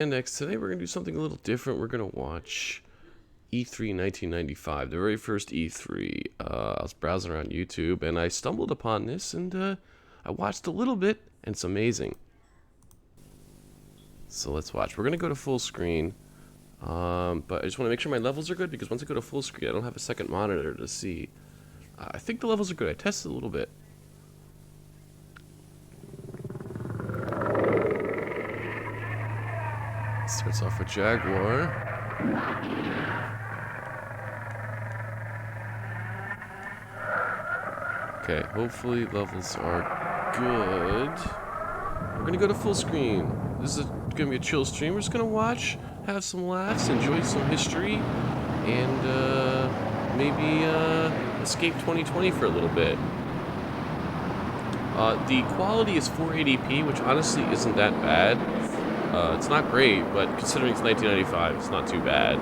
And next, today we're going to do something a little different. We're going to watch E3 1995, the very first E3. I was browsing around YouTube and I stumbled upon this and I watched a little bit and it's amazing. So let's watch. We're going to go to full screen, but I just want to make sure my levels are good because once I go to full screen I don't have a second monitor to see. I think the levels are good. I tested a little bit. Starts off with Jaguar. Okay, hopefully levels are good. We're gonna go to full screen. This is gonna be a chill stream. We're just gonna watch, have some laughs, enjoy some history, and maybe escape 2020 for a little bit. The quality is 480p, which honestly isn't that bad. It's not great, but considering it's 1995, it's not too bad.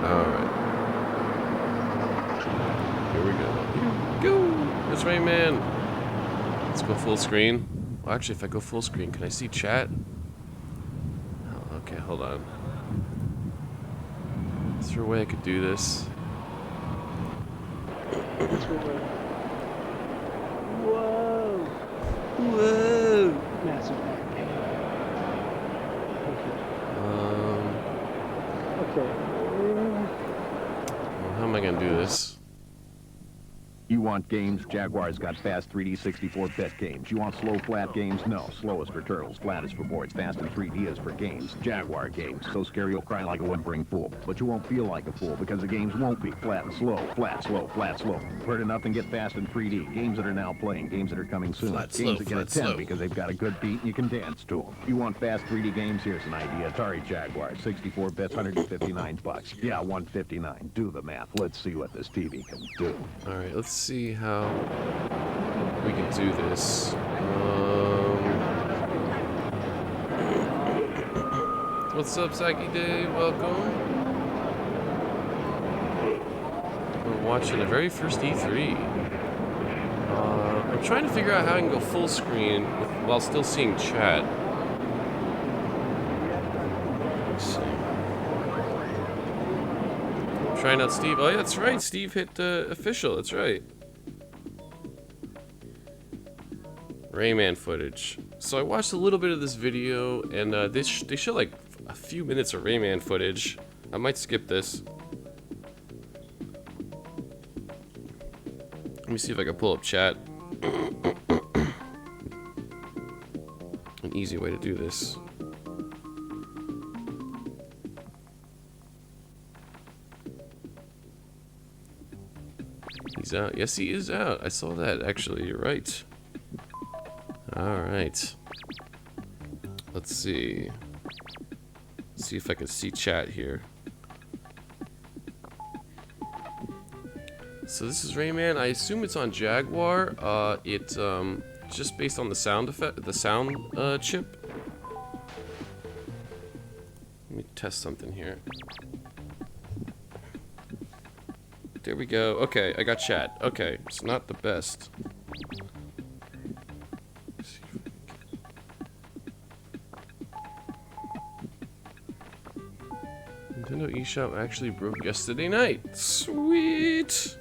Alright. Here we go. Here we go! It's Rayman! Let's go full screen. Well, actually, if I go full screen, can I see chat? Oh, okay, hold on. Is there a way I could do this? Whoa! Whoa! Massive. Okay. Well, how am I gonna do this? You want games? Jaguar's got fast 3D 64-bit games. You want slow, flat games? No. Slow is for turtles, flat is for boards, fast and 3D is for games. Jaguar games. So scary you'll cry like a whimpering fool. But you won't feel like a fool because the games won't be flat and slow, flat, slow, flat, slow. Heard enough and get fast in 3D. Games that are now playing, games that are coming soon. Flat, games slow, that get flat, a 10 slow. because they've got a good beat and you can dance to them. You want fast 3D games? Here's an idea. Atari Jaguar, 64 bits, $159. Yeah, 159. Do the math. Let's see what this TV can do. Alright, let's see how we can do this. What's up, Saki Day? Welcome. We're watching the very first E3. I'm trying to figure out how I can go full screen while still seeing chat. Let's see. Trying out Steve. Oh, yeah, that's right. Steve hit official. That's right. Rayman footage. So I watched a little bit of this video, and they show like a few minutes of Rayman footage. I might skip this. Let me see if I can pull up chat. An easy way to do this. He's out. Yes, he is out. I saw that, actually. You're right. Alright. Let's see. See if I can see chat here. So this is Rayman. I assume it's on Jaguar. It's just based on the sound effect, the sound chip. Let me test something here. There we go. Okay, I got chat. Okay, it's not the best. Nintendo eShop actually broke yesterday night. Sweet!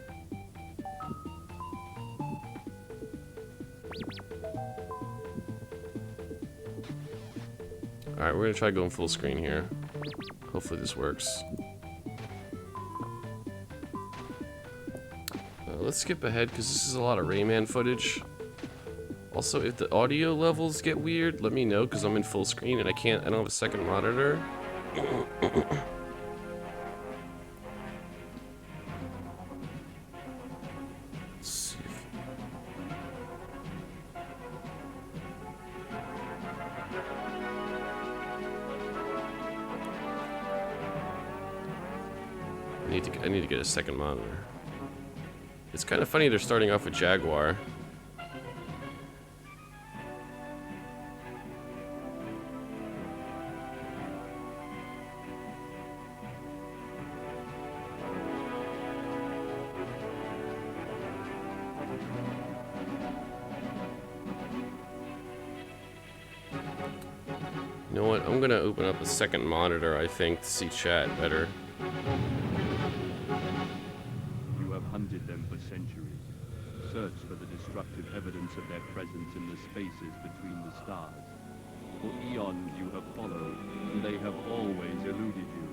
Alright, we're gonna try going full screen here. Hopefully this works. Let's skip ahead because this is a lot of Rayman footage. Also, if the audio levels get weird, let me know because I'm in full screen and I don't have a second monitor. Let's see if... I need to get a second monitor. It's kind of funny they're starting off with Jaguar. know what? I'm gonna open up a second monitor, I think, to see chat better. You have hunted them for centuries, searched for the destructive evidence of their presence in the spaces between the stars. For eons you have followed, and they have always eluded you.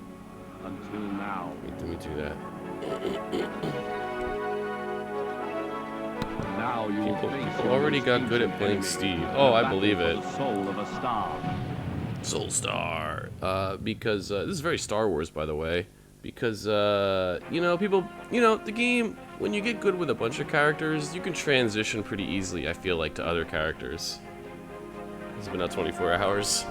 Until now. Wait, let me do that. Now you will face People already got good at playing Steve. Oh, I believe it. The soul of a star. Soul Star. Because this is very Star Wars, by the way. Because you know, people, you know, the game, when you get good with a bunch of characters, you can transition pretty easily, I feel like, to other characters. It's been out 24 hours.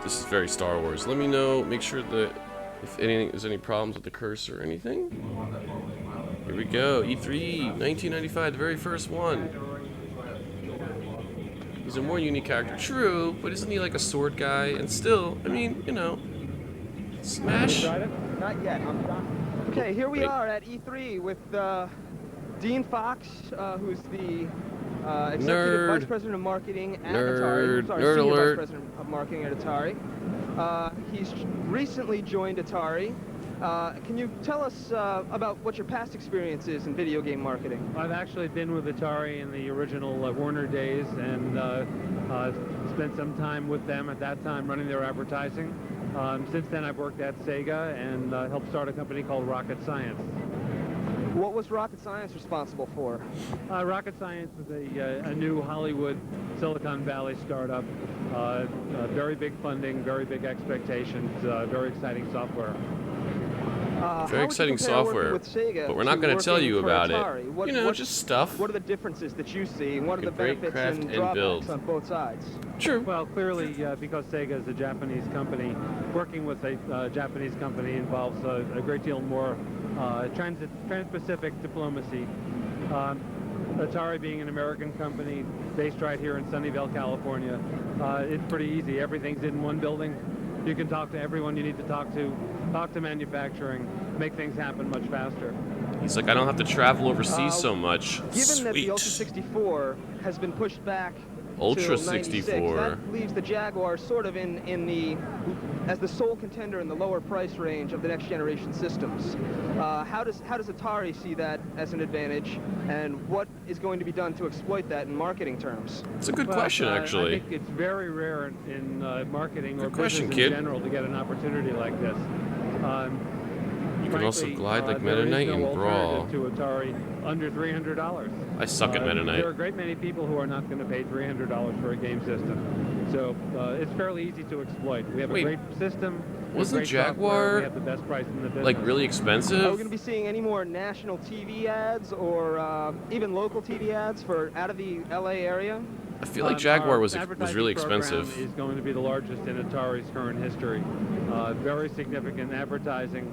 This is very Star Wars. Let me know, make sure that if there's any problems with the cursor or anything. Here we go, E3, 1995, the very first one. He's a more unique character, true, but isn't he like a sword guy? And still, I mean, you know, Smash. Not yet. Okay, here we are at E3 with Dean Fox, who's the Executive Vice President of Marketing at Atari. Sorry, Nerd Senior alert. Vice President of Marketing at Atari. He's recently joined Atari. Can you tell us about what your past experience is in video game marketing? I've actually been with Atari in the original Warner days and spent some time with them at that time running their advertising. Since then I've worked at Sega and helped start a company called Rocket Science. What was Rocket Science responsible for? Rocket Science is a new Hollywood Silicon Valley startup. Very big funding, very big expectations, very exciting software. Very exciting software, but we're not going to tell you about it. You know, just stuff. What are the differences that you see, and what are the Great benefits craft and and drawbacks build. on both sides? True. Well, clearly, because Sega is a Japanese company, working with a Japanese company involves a great deal more trans-Pacific diplomacy. Atari being an American company based right here in Sunnyvale, California, it's pretty easy. Everything's in one building. You can talk to everyone you need to talk to manufacturing, make things happen much faster. He's like, I don't have to travel overseas so much. Given that the Sweet. Ultra 64 has been pushed back Ultra till 96, 64. that leaves the Jaguar sort of as the sole contender in the lower price range of the next generation systems. How does Atari see that as an advantage, and what is going to be done to exploit that in marketing terms? It's a good question, actually. I think it's very rare in marketing or Good question, business in kid. general to get an opportunity like this. You can also glide like there Meta is Knight no and Brawl. alternative to Atari under $300. I suck at Meta Knight. There are a great many people who are not going to pay $300 for a game system. So it's fairly easy to exploit. We have Wait, a great system. wasn't great software, Jaguar, we have the best price in the business. Like really Are we expensive? going to be seeing any more national TV ads or even local TV ads for out of the LA area? I feel like Jaguar Our was advertising really program expensive. is going to be the largest in Atari's current history. Very significant advertising.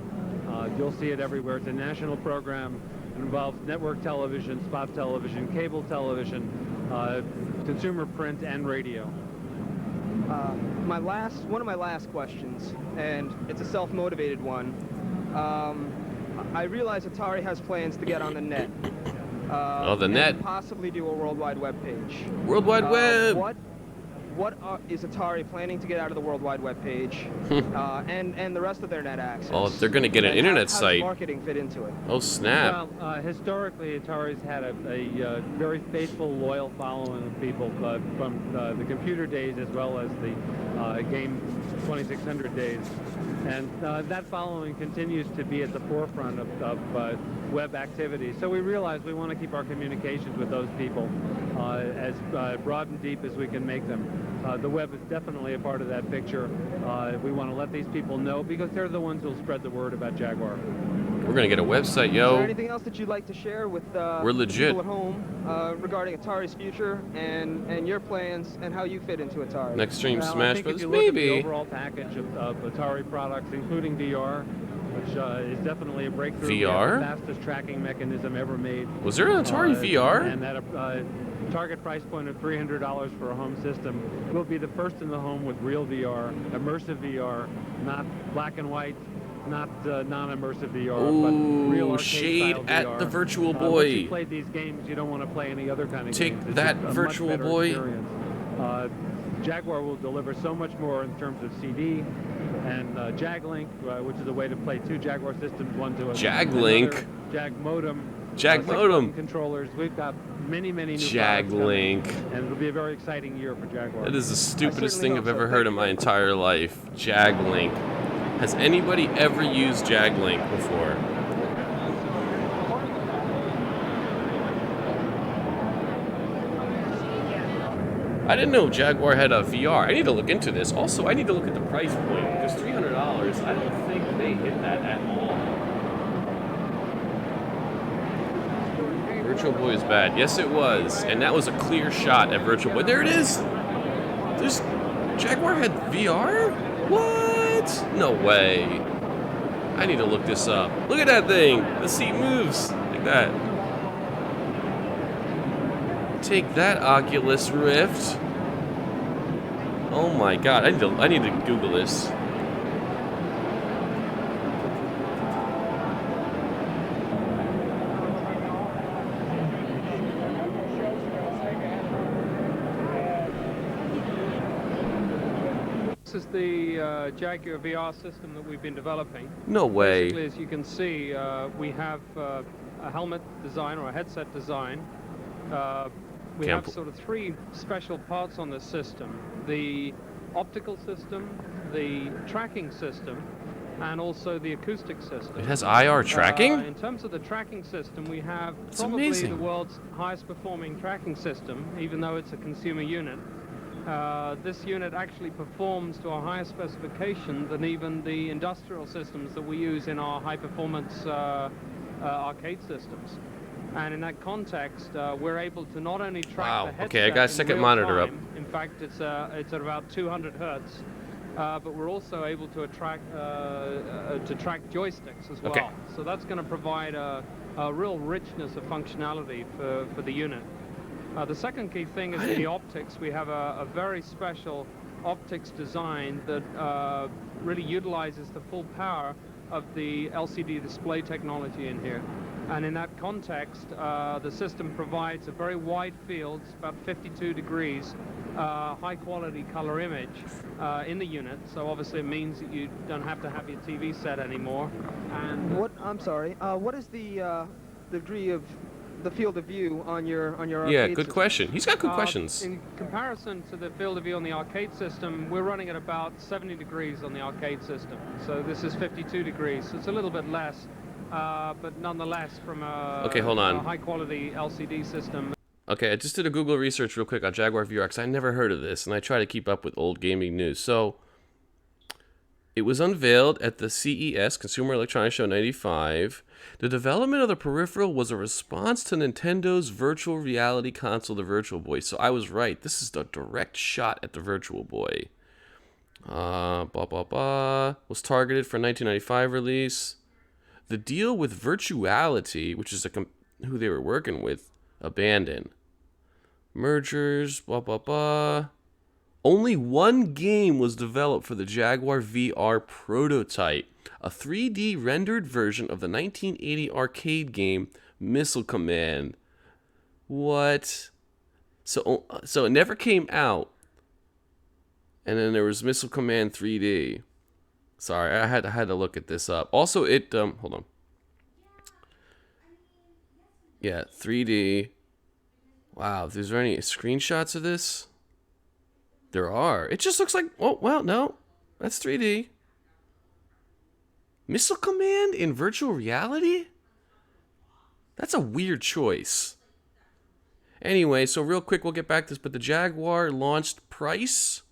You'll see it everywhere. It's a national program. It involves network television, spot television, cable television, consumer print, and radio. One of my last questions, and it's a self-motivated one. I realize Atari has plans to get on the net. The net. And possibly do a World Wide Web page. World Wide Web! What is Atari planning to get out of the World Wide Web page and the rest of their net access? Oh, they're going to get an And internet how site. does marketing fit into it? Oh, snap. Well, historically, Atari's had a very faithful, loyal following of people from the computer days as well as the game 2600 days. And that following continues to be at the forefront of web activities. So we realize we want to keep our communications with those people as broad and deep as we can make them. The web is definitely a part of that picture. We want to let these people know because they're the ones who will spread the word about Jaguar. We're going to get a website, Is there yo. anything else that you'd like to share with We're legit. people at home regarding Atari's future and your plans and how you fit into Atari? Next stream, Well, I Smash think Bros. if you look at the Maybe. overall package of Atari products, including VR, which is definitely a breakthrough. We have VR? the fastest tracking mechanism ever made. Was there an Atari VR? And that target price point of $300 for a home system. We'll be the first in the home with real VR, immersive VR, not black and white, not non-immersive VR, but real Ooh, arcade shade style at VR. the Virtual Once Boy. you played these games, you don't want to play any other kind of Take games. It's that, a Virtual much better Boy. experience. Jaguar will deliver so much more in terms of CD and JagLink, which is a way to play two Jaguar systems, one to JagLink? Jag modem. Jag 6 modem. button controllers. We've got many new products JagLink. coming, and it'll be a very exciting year for Jaguar. That is the stupidest thing hope I've so. ever heard in my entire life. JagLink. Has anybody ever used JagLink before? I didn't know Jaguar had a VR. I need to look into this. Also, I need to look at the price point, because $300, I don't think they hit that at all. Virtual Boy is bad. Yes, it was. And that was a clear shot at Virtual Boy. There it is! There's... Jaguar had VR? What? No way. I need to look this up. Look at that thing! The seat moves like that. Take that, Oculus Rift. Oh my god, I need to Google this. This is the Jaguar VR system that we've been developing. No way. Basically, as you can see, we have a helmet design or a headset design. We have sort of 3 special parts on this system: the optical system, the tracking system, and also the acoustic system. It has IR tracking? In terms of the tracking system, we have That's probably amazing. the world's highest performing tracking system, even though it's a consumer unit. This unit actually performs to a higher specification than even the industrial systems that we use in our high-performance arcade systems. And in that context, we're able to not only track Wow, the headset okay, I got a in second real monitor up. time. In fact, it's at about 200 hertz. But we're also able to track joysticks as well. Okay. So that's going to provide a real richness of functionality for the unit. The second key thing is the optics. We have a very special optics design that really utilizes the full power of the LCD display technology in here. And in that context, the system provides a very wide field, about 52 degrees, high quality color image in the unit. So obviously it means that you don't have to have your TV set anymore. And I'm sorry. What is the degree of the field of view on your Yeah, arcade good system? question. He's got good questions. In comparison to the field of view on the arcade system, we're running at about 70 degrees on the arcade system. So this is 52 degrees. So it's a little bit less, but nonetheless, from a, Okay, hold on. a high-quality LCD system. Okay, I just did a Google research real quick on Jaguar VR because I never heard of this, and I try to keep up with old gaming news. So, it was unveiled at the CES, Consumer Electronics Show 95. The development of the peripheral was a response to Nintendo's virtual reality console, the Virtual Boy. So I was right. This is the direct shot at the Virtual Boy. Was targeted for 1995 release. The deal with Virtuality, which is who they were working with, abandoned. Mergers, Only one game was developed for the Jaguar VR prototype, a 3D rendered version of the 1980 arcade game Missile Command. What? So it never came out. And then there was Missile Command 3D. Sorry, I had to look at this up. Also, hold on. Yeah, 3D. Wow, is there any screenshots of this? There are. It just looks like, oh, well, no. That's 3D. Missile Command in virtual reality? That's a weird choice. Anyway, so real quick, we'll get back to this, but the Jaguar launched price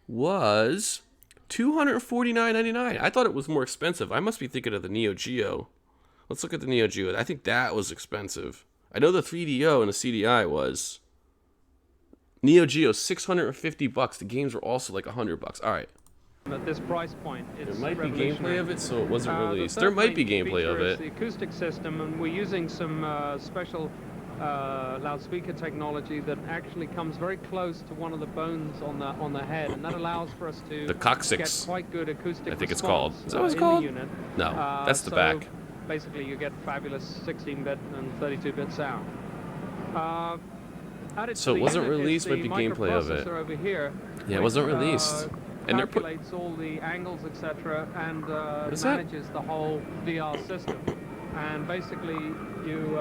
was $249.99. I thought it was more expensive. I must be thinking of the Neo Geo. Let's look at the Neo Geo. I think that was expensive. I know the 3DO and the CDI was. Neo Geo, $650. The games were also like $100. All right. At this price point, it's There might be revolutionary. gameplay of it, so it wasn't released. The There third might be main gameplay of feature is it. the acoustic system, and we're using some special loudspeaker technology that actually comes very close to one of the bones on the head, and that allows for us to The coccyx, get quite good acoustic I think it's response, called. Is that what it's in called? the unit. No, that's the back. Basically, you get fabulous 16-bit and 32-bit sound. Added So to it the wasn't unit is released, might the be gameplay of it. microprocessor over here. Yeah, it which, wasn't released. And they're calculates all the angles, etc., and is that? manages the whole VR system. And basically, you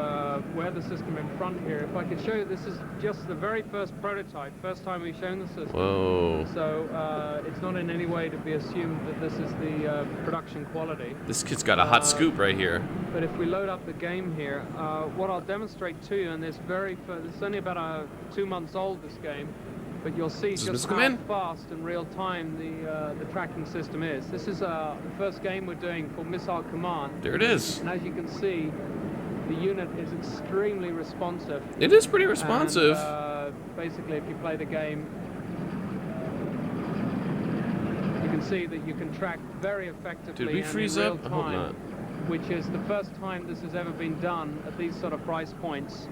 wear the system in front here. If I could show you, this is just the very first prototype, first time we've shown the system. Whoa. So it's not in any way to be assumed that this is the production quality. This kid's got a hot scoop right here. But if we load up the game here, what I'll demonstrate to you, and this it's only about 2 months old, this game, but you'll see just how fast in real time the tracking system is. This is the first game we're doing called Missile Command. There it is. And as you can see, the unit is extremely responsive. It is pretty responsive. And, basically, if you play the game, you can see that you can track very effectively. Did we freeze and in up? real I hope time, not. which is the first time this has ever been done at these sort of price points.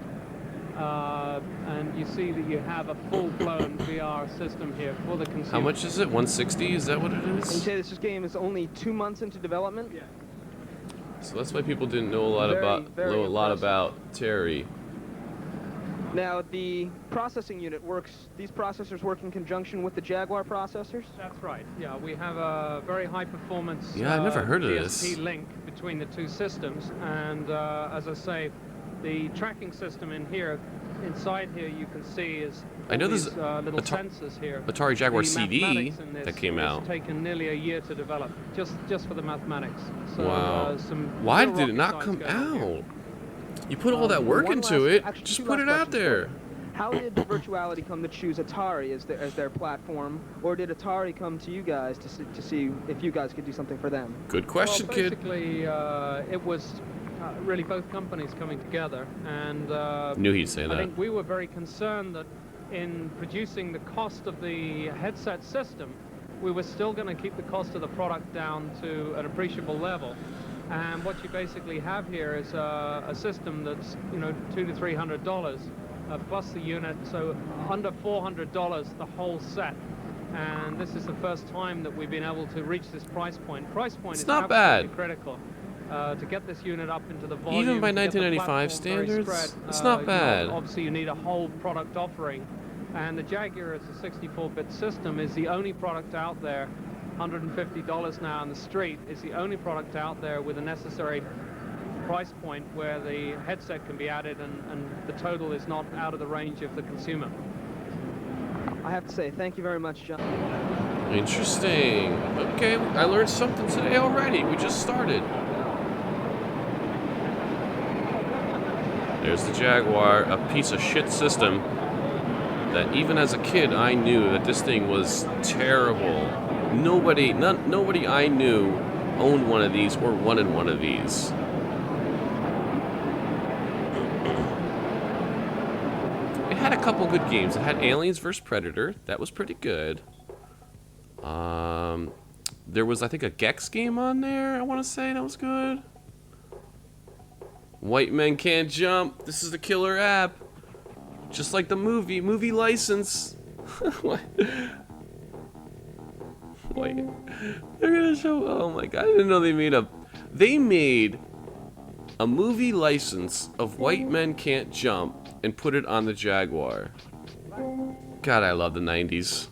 And you see that you have a full-blown VR system here for the consumer. How much is it? 160? Is that what it And you is? say this game is only 2 months into development? Yeah. So that's why people didn't know a lot Very impressive. about Terry. Now, the processing unit works, these processors work in conjunction with the Jaguar processors? That's right. Yeah, we have a very high performance Yeah, I've never heard of DSP this. link between the two systems, and as I say, the tracking system in here, inside here, you can see is I know all there's these, little Atar- sensors here. Atari Jaguar The CD mathematics in this that came has out. taken nearly a year to develop, just for the mathematics. So, Wow. some Why real did it rocket not science come going on here. out? You put all that work One into last- it. actually, Just two put last it out questions for there. you. How did Virtuality come to choose Atari as their platform, or did Atari come to you guys to see if you guys could do something for them? Good question, well, kid. basically, it was really both companies coming together, and Knew he'd say I that. think we were very concerned that in producing the cost of the headset system, we were still going to keep the cost of the product down to an appreciable level. And what you basically have here is a system that's, $200 to $300 plus the unit, so under $400 the whole set. And this is the first time that we've been able to reach this price point. Price point It's is not absolutely bad. critical to get this unit up into the volume. Even by to get the 1995 platform very standards, spread, it's not bad. Obviously, you need a whole product offering. And the Jaguar as a 64-bit system is the only product out there, $150 now on the street, is the only product out there with a necessary price point where the headset can be added and the total is not out of the range of the consumer. I have to say, thank you very much, John. Interesting. Okay, I learned something today already. We just started. There's the Jaguar, a piece of shit system that even as a kid I knew that this thing was terrible. Nobody I knew owned one of these or wanted one of these. It had a couple good games. It had Aliens vs. Predator. That was pretty good. There was, I think, a Gex game on there, I want to say. That was good. White Men Can't Jump. This is the killer app. Just like the movie license. What? Wait. They're gonna show, oh my god, I didn't know they made a movie license of White Men Can't Jump and put it on the Jaguar. God, I love the 90s.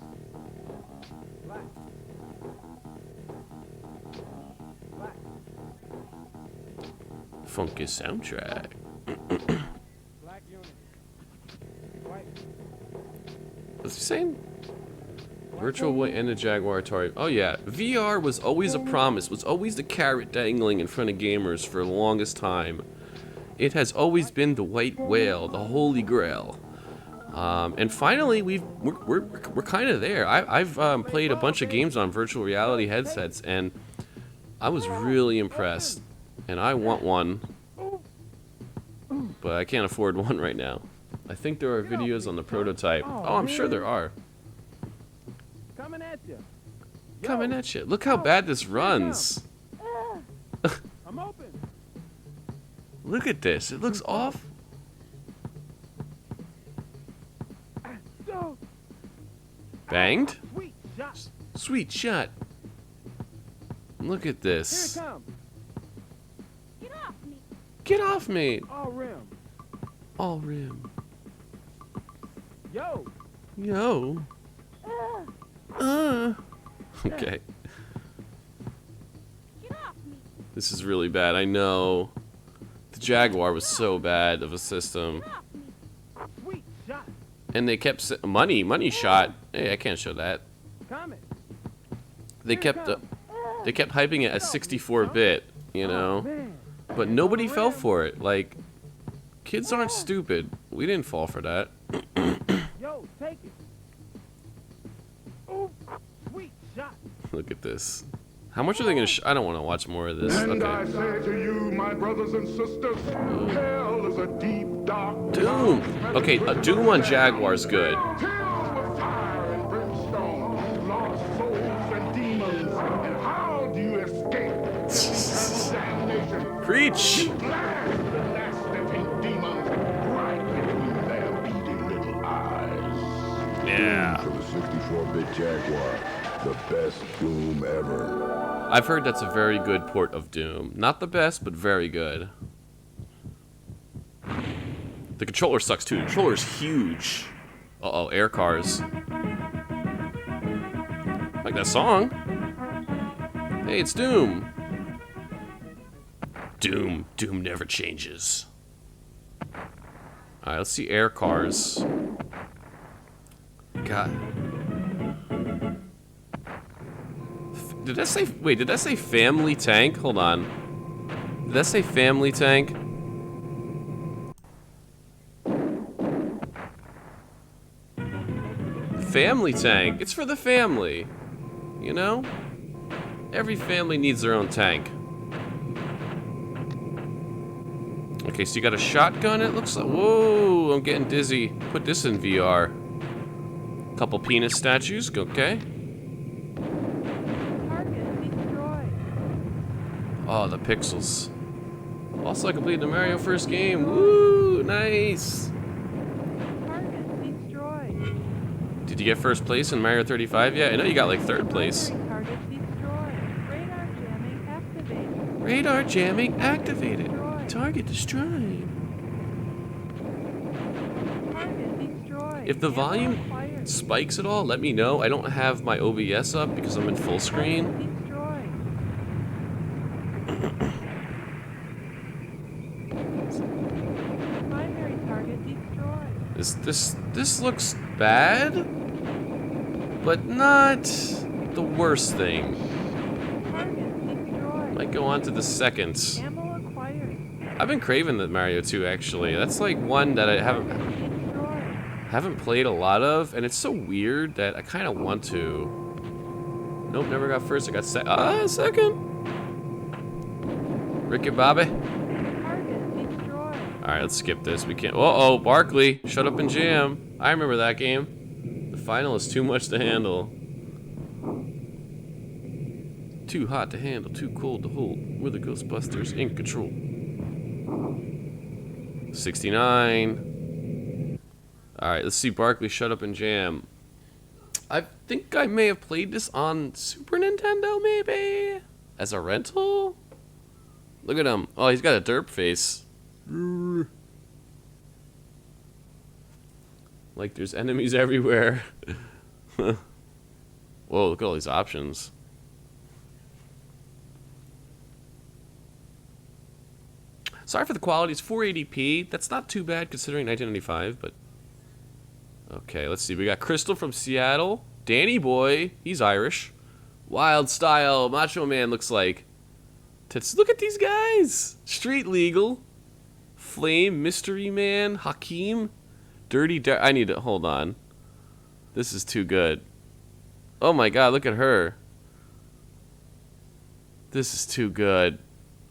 Funky soundtrack. What's he saying? Virtual Boy and the Jaguar Atari. Oh yeah, VR was always a promise, was always the carrot dangling in front of gamers for the longest time. It has always been the white whale, the holy grail. And finally, we're kind of there. I've played a bunch of games on virtual reality headsets, and I was really impressed. And I want one, but I can't afford one right now. I think there are videos on the prototype. Oh, I'm sure there are. Coming at you. Coming at you. Look how bad this runs. I'm open. Look at this. It looks off. Banged? Sweet shot. Sweet shot. Look at Here it this. comes. Get off me. Get off me. All rim. All rim. Yo. Yo. Okay. Get off me. This is really bad. I know. The Jaguar was so bad of a system. Get off me. Sweet shot. And they kept money shot. Hey, I can't show that. Coming. They kept hyping it as 64-bit, you know. Man. But nobody fell for it. Like, kids aren't stupid. We didn't fall for that. Yo, take it. Ooh. Sweet shot. Look at this. How much are they gonna? I don't want to watch more of this. And I Okay. say to you, my brothers and sisters, hell is a deep, dark Doom. Okay, Doom on Jaguar's good. filled with fire and brimstone, lost souls and demons. And how do you escape this eternal damnation? Preach. Blast the nasty demons right between their beating little eyes. Yeah. For the 64-bit Jaguar, the best Doom ever. I've heard that's a very good port of Doom. Not the best, but very good. The controller sucks too. The controller's huge. Uh-oh, air cars. Like that song. Hey, it's Doom. Doom never changes. Alright, let's see air cars. God. Did that say, wait, did that say family tank? Hold on. Did that say family tank? Family tank. It's for the family. You know? Every family needs their own tank. Okay, so you got a shotgun, it looks like. Whoa, I'm getting dizzy. Put this in VR. Couple penis statues, okay. Target destroyed. Oh, the pixels. Also, I completed the Mario first game. Woo, nice. Target destroyed. Did you get first place in Mario 35 yet? I know you got like third place. Target destroyed. Radar jamming activated. Radar jamming activated. Destroyed. Target destroyed. Target destroyed. If the Ammo volume acquired. spikes at all, let me know. I don't have my OBS up because I'm in full screen. Destroyed. Primary target destroyed. This looks bad, but not the worst thing. Target destroyed. Might go on to the second. Ammo acquired. I've been craving the Mario 2 actually. That's like one that I Destroyed. haven't played a lot of, and it's so weird that I kind of want to. Nope, never got first. I got second. Ricky Bobby. Target destroyed. All right, let's skip this. We can't. Uh-oh, Barkley, shut up and jam. I remember that game. The final is too much to handle. Too hot to handle, too cold to hold. We're the Ghostbusters in control. 69. All right, let's see Barkley, shut up and jam. I think I may have played this on Super Nintendo, maybe? As a rental? Look at him. Oh, he's got a derp face. Like there's enemies everywhere. Whoa, look at all these options. Sorry for the quality, it's 480p. That's not too bad considering 1995, but... Okay, let's see. We got Crystal from Seattle. Danny Boy, he's Irish. Wild Style, Macho Man looks like. Look at these guys! Street Legal. Flame, Mystery Man, Hakeem. Dirty I need to, hold on. This is too good. Oh my god, look at her. This is too good.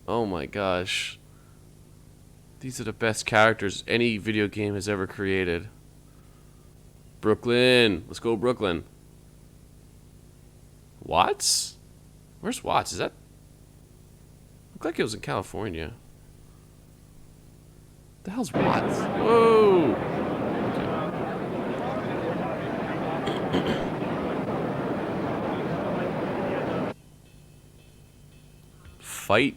Oh my gosh. These are the best characters any video game has ever created. Brooklyn. Let's go Brooklyn. Watts? Where's Watts? Is that... Looked like it was in California. The hell's Watts? Whoa! Okay. Fight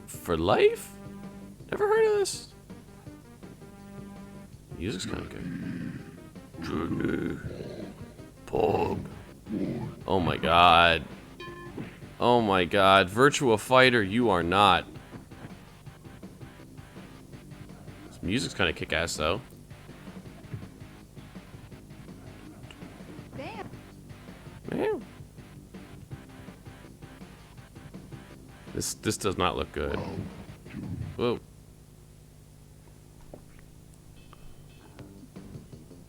for Life? Never heard of this. Music's kind of good. Pog. Oh my god. Oh my god. Virtua Fighter, you are not. This music's kind of kick-ass though. Damn. Man. This does not look good. Whoa.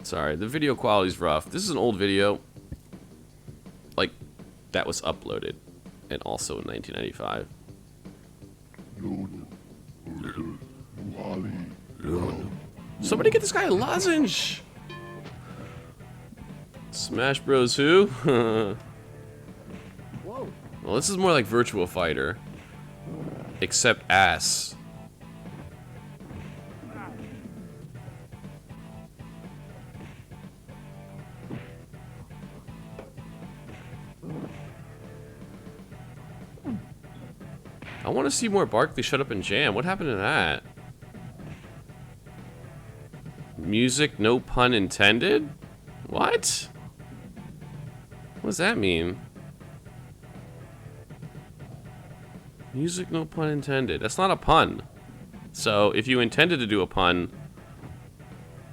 Sorry, the video quality's rough. This is an old video. Like, that was uploaded. And also in 1995. Somebody get this guy a lozenge! Smash Bros. Who? Whoa. Well, this is more like Virtua Fighter. Except ass. I want to see more Barkley Shut Up and Jam. What happened to that? Music, no pun intended? What? What does that mean? Music, no pun intended. That's not a pun. So, if you intended to do a pun,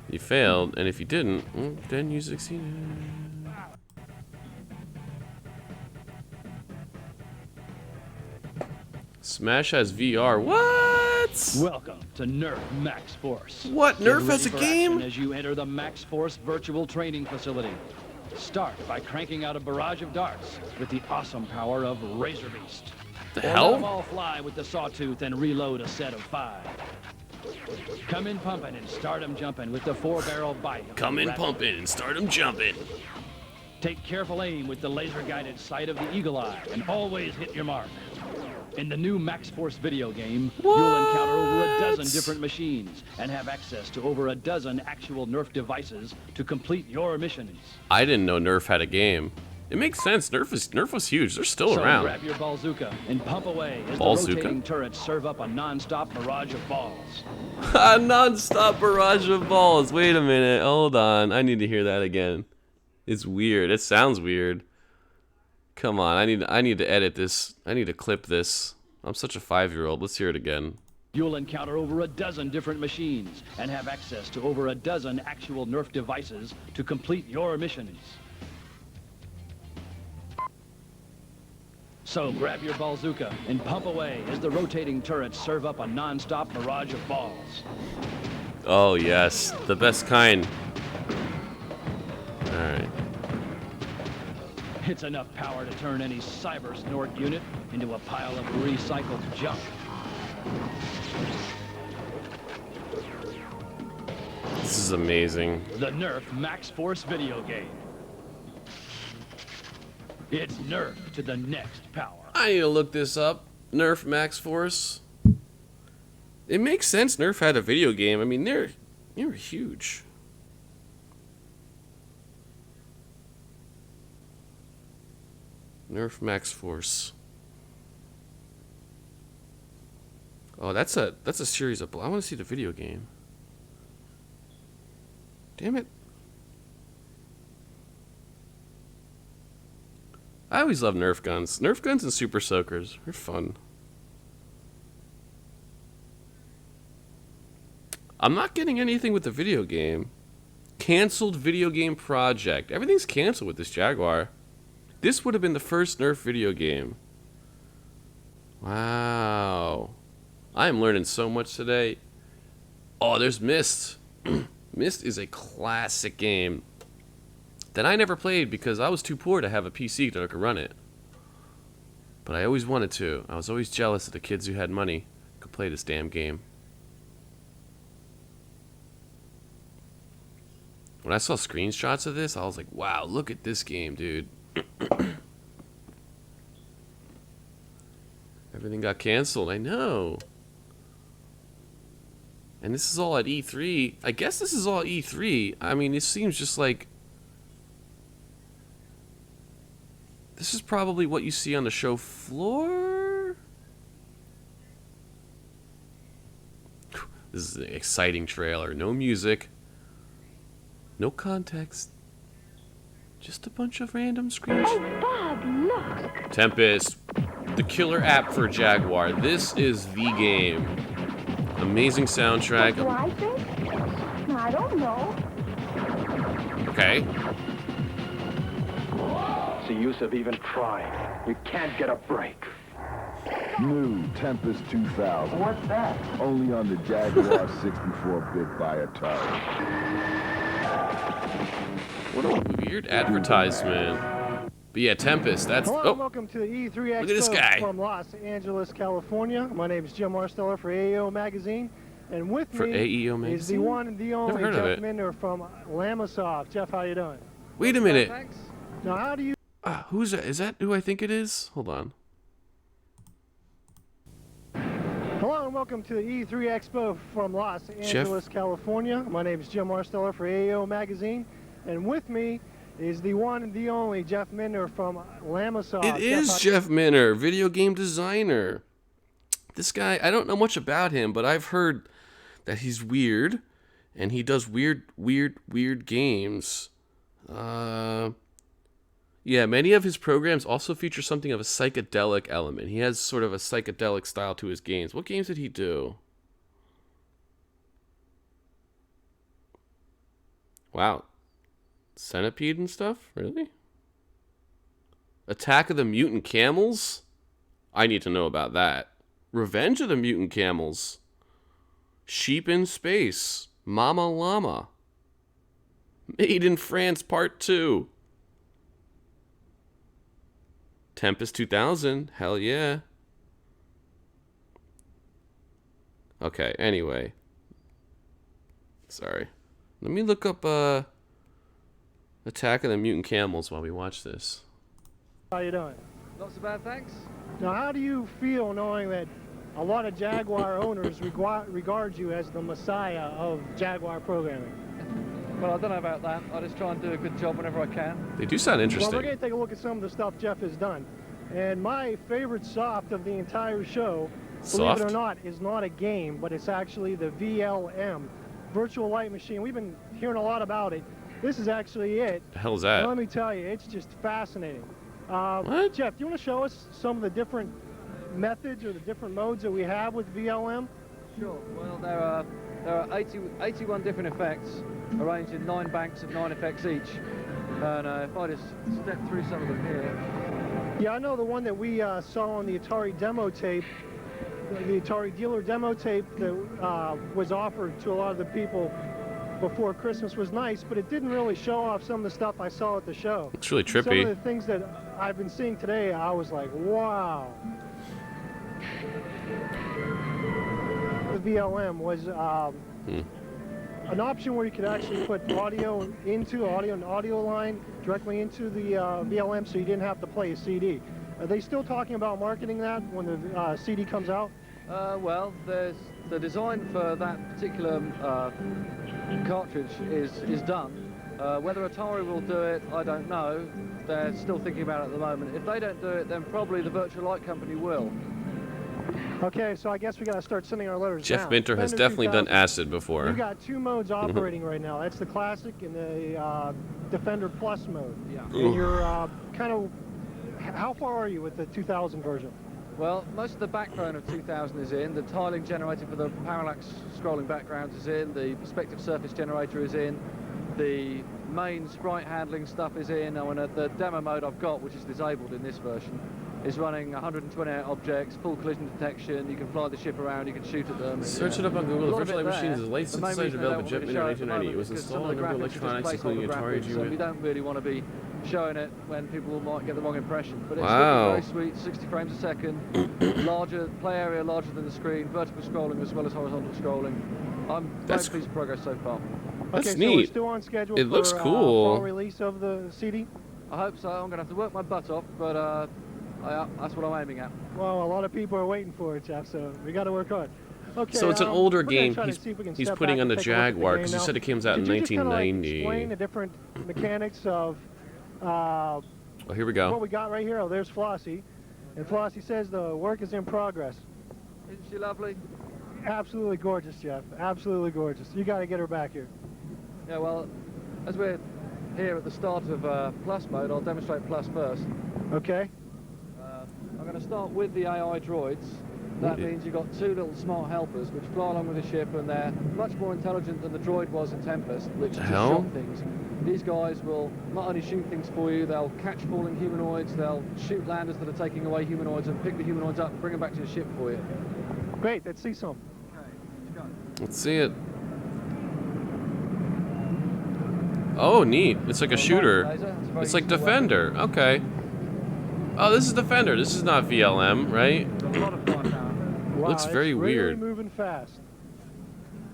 you failed. And if you didn't, well, then you succeeded. Smash has VR. What? Welcome to Nerf Max Force. What? Get Nerf has ready a for game? action as you enter the Max Force virtual training facility. Start by cranking out a barrage of darts with the awesome power of Razor Beast. The Or hell? let them all fly with the Sawtooth and reload a set of 5. Come in pumping and start 'em jumping with the 4-barrel bite. of Come the in Raptor. pumping and start them jumping. Take careful aim with the laser-guided sight of the Eagle Eye and always hit your mark. In the new Max Force video game, you'll encounter over a dozen different machines and have access to over a dozen actual Nerf devices to complete your missions. I didn't know Nerf had a game. It makes sense. Nerf was huge. They're still So around. grab your bazooka and pump away as Ballzooka? the rotating turrets serve up a non-stop barrage of balls. A non-stop barrage of balls. Wait a minute. Hold on. I need to hear that again. It's weird. It sounds weird. Come on. I need to edit this. I need to clip this. I'm such a 5-year-old. Let's hear it again. You'll encounter over a dozen different machines and have access to over a dozen actual Nerf devices to complete your missions. So grab your bazooka and pump away as the rotating turrets serve up a non-stop barrage of balls. Oh, yes. The best kind. Alright. It's enough power to turn any cyber snort unit into a pile of recycled junk. This is amazing. The Nerf Max Force video game. It's Nerf to the next power. I need to look this up. Nerf Max Force. It makes sense Nerf had a video game. I mean, they're huge. Nerf Max Force. Oh, that's a series of. I want to see the video game. Damn it. I always love Nerf guns. Nerf guns and Super Soakers. They're fun. I'm not getting anything with the video game. Canceled video game project. Everything's canceled with this Jaguar. This would have been the first Nerf video game. Wow. I am learning so much today. Oh, there's Myst. Myst is a classic game that I never played because I was too poor to have a PC that could run it. But I always wanted to. I was always jealous of the kids who had money could play this damn game. When I saw screenshots of this, I was like, wow, look at this game, dude. Everything got canceled, I know. And this is all at E3. I guess this is all E3. I mean, it seems just like... This is probably what you see on the show floor? This is an exciting trailer. No music. No context. Just a bunch of random screens. Oh, Bob, look! Tempest. The killer app for Jaguar. This is the game. Amazing soundtrack. What do I think? I don't know. Okay. What's the use of even trying? You can't get a break. New Tempest 2000. What's that? Only on the Jaguar 64-bit by Atari. What a weird advertisement. But yeah, Tempest, that's... Hello, oh, welcome to the E3 Expo look at this guy. from Los Angeles, California. My name is Jim Marsteller for AEO Magazine. And with For me AEO is the Magazine? one and the only Never heard of Jeff it. Minder from Lamasoft. Jeff, how you doing? Wait a minute. Thanks. Now, how do you... Who's that? Is that who I think it is? Hold on. Hello and welcome to the E3 Expo from Los Angeles, California. My name is Jim Marsteller for AEO Magazine. And with me is the one and the only Jeff Minder from Lamasoft. It is Jeff Minner, video game designer. This guy, I don't know much about him, but I've heard that he's weird, and he does weird games. Yeah, many of his programs also feature something of a psychedelic element. He has sort of a psychedelic style to his games. What games did he do? Wow. Centipede and stuff? Really? Attack of the Mutant Camels? I need to know about that. Revenge of the Mutant Camels. Sheep in Space. Mama Llama. Made in France Part 2. Tempest 2000. Hell yeah. Okay, anyway. Sorry. Let me look up Attack of the Mutant Camels while we watch this. How you doing? Not so bad, thanks. Now, how do you feel knowing that a lot of Jaguar owners regard you as the messiah of Jaguar programming? Well, I don't know about that. I just try and do a good job whenever I can. They do sound interesting. Well, we're going to take a look at some of the stuff Jeff has done. And my favorite soft of the entire show, believe it or not, is not a game, but it's actually the VLM, Virtual Light Machine. We've been hearing a lot about it. This is actually it. The hell is that? And let me tell you, it's just fascinating. What? Jeff, do you want to show us some of the different methods or the different modes that we have with VLM? Sure. Well, there are 81 different effects arranged in 9 banks of 9 effects each. And if I just step through some of them here. Yeah, I know the one that we saw on the Atari demo tape, the Atari dealer demo tape that was offered to a lot of the people before Christmas was nice, but it didn't really show off some of the stuff I saw at the show. It's really trippy. Some of the things that I've been seeing today, I was like, wow. The VLM was an option where you could actually put audio an audio line directly into the VLM, so you didn't have to play a CD. Are they still talking about marketing that when the CD comes out? Well, there's the design for that particular cartridge is done. Whether Atari will do it, I don't know. They're still thinking about it at the moment. If they don't do it, then probably the Virtual Light Company will. Okay, so I guess we got to start sending our letters Jeff now. Minter has definitely done acid before. You've got 2 modes operating right now. That's the Classic and the Defender Plus mode. Yeah. And you're kind of... How far are you with the 2000 version? Well, most of the backbone of 2000 is in. The tiling generated for the parallax scrolling backgrounds is in. The perspective surface generator is in. The main sprite handling stuff is in. And the demo mode I've got, which is disabled in this version, is running 128 objects, full collision detection. You can fly the ship around, you can shoot at them. Search it up on Google. The Virtual Light Machine is a light The main synthesizer reason developed by I Jet don't Minter want in to show it at the 1990. It moment was is 'cause installed some on of the Number graphics are just Electronics, including placeholder Atari graphics, so we GUI. don't really want to be showing it when people might get the wrong impression. But it's Wow. looking very sweet, 60 frames a second, larger play area larger than the screen, vertical scrolling as well as horizontal scrolling. I'm very pleased with progress so far. That's okay, so neat. we're still on schedule It looks for cool. fall release of the CD? I hope so. I'm going to have to work my butt off, but that's what I'm aiming at. Well, a lot of people are waiting for it, Jeff, so we got to work hard. Okay, So it's an older we're gonna game try to he's see if we can putting step back on and the take a look at Jaguar, game 'cause you now. said it comes out in Could you just kinda, like, 1990. explain the different mechanics of Oh, here we go. what we got right here? Oh, there's Flossie. And Flossie says the work is in progress. Isn't she lovely? Absolutely gorgeous, Jeff. Absolutely gorgeous. You got to get her back here. Yeah, well, as we're here at the start of Plus mode, I'll demonstrate Plus first. Okay. I'm going to start with the AI droids. That means you've got two little smart helpers which fly along with the ship, and they're much more intelligent than the droid was in Tempest, which just shot things. These guys will not only shoot things for you, they'll catch falling humanoids, they'll shoot landers that are taking away humanoids and pick the humanoids up and bring them back to the ship for you. Great, let's see some. Okay, let's go. Let's see it. Oh, neat. It's like a shooter. It's like Defender. Okay. Oh, this is Defender. This is not VLM, right? Wow, Looks very it's really weird. moving fast.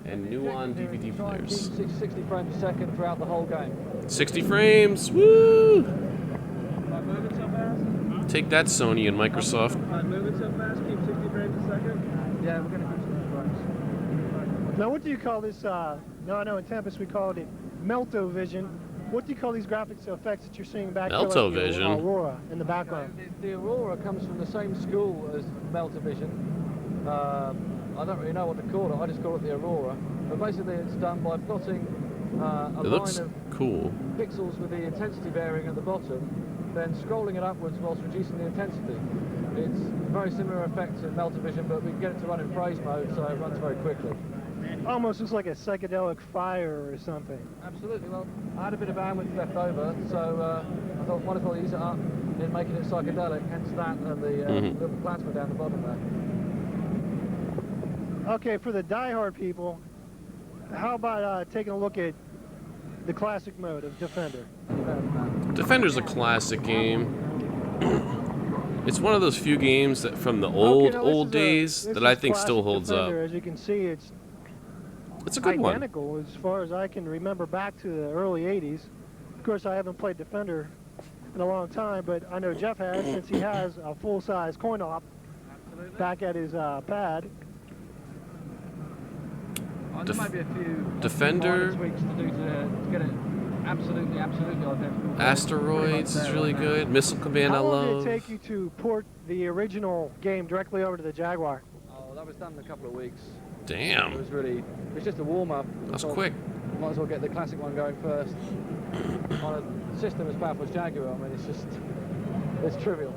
And new on DVD Try and players. keep 60 frames a second throughout the whole game. 60 frames. Woo! Am I moving so fast? Take that, Sony and Microsoft. Am I moving so fast? Keep 60 frames a second? Yeah, we're going to keep 60 frames. Now, what do you call this? No, I know in Tempest we called it Meltovision. What do you call these graphics effects that you're seeing back here? Meltovision? Like the Aurora in the background. The Aurora comes from the same school as Meltovision. I don't really know what to call it. I just call it the Aurora. But basically, it's done by plotting a It looks line of cool. pixels with the intensity varying at the bottom, then scrolling it upwards whilst reducing the intensity. It's a very similar effect to Meltovision, but we can get it to run in phase mode, so it runs very quickly. Almost looks like a psychedelic fire or something. Absolutely. Well, I had a bit of bandwidth left over, so I thought might as well use it up in making it psychedelic, hence that and the little plasma down the bottom there. Okay, for the diehard people, how about taking a look at the classic mode of Defender? Defender's a classic game. It's one of those few games that from the old days that I think still holds Defender. up. As you can see, It's a good one. identical as far as I can remember back to the early 80s. Of course, I haven't played Defender in a long time, but I know Jeff has, since he has a full-size coin-op back at his pad. There might be a few Defender. minor tweaks to do to get it absolutely identical. Asteroids is really good. Missile Command I How long love. did it take you to port the original game directly over to the Jaguar? Oh, that was done in a couple of weeks. It Damn. was really, it was just a warm-up. That's Thought, quick. Might as well get the classic one going first. On a system as powerful as Jaguar, I mean, it's trivial.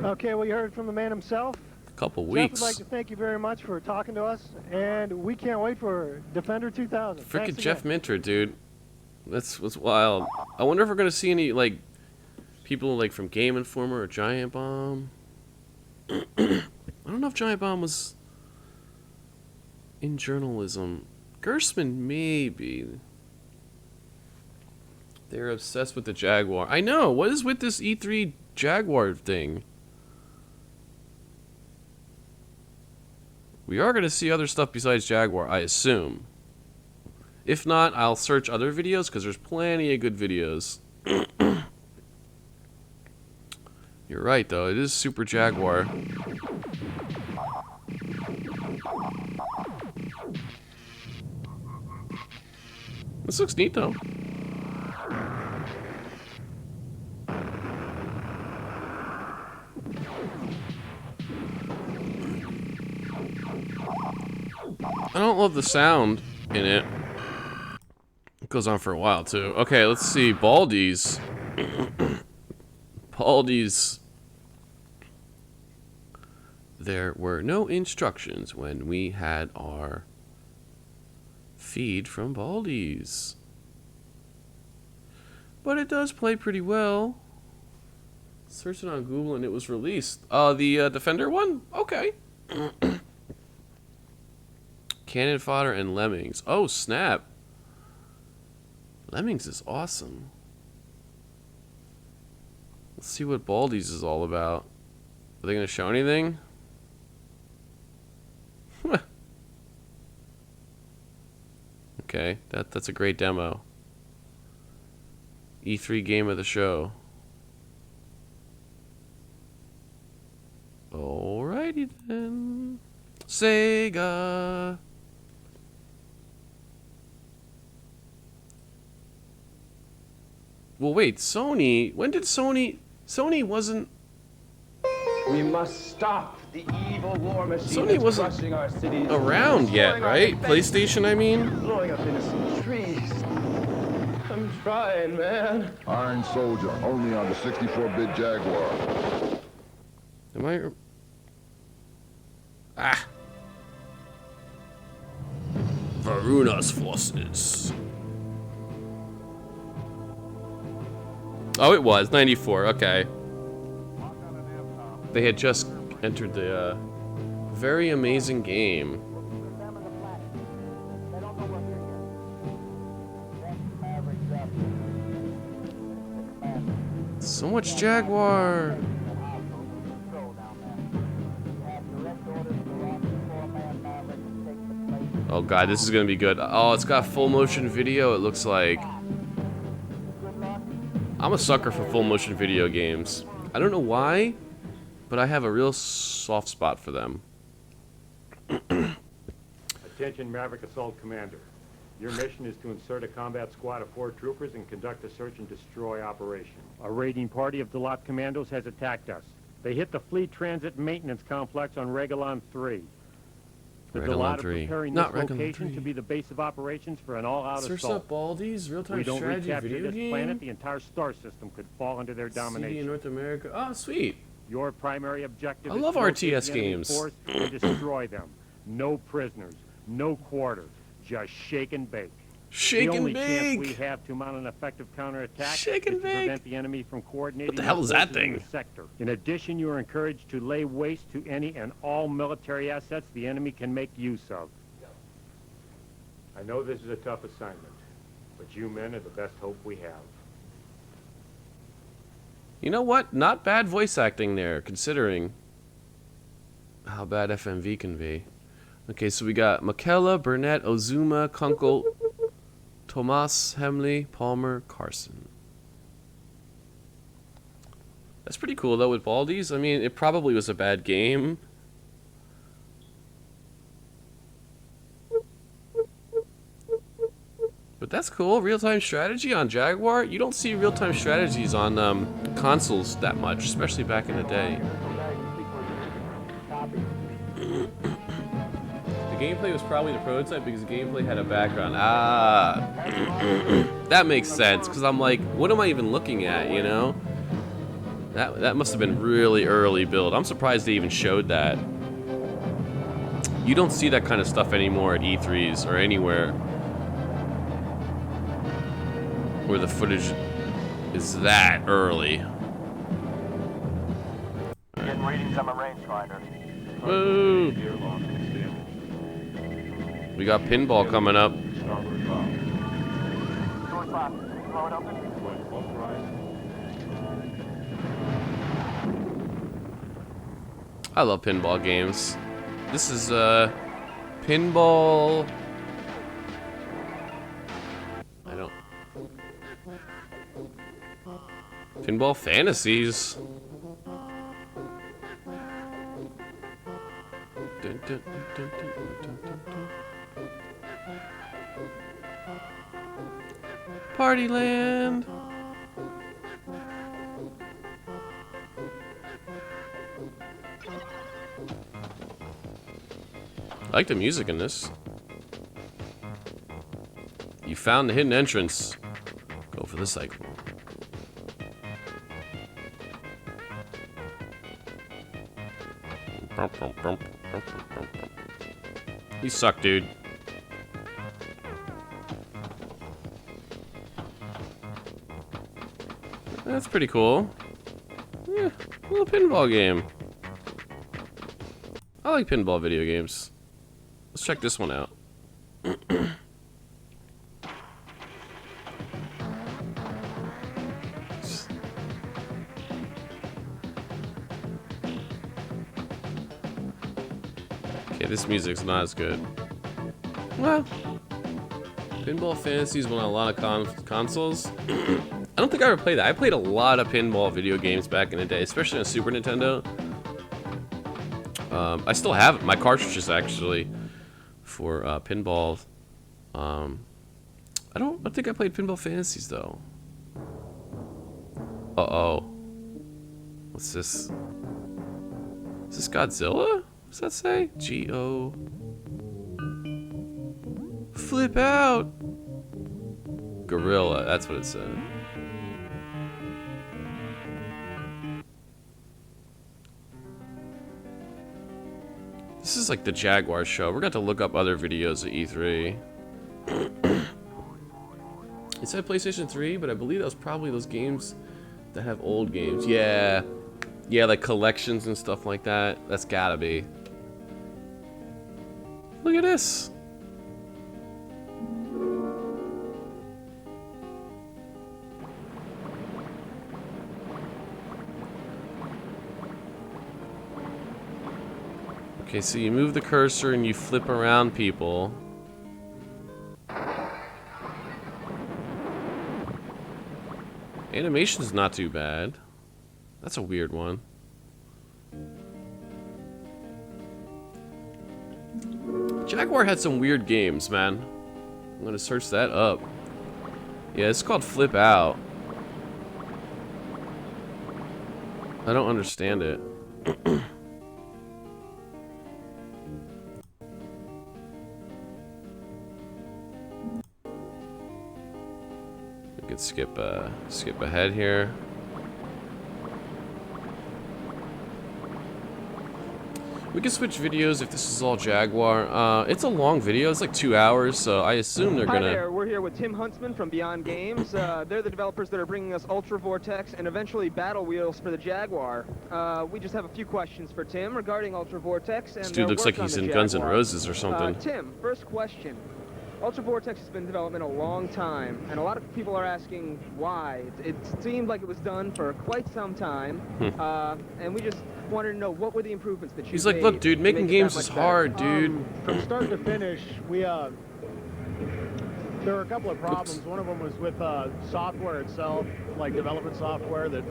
Okay, well, you heard from the man himself. Couple Jeff, weeks. would like to thank you very much for talking to us, and we can't wait for Defender 2000. Freaking Thanks Jeff again. Minter, dude. That's what's wild. I wonder if we're gonna see any like people like from Game Informer or Giant Bomb. I don't know if Giant Bomb was in journalism. Gersman maybe. They're obsessed with the Jaguar. I know. What is with this E3 Jaguar thing? We are going to see other stuff besides Jaguar, I assume. If not, I'll search other videos because there's plenty of good videos. You're right, though. It is Super Jaguar. This looks neat, though. I don't love the sound in it. It goes on for a while, too. Okay, let's see. Baldies. Baldies. There were no instructions when we had our feed from Baldies. But it does play pretty well. Search it on Google and it was released. The Defender one? Okay. Cannon Fodder and Lemmings. Oh, snap. Lemmings is awesome. Let's see what Baldies is all about. Are they going to show anything? Okay, that's a great demo. E3 game of the show. Alrighty then. Sega. Well, wait, Sony. When did Sony? Sony wasn't. We must stop the evil war machine Sony that's wasn't crushing our cities, around yet, destroying our right? defenses, PlayStation, I mean? blowing up innocent trees. I'm trying, man. Iron Soldier, only on the 64-bit Jaguar. Am I... Ah. Varuna's forces. Oh, it was 94. Okay. They had just entered the very amazing game. So much Jaguar. Oh god, this is gonna be good. Oh, it's got full motion video, it looks like. I'm a sucker for full motion video games. I don't know why, but I have a real soft spot for them. Attention Maverick Assault Commander. Your mission is to insert a combat squad of 4 troopers and conduct a search and destroy operation. A raiding party of Dalat commandos has attacked us. They hit the Fleet Transit Maintenance Complex on Regalon 3. The Dalat are preparing this location to be the base of operations for an all-out assault. Baldi's real-time We don't strategy recapture video this game. planet, the entire star system could fall under their domination. CD in North America. Oh, sweet. Your primary objective I is love to locate RTS the enemy games. force and destroy them. No prisoners, no quarter, just shake and bake. Shake the and only chance we bake. have to mount an effective counterattack Shake is and to bake. prevent the enemy from coordinating. What the hell is that forces in thing? the sector. In addition, you are encouraged to lay waste to any and all military assets the enemy can make use of. I know this is a tough assignment, but you men are the best hope we have. You know what? Not bad voice acting there, considering how bad FMV can be. Okay, so we got Makela, Burnett, Ozuma, Kunkel, Tomas, Hemley, Palmer, Carson. That's pretty cool, though, with Baldi's. I mean, it probably was a bad game. But that's cool. Real-time strategy on Jaguar. You don't see real-time strategies on consoles that much, especially back in the day. The gameplay was probably the prototype because the gameplay had a background. Ah, that makes sense. Because I'm like, what am I even looking at? You know, that must have been really early build. I'm surprised they even showed that. You don't see that kind of stuff anymore at E3s or anywhere where the footage is that early. Getting readings on my rangefinder. Woo! We got pinball coming up. I love pinball games. This is pinball. Pinball Fantasies. Dun, dun, dun, dun, dun, dun, dun, dun. Partyland. I like the music in this. You found the hidden entrance. Go for the cycle. You suck, dude. That's pretty cool. Yeah, a little pinball game. I like pinball video games. Let's check this one out. Okay, this music's not as good. Well, Pinball Fantasies went on a lot of consoles. I don't think I ever played that. I played a lot of pinball video games back in the day, especially on Super Nintendo. I still have my cartridges actually for pinball. I don't think I played Pinball Fantasies though. Uh-oh. What's this? Is this Godzilla? What does that say? G-O. Flip out! Gorilla, that's what it said. This is like the Jaguar show. We're going to look up other videos of E3. It said PlayStation 3, but I believe that was probably those games that have old games. Yeah. Yeah, like collections and stuff like that. That's gotta be. Look at this. Okay, so you move the cursor and you flip around people. Animation's not too bad. That's a weird one. Jaguar had some weird games, man. I'm gonna search that up. Yeah, it's called Flip Out. I don't understand it. We could skip ahead here. We can switch videos if this is all Jaguar. It's a long video. It's like 2 hours, so I assume they're gonna... Hi there. We're here with Tim Huntsman from Beyond Games. They're the developers that are bringing us Ultra Vortex and eventually Battle Wheels for the Jaguar. We just have a few questions for Tim regarding Ultra Vortex and this dude looks like he's in Guns N' Roses or something. Tim, first question. Ultra Vortex has been in development a long time, and a lot of people are asking why. It seemed like it was done for quite some time, and we just wanted to know what were the improvements that you He's like, made look, dude, to making make it games that is much hard, better?" dude. From start to finish, there were a couple of problems. One of them was with software itself, like development software that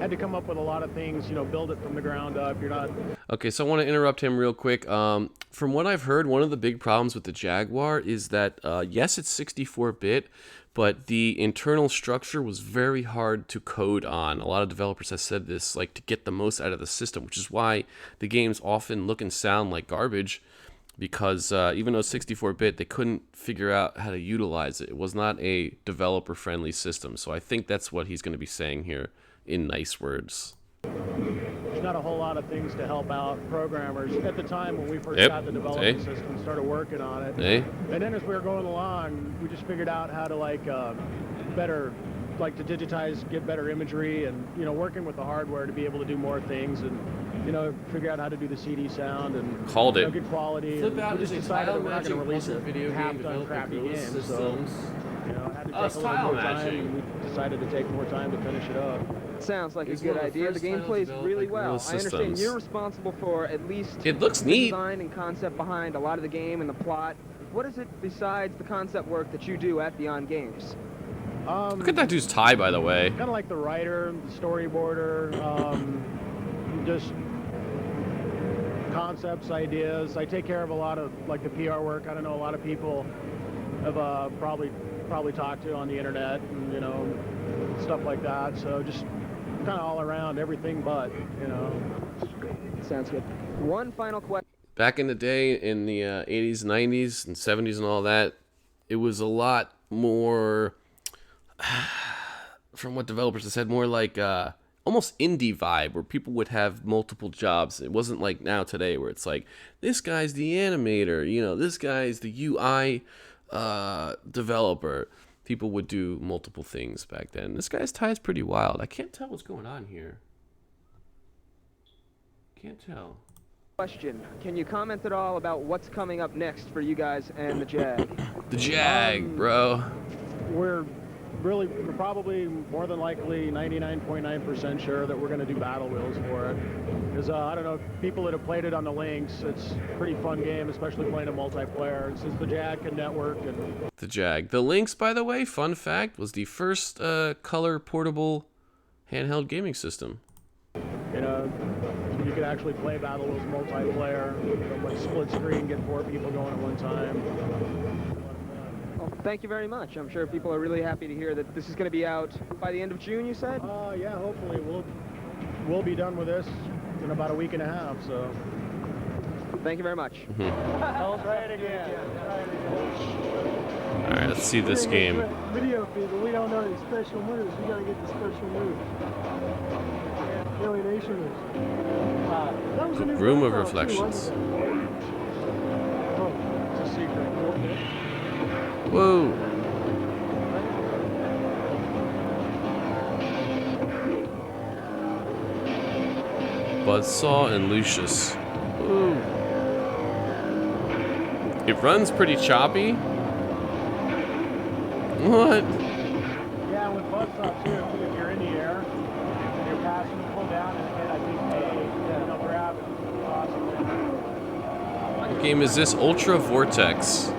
had to come up with a lot of things, you know, build it from the ground up. You're not... Okay, so I want to interrupt him real quick. From what I've heard, one of the big problems with the Jaguar is that, yes, it's 64-bit, but the internal structure was very hard to code on. A lot of developers have said this, like, to get the most out of the system, which is why the games often look and sound like garbage, because even though it's 64-bit, they couldn't figure out how to utilize it. It was not a developer-friendly system, so I think that's what he's going to be saying here in nice words. There's not a whole lot of things to help out programmers. At the time when we first got the development system, started working on it, and then as we were going along, we just figured out how to to digitize, get better imagery, and you know, working with the hardware to be able to do more things, and you know, figure out how to do the CD sound and called it good quality. Flip Out we is just a decided that we're not tile going to release matching a video game half-done crappy game. So, you know, had to take a little tile more time, matching. and we decided to take more time to finish it up. Sounds like It's a good one of the idea. The first game titles plays developed really by well. Real I understand Systems. you're responsible for at least It looks the neat. design and concept behind a lot of the game and the plot. What is it besides the concept work that you do at Beyond Games? Look at that dude's tie, by the way. Kind of like the writer, the storyboarder, just concepts, ideas. I take care of a lot of like the PR work. I don't know, a lot of people have probably talked to on the internet, and you know, stuff like that. So just kind of all around, everything but, you know. Sounds good. One final question. Back in the day, in the 80s, 90s, and 70s and all that, it was a lot more, from what developers have said, more like almost indie vibe, where people would have multiple jobs. It wasn't like now today, where it's like, this guy's the animator, you know, this guy's the UI developer. People would do multiple things back then. This guy's tie is pretty wild. I can't tell what's going on here. Can't tell. Question. Can you comment at all about what's coming up next for you guys and the Jag? The Jag, bro. We're probably more than likely 99.9% sure that we're going to do Battle Wheels for it. Because I don't know, if people that have played it on the links, it's a pretty fun game, especially playing a multiplayer. Since the Jag can network. And The Jag. The Lynx, by the way, fun fact, was the first color portable handheld gaming system. You know, you could actually play Battle Wheels multiplayer, like split screen, get 4 people going at one time. Well, thank you very much. I'm sure people are really happy to hear that this is going to be out by the end of June, you said? Yeah, hopefully we'll be done with this in about a week and a half, so. Thank you very much. Try it again. Alright, let's see this game. Video feed, but we don't know the special moves. We gotta get the special moves. Alienation moves. That was a new Room of profile, too, Reflections. wasn't it? Oh, it's a secret. Whoa. Buzzsaw and Lucius. Ooh. It runs pretty choppy. What? Yeah, with buzzsaw too, if you're in the air, you're passing, pull down, and hit, I think, no grab. What game is this? Ultra Vortex.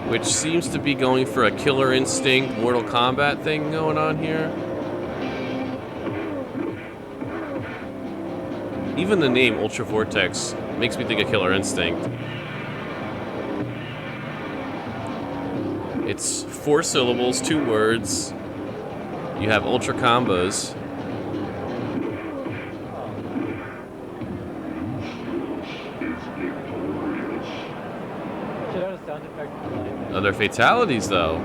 Which seems to be going for a Killer Instinct, Mortal Kombat thing going on here. Even the name Ultra Vortex makes me think of Killer Instinct. It's 4 syllables, 2 words. You have ultra combos. Other fatalities, though.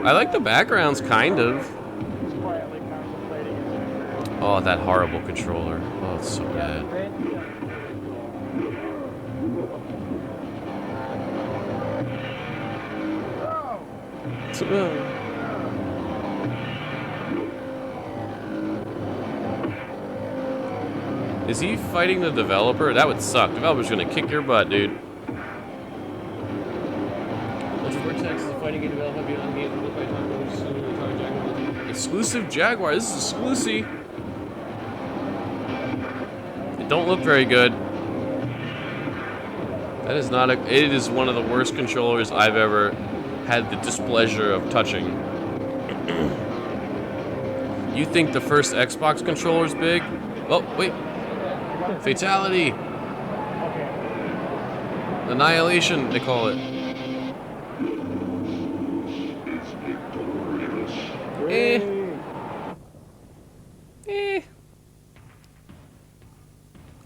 I like the backgrounds, kind of. Oh, that horrible controller. Oh, it's so bad. Is he fighting the developer? That would suck. Developer's gonna kick your butt, dude. Vortex is fighting a developer beyond games. Exclusive Jaguar. This is exclusive. It don't look very good. That is not a. It is one of the worst controllers I've ever had the displeasure of touching. You think the first Xbox controller's big? Oh, wait. Fatality. Annihilation, they call it.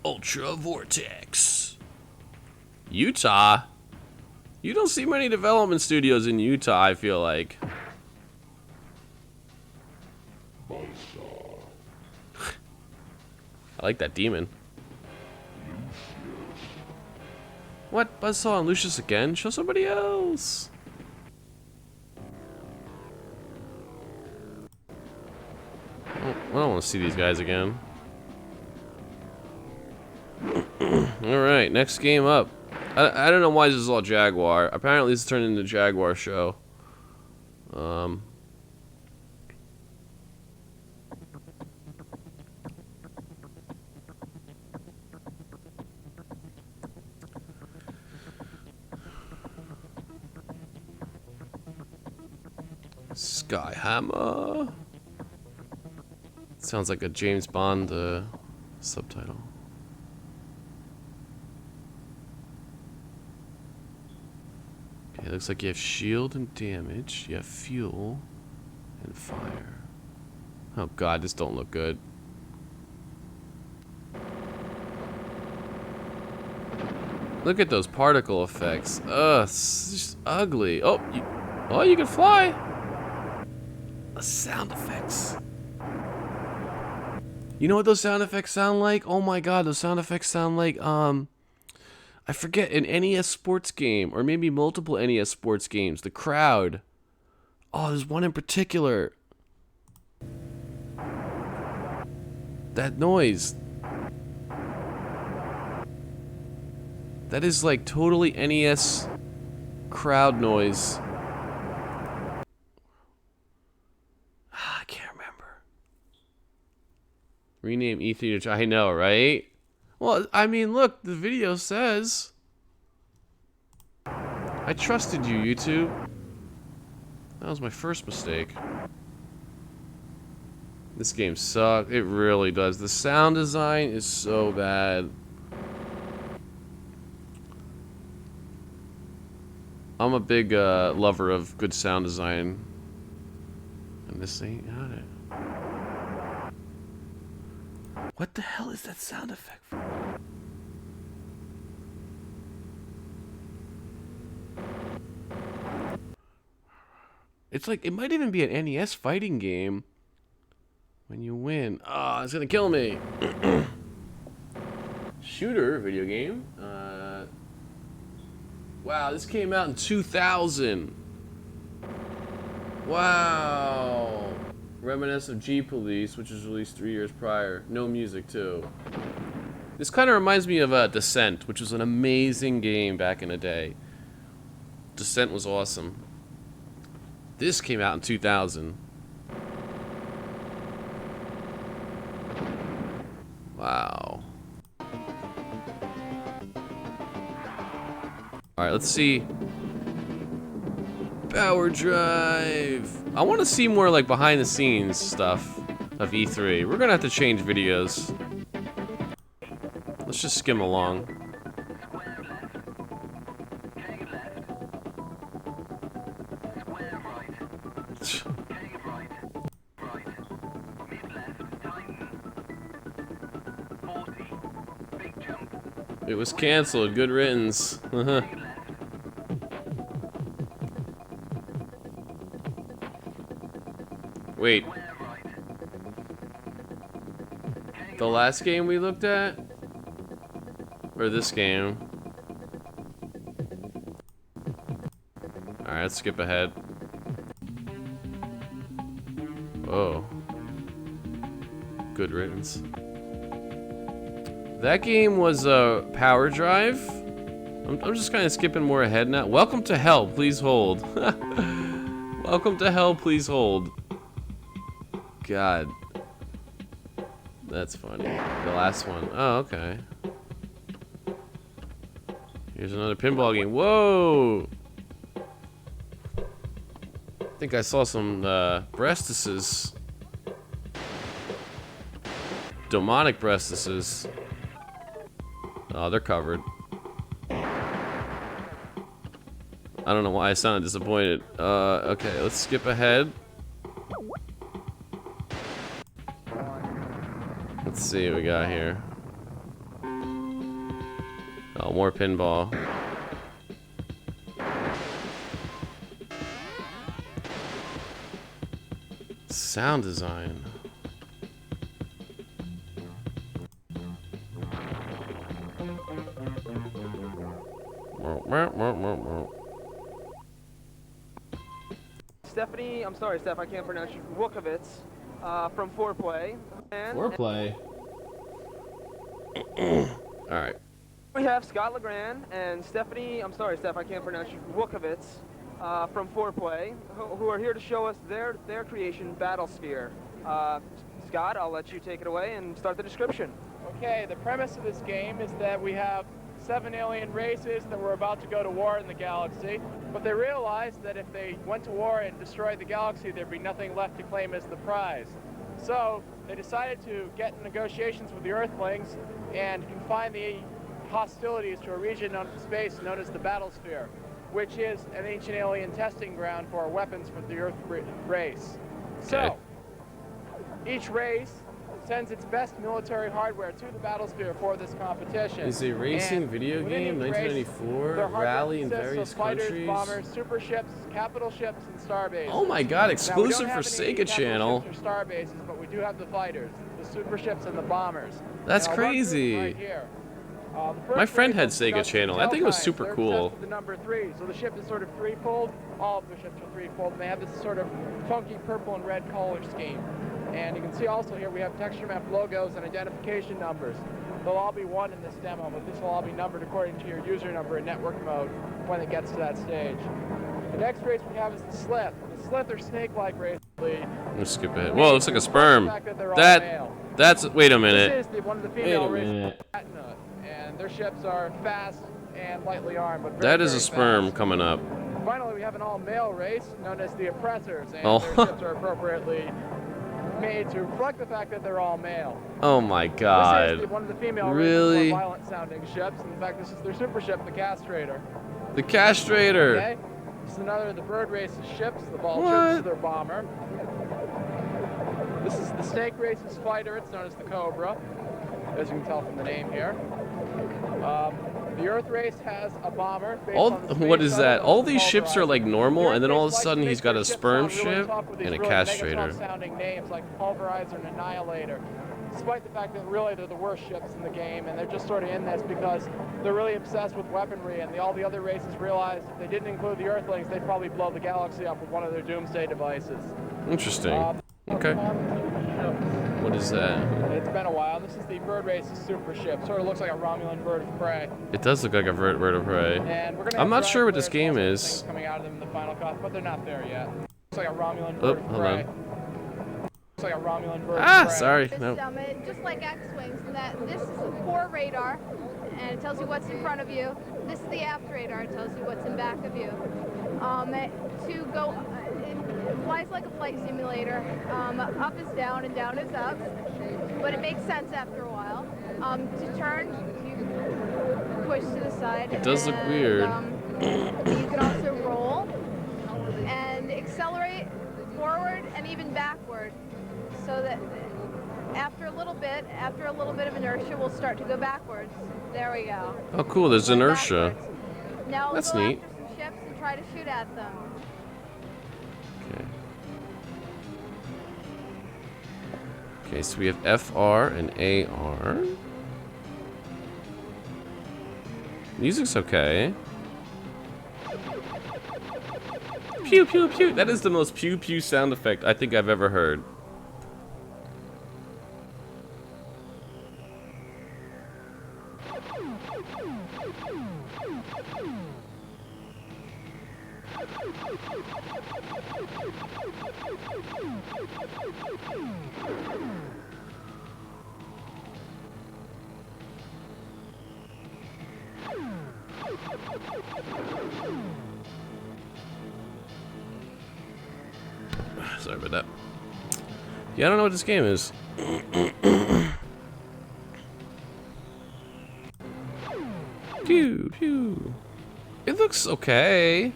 Ultra Vortex. Utah? You don't see many development studios in Utah, I feel like. I like that demon. What? Buzzsaw and Lucius again? Show somebody else. I don't want to see these guys again. Alright, next game up. I don't know why this is all Jaguar. Apparently this turned into a Jaguar show. Skyhammer. Sounds like a James Bond subtitle. Okay, looks like you have shield and damage. You have fuel and fire. Oh god, this don't look good. Look at those particle effects. Ugh, it's just ugly. Oh, you can fly. The sound effects. You know what those sound effects sound like? Oh my god, those sound effects sound like, I forget, an NES sports game, or maybe multiple NES sports games. The crowd. Oh, there's one in particular. That noise. That is like totally NES crowd noise. I can't remember. Rename E3 to... I know, right? Well, I mean, look, the video says... I trusted you, YouTube. That was my first mistake. This game sucks. It really does. The sound design is so bad. I'm a big lover of good sound design. And this ain't got it. What the hell is that sound effect for? It's like, it might even be an NES fighting game. When you win. Oh, it's gonna kill me. Shooter video game. Wow, this came out in 2000. Wow. Reminiscent of G-Police, which was released 3 years prior. No music, too. This kind of reminds me of Descent, which was an amazing game back in the day. Descent was awesome. This came out in 2000. Wow. Alright, let's see. Power Drive. I want to see more like behind the scenes stuff of E3. We're gonna have to change videos. Let's just skim along. It was canceled. Good riddance. Wait. The last game we looked at? Or this game? Alright, let's skip ahead. Oh. Good riddance. That game was a Power Drive. I'm just kind of skipping more ahead now. Welcome to Hell, please hold. Welcome to Hell, please hold. God. That's funny. The last one. Oh, okay. Here's another pinball game. Whoa! I think I saw some breastises. Demonic breastises. Oh, they're covered. I don't know why I sounded disappointed. Okay, let's skip ahead. Let's see what we got here. Oh, more pinball. Sound design. Stephanie, I'm sorry, Steph, I can't pronounce you. Wukovitz, from 4Play. Foreplay. Alright. We have Scott Legrand and Stephanie, I'm sorry, Steph, I can't pronounce you. Wukovitz, from 4Play, who are here to show us their creation, Battlesphere. Scott, I'll let you take it away and start the description. Okay, the premise of this game is that we have 7 alien races that were about to go to war in the galaxy, but they realized that if they went to war and destroyed the galaxy, there'd be nothing left to claim as the prize. So they decided to get in negotiations with the Earthlings and confine the hostilities to a region of space known as the Battlesphere, which is an ancient alien testing ground for weapons for the Earth race. So each race sends its best military hardware to the Battlesphere for this competition. Is a racing video game, 1994, rally in various fighters, countries. Bombers, super ships, capital ships, and star bases. Oh my God! Exclusive now, for Sega Channel. Ships or star bases, but we do have the fighters, the super ships, and the bombers. That's crazy. Right here. My friend had Sega Channel. I think it was super cool. The number 3, so the ship is sort of threefold. All of the ships are threefold, and they have this sort of funky purple and red color scheme. And you can see also here we have texture map logos and identification numbers. They'll all be 1 in this demo, but this will all be numbered according to your user number in network mode when it gets to that stage. The next race we have is the Slith. The Slith are snake-like race. Let's skip ahead. Whoa, looks like a sperm. That's. Wait a minute. This is one of the female races, and their ships are fast and lightly armed. But That is a sperm coming up. Finally, we have an all-male race known as the Oppressors, and Oh. their ships are appropriately made to reflect the fact that they're all male. Oh my This God. is one of the female Really? more violent-sounding ships. In fact, this is their super ship, the Castrator. The Castrator. Okay. This is another of the bird race's ships, the Vulture. What? This is their bomber. This is the Snake Races fighter. It's known as the Cobra, as you can tell from the name here. The Earth Race has a bomber. What is that? All these ships are like normal, and then all of a sudden he's got a sperm ship and a castrator. Sounding names like Pulverizer and Annihilator, despite the fact that really they're the worst ships in the game, and they're just sort of in this because they're really obsessed with weaponry, and all the other races realized if they didn't include the Earthlings, they'd probably blow the galaxy up with one of their doomsday devices. Interesting. Okay. What is that? It's been a while. This is the Bird Race's super ship. Sort of looks like a Romulan bird of prey. It does look like a bird of prey. And we're gonna I'm not sure what this game is. Coming out of them in the final cost, but they're not there yet. Looks like a Romulan bird of hold prey. on. Looks like a Romulan bird of prey. Sorry. No. Just like X-Wings, this is the fore radar, and it tells you what's in front of you. This is the aft radar, it tells you what's in back of you. To go, it flies like a flight simulator. Up is down and down is up, but it makes sense after a while. To turn, you push to the side. It does look weird. You can also roll and accelerate forward and even backward, so that after a little bit of inertia, we'll start to go backwards. There we go. Oh, cool. There's inertia. Now we'll That's go neat. after some ships and try to shoot at them. Okay. Okay, so we have FR and AR. Music's okay. Pew pew pew. That is the most pew pew sound effect I think I've ever heard. Sorry about that. Yeah, I don't know what this game is. Pew pew. It looks okay.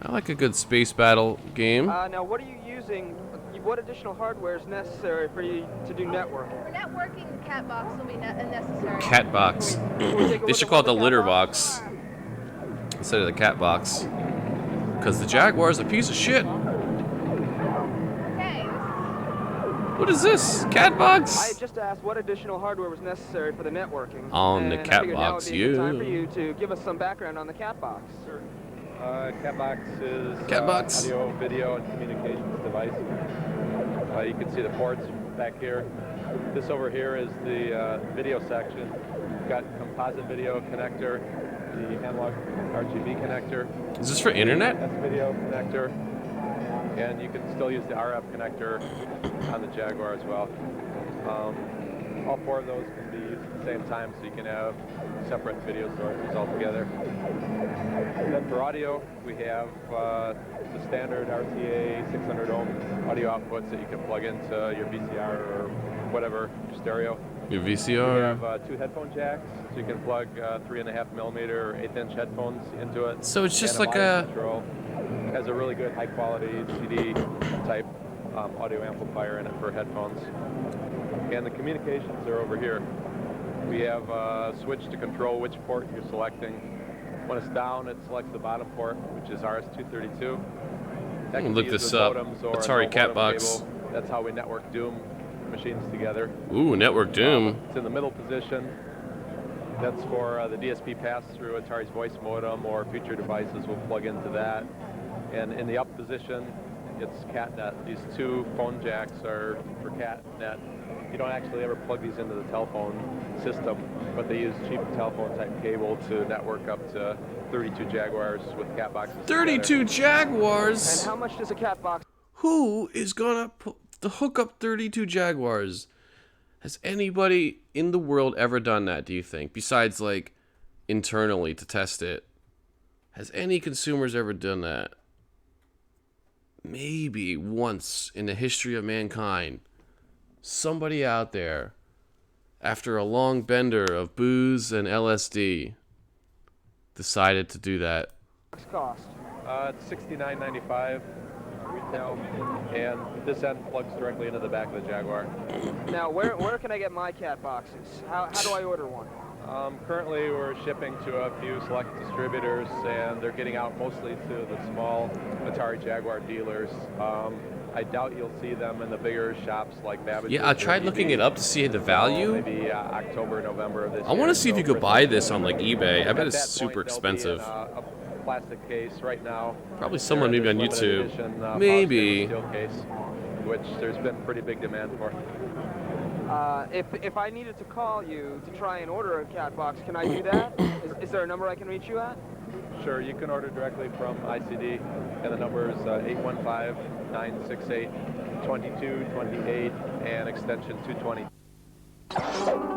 I like a good space battle game. Now, what are you using? What additional hardware is necessary for you to do networking? For networking, the cat box will be necessary. Cat box. They should call it the litter box instead of the cat box. Because the Jaguar is a piece of shit. Okay. What is this? Cat box? I just asked what additional hardware was necessary for the networking. On the and cat I figured now box, would be a good time for you to give us some background on the cat box. Sure. Cat box is cat box. Audio, video, and communications device. You can see the ports back here. This over here is the video section. We've got composite video connector, the analog RGB connector. Is this for internet? That's video connector. And you can still use the RF connector on the Jaguar as well. All four of those can be used at the same time, so you can have separate video sources altogether. And then for audio, we have the standard RTA 600 ohm audio outputs that you can plug into your VCR or whatever, your stereo. Your VCR? We have two headphone jacks, so you can plug 3.5mm or 1/8" headphones into it. So it's just like a control. It has a really good high quality CD type audio amplifier in it for headphones. And the communications are over here. We have a switch to control which port you're selecting. When it's down, it selects the bottom port, which is RS-232. That can look be this used with up. modems or Atari no cat modem box. cable. That's how we network Doom machines together. Ooh, network Doom. It's in the middle position. That's for the DSP pass-through. Atari's voice modem or future devices will plug into that. And in the up position, it's CatNet. These two phone jacks are for CatNet. You don't actually ever plug these into the telephone system, but they use cheap telephone type cable to network up to 32 Jaguars with cat boxes. 32 Jaguars? And how much does a cat box? Who is gonna hook up 32 Jaguars? Has anybody in the world ever done that, do you think? Besides, like, internally to test it. Has any consumers ever done that? Maybe once in the history of mankind. Somebody out there, after a long bender of booze and LSD, decided to do that Cost? It's $69.95 retail, and this end plugs directly into the back of the Jaguar. Now, where can I get my cat boxes? How do I order one? Currently, we're shipping to a few select distributors, and they're getting out mostly to the small Atari Jaguar dealers. I doubt you'll see them in the bigger shops like Babbage's. Yeah, I tried looking it up to see the value. Maybe October, November of this year. I want to see if you could buy this on like eBay. I bet it's At that super point, they'll be in expensive. a plastic case right now. Probably someone maybe on There's limited YouTube. edition, Maybe. steel case, which there's been pretty big demand for. If I needed to call you to try and order a cat box, can I do that? Is there a number I can reach you at? Sure, you can order directly from ICD, and the number is 815-968-2228 and extension 220.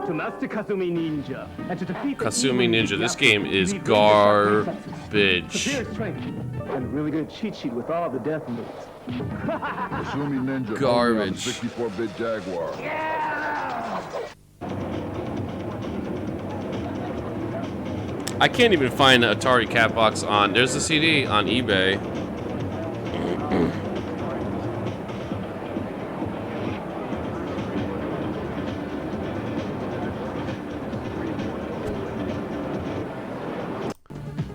To master Kasumi Ninja, and to defeat Kasumi Ninja, this game is garbage. superior strength, and really good cheat sheet with all the death moves. Kasumi Ninja. Garbage. 64-bit Jaguar. I can't even find the Atari cat box on. There's a CD on eBay.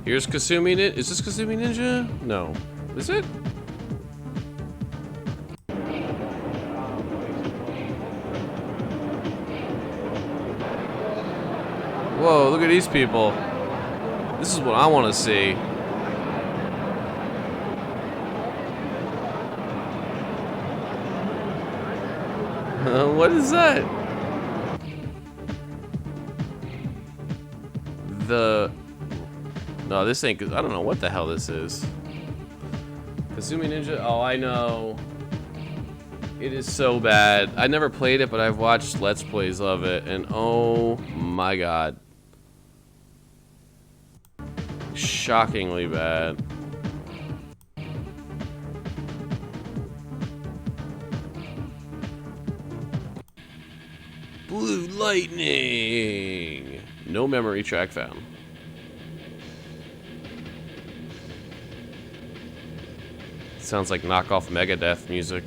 Here's Kasumi Ninja. Is this Kasumi Ninja? No. Is it? Whoa, look at these people. This is what I want to see. What is that? No, this ain't. I don't know what the hell this is. Kasumi Ninja. Oh, I know. It is so bad. I never played it, but I've watched Let's Plays of it, and oh my god. Shockingly bad. Blue Lightning! No memory track found. Sounds like knockoff Megadeth music.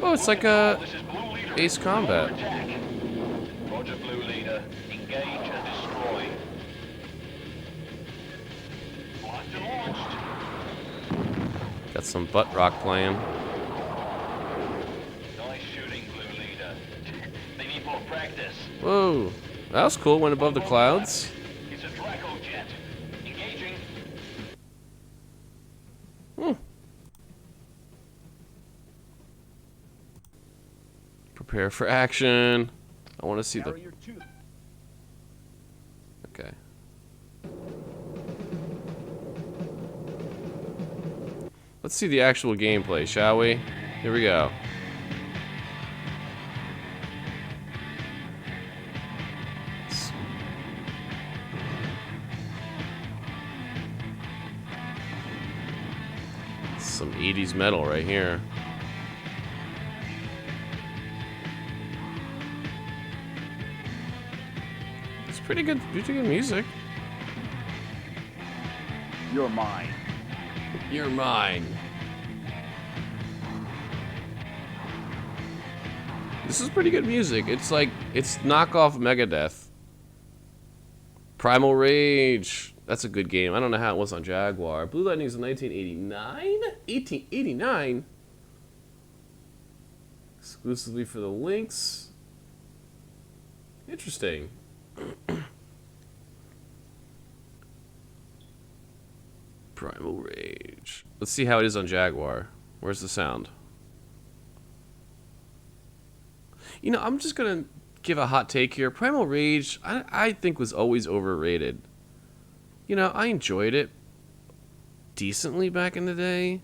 Oh, it's like Ace Combat. Roger, Blue Leader. Engage and destroy. Locked and launched. Got some butt rock playing. Nice shooting, Blue Leader. They need more practice. Whoa, that was cool. Went above the clouds. It's a Draco jet. Engaging. Prepare for action. I want to see the. Okay. Let's see the actual gameplay, shall we? Here we go. Some 80s metal right here. It's pretty good music. You're mine. You're mine. This is pretty good music. It's like, it's knockoff Megadeth. Primal Rage. That's a good game. I don't know how it was on Jaguar. Blue Lightning is in 1989? 1889? Exclusively for the Lynx. Interesting. Primal Rage. Let's see how it is on Jaguar. Where's the sound? You know, I'm just gonna give a hot take here. Primal Rage, I think was always overrated. You know, I enjoyed it decently back in the day,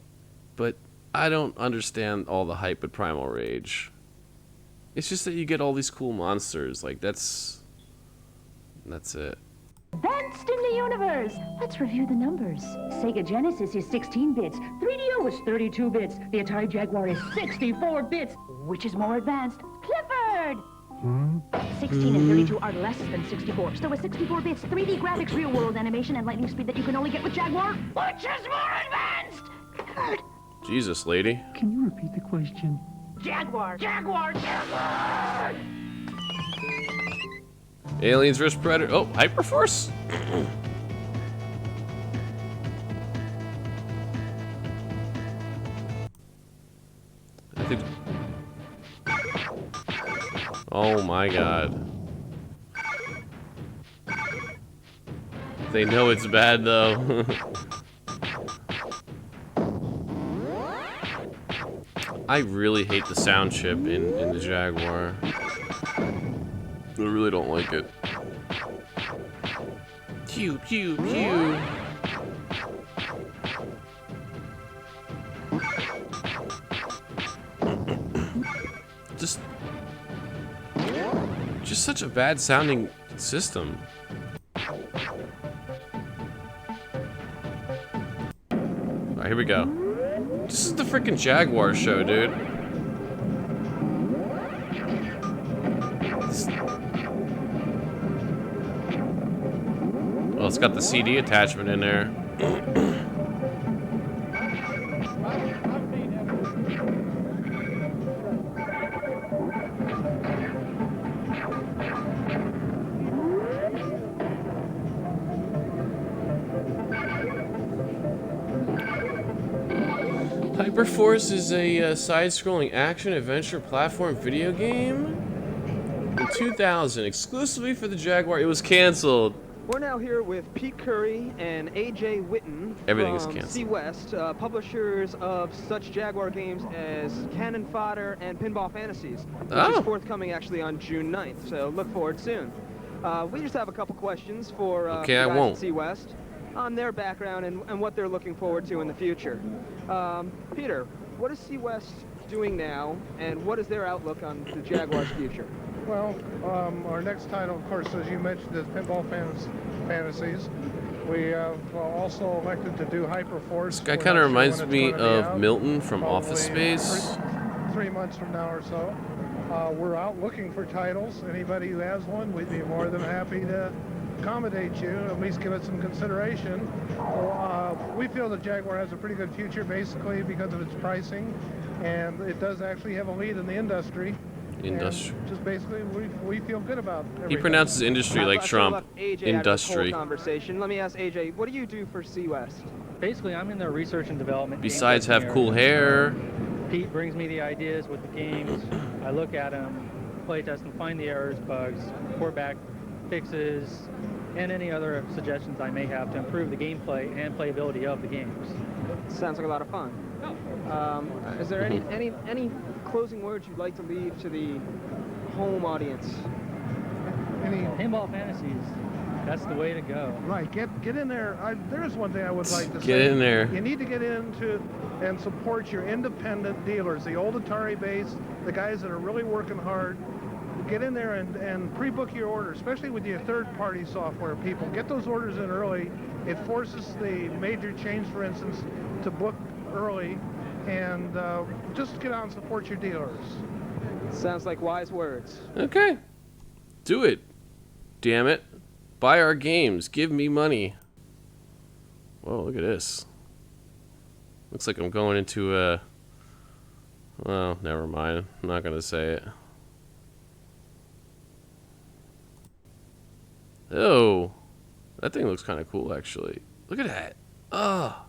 but I don't understand all the hype with Primal Rage. It's just that you get all these cool monsters. Like, that's it. Advanced in the universe. Let's review the numbers. Sega Genesis is 16 bits. 3DO is 32 bits. The Atari Jaguar is 64 bits. Which is more advanced? Clifford! 16 and 32 are less than 64. So with 64 bits, 3D graphics, real-world animation, and lightning speed that you can only get with Jaguar, which is more advanced? Jesus, lady. Can you repeat the question? Jaguar! Jaguar! Jaguar! Aliens vs Predator. Oh, Hyperforce? I think. Oh my god. They know it's bad though. I really hate the sound chip in the Jaguar. I really don't like it. Pew, pew, pew. Just such a bad sounding system. Alright, here we go. This is the freaking Jaguar show, dude. Well, it's got the CD attachment in there. Hyperforce is a side-scrolling action-adventure platform video game in 2000, exclusively for the Jaguar. It was canceled. We're now here with Pete Curry and AJ Witten Everything is from canceled. C West, publishers of such Jaguar games as Cannon Fodder and Pinball Fantasies, which is forthcoming actually on June 9th, so look forward soon. We just have a couple questions for the guys at C West on their background and what they're looking forward to in the future. Peter, what is C West doing now, and what is their outlook on the Jaguar's future? Well, our next title, of course, as you mentioned, is Pinball Fantasies. We have also elected to do Hyperforce. This guy kind of reminds me of Milton from Office Space. 3 months from now or so. We're out looking for titles. Anybody who has one, we'd be more than happy to accommodate you, at least give it some consideration. We feel the Jaguar has a pretty good future, basically because of its pricing, and it does actually have a lead in the industry. Industry. Just basically, we feel good about everything. He pronounces industry like Trump. Industry. Conversation. Let me ask AJ, what do you do for C West? Basically, I'm in the research and development. Besides have cool hair. Pete brings me the ideas with the games. I look at them, play test them, find the errors, bugs, report back fixes, and any other suggestions I may have to improve the gameplay and playability of the games. Sounds like a lot of fun. Is there any closing words you'd like to leave to the home audience? Pinball Fantasies. That's the way to go. Right, get in there. There is one thing I would like to say. Get in there. You need to get into and support your independent dealers, the old Atari base, the guys that are really working hard. Get in there and pre-book your order, especially with your third-party software people. Get those orders in early. It forces the major chains, for instance, to book early, and just get out and support your dealers. Sounds like wise words. Okay. Do it. Damn it. Buy our games. Give me money. Whoa, look at this. Looks like I'm going into a... Well, never mind. I'm not going to say it. Oh. That thing looks kind of cool, actually. Look at that. Oh.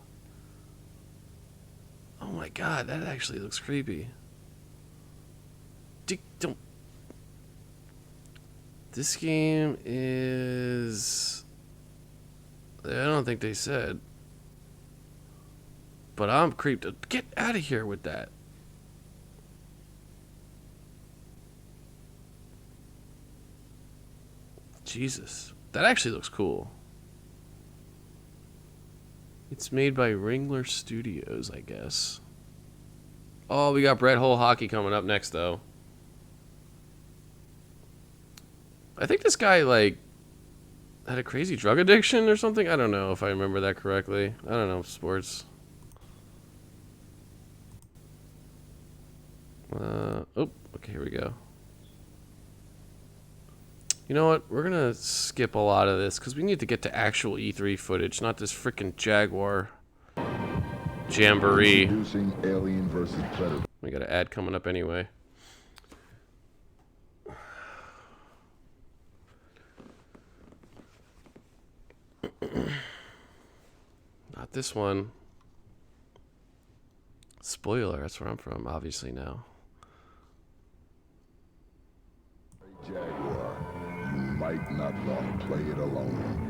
Oh my god, that actually looks creepy. Don't... This game is... I don't think they said. But I'm creeped out. Get out of here with that. Jesus. That actually looks cool. It's made by Ringler Studios, I guess. Oh, we got Brett Hull Hockey coming up next, though. I think this guy, like, had a crazy drug addiction or something. I don't know if I remember that correctly. I don't know, sports. Oh, okay, here we go. You know what? We're gonna skip a lot of this because we need to get to actual E3 footage, not this freaking Jaguar jamboree. Introducing Alien versus Predator. We got an ad coming up anyway. Not this one. Spoiler, that's where I'm from, obviously now. Jaguar, you might not want to play it alone.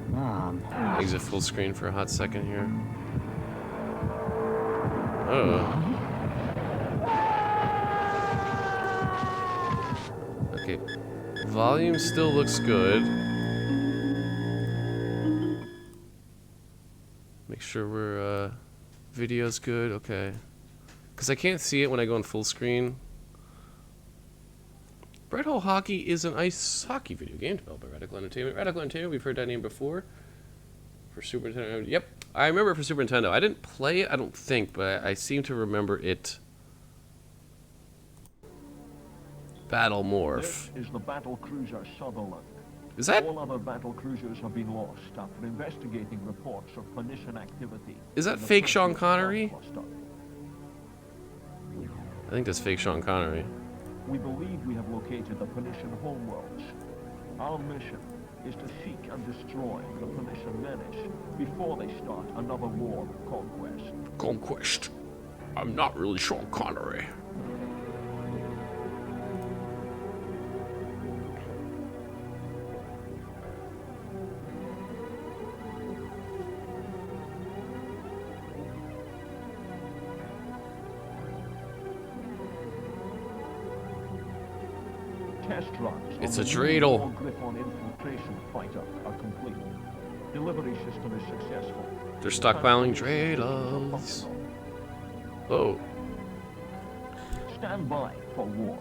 Mom. Exit full screen for a hot second here. Oh. Okay. Volume still looks good. Make sure we're, video's good. Okay. Because I can't see it when I go in full screen. Bread Hole Hockey is an ice hockey video game developed by Radical Entertainment. Radical Entertainment, we've heard that name before. For Super Nintendo. Yep, I remember it for Super Nintendo. I didn't play it, I don't think, but I seem to remember it. Battle Morph. This is the battle cruiser Sutherland. Is that? All other battle cruisers have been lost after investigating reports of pernicious activity. Is that fake Sean Connery? I think that's fake Sean Connery. We believe we have located the Pernician homeworlds. Our mission is to seek and destroy the Pernician menace before they start another war of conquest. Conquest. I'm not really Sean Connery. Test runs It's on a the dreidel. new Griffon infiltration fighter are complete. Delivery system is successful. They're stockpiling dreidels. Oh. Stand by for war.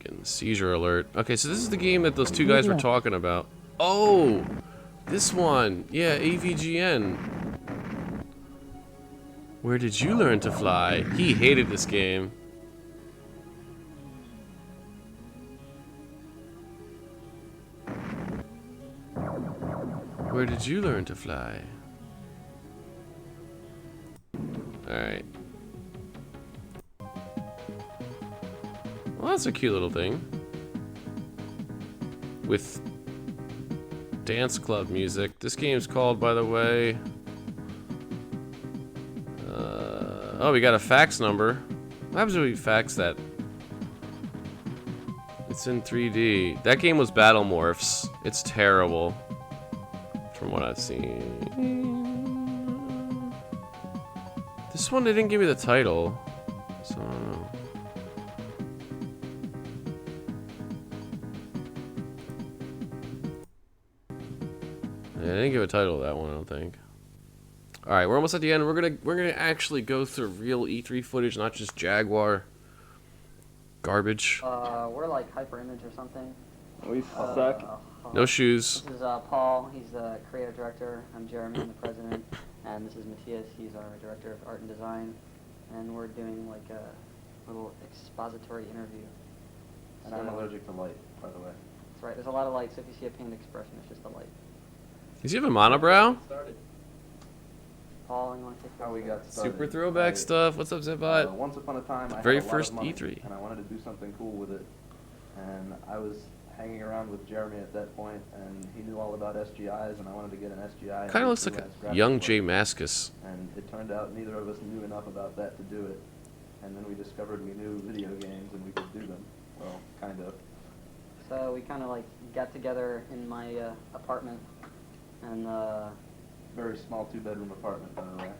Getting seizure alert. Okay, so this is the game that those two guys were talking about. Oh! This one. Yeah, AVGN. Where did you learn to fly? He hated this game. Where did you learn to fly? Alright. Well, that's a cute little thing. With dance club music. This game's called, by the way... oh, we got a fax number. What happens when we fax that? It's in 3D. That game was Battle Morphs. It's terrible. From what I've seen. This one, they didn't give me the title. So, I don't know. Yeah, they didn't give a title to that one, I don't think. All right, we're almost at the end. We're gonna actually go through real E3 footage, not just Jaguar garbage. We're like Hyperimage or something. We suck. No shoes. This is Paul. He's the creative director. I'm Jeremy. I'm the president. And this is Matthias. He's our director of art and design. And we're doing like a little expository interview. And I'm allergic to light, by the way. That's right. There's a lot of light. So if you see a painted expression, it's just the light. Does he have a monobrow? Paul, you want to take how we got started? Super throwback stuff. What's up, Zipbot? Once upon a time, I Very had a lot first of money, E3. and I wanted to do something cool with it. And I was hanging around with Jeremy at that point, and he knew all about SGIs, and I wanted to get an SGI. Kind of looks like a young Jay Mascis. And it turned out neither of us knew enough about that to do it. And then we discovered we knew video games and we could do them. Well, kind of. So we kind of like got together in my apartment and very small 2-bedroom apartment, by the way.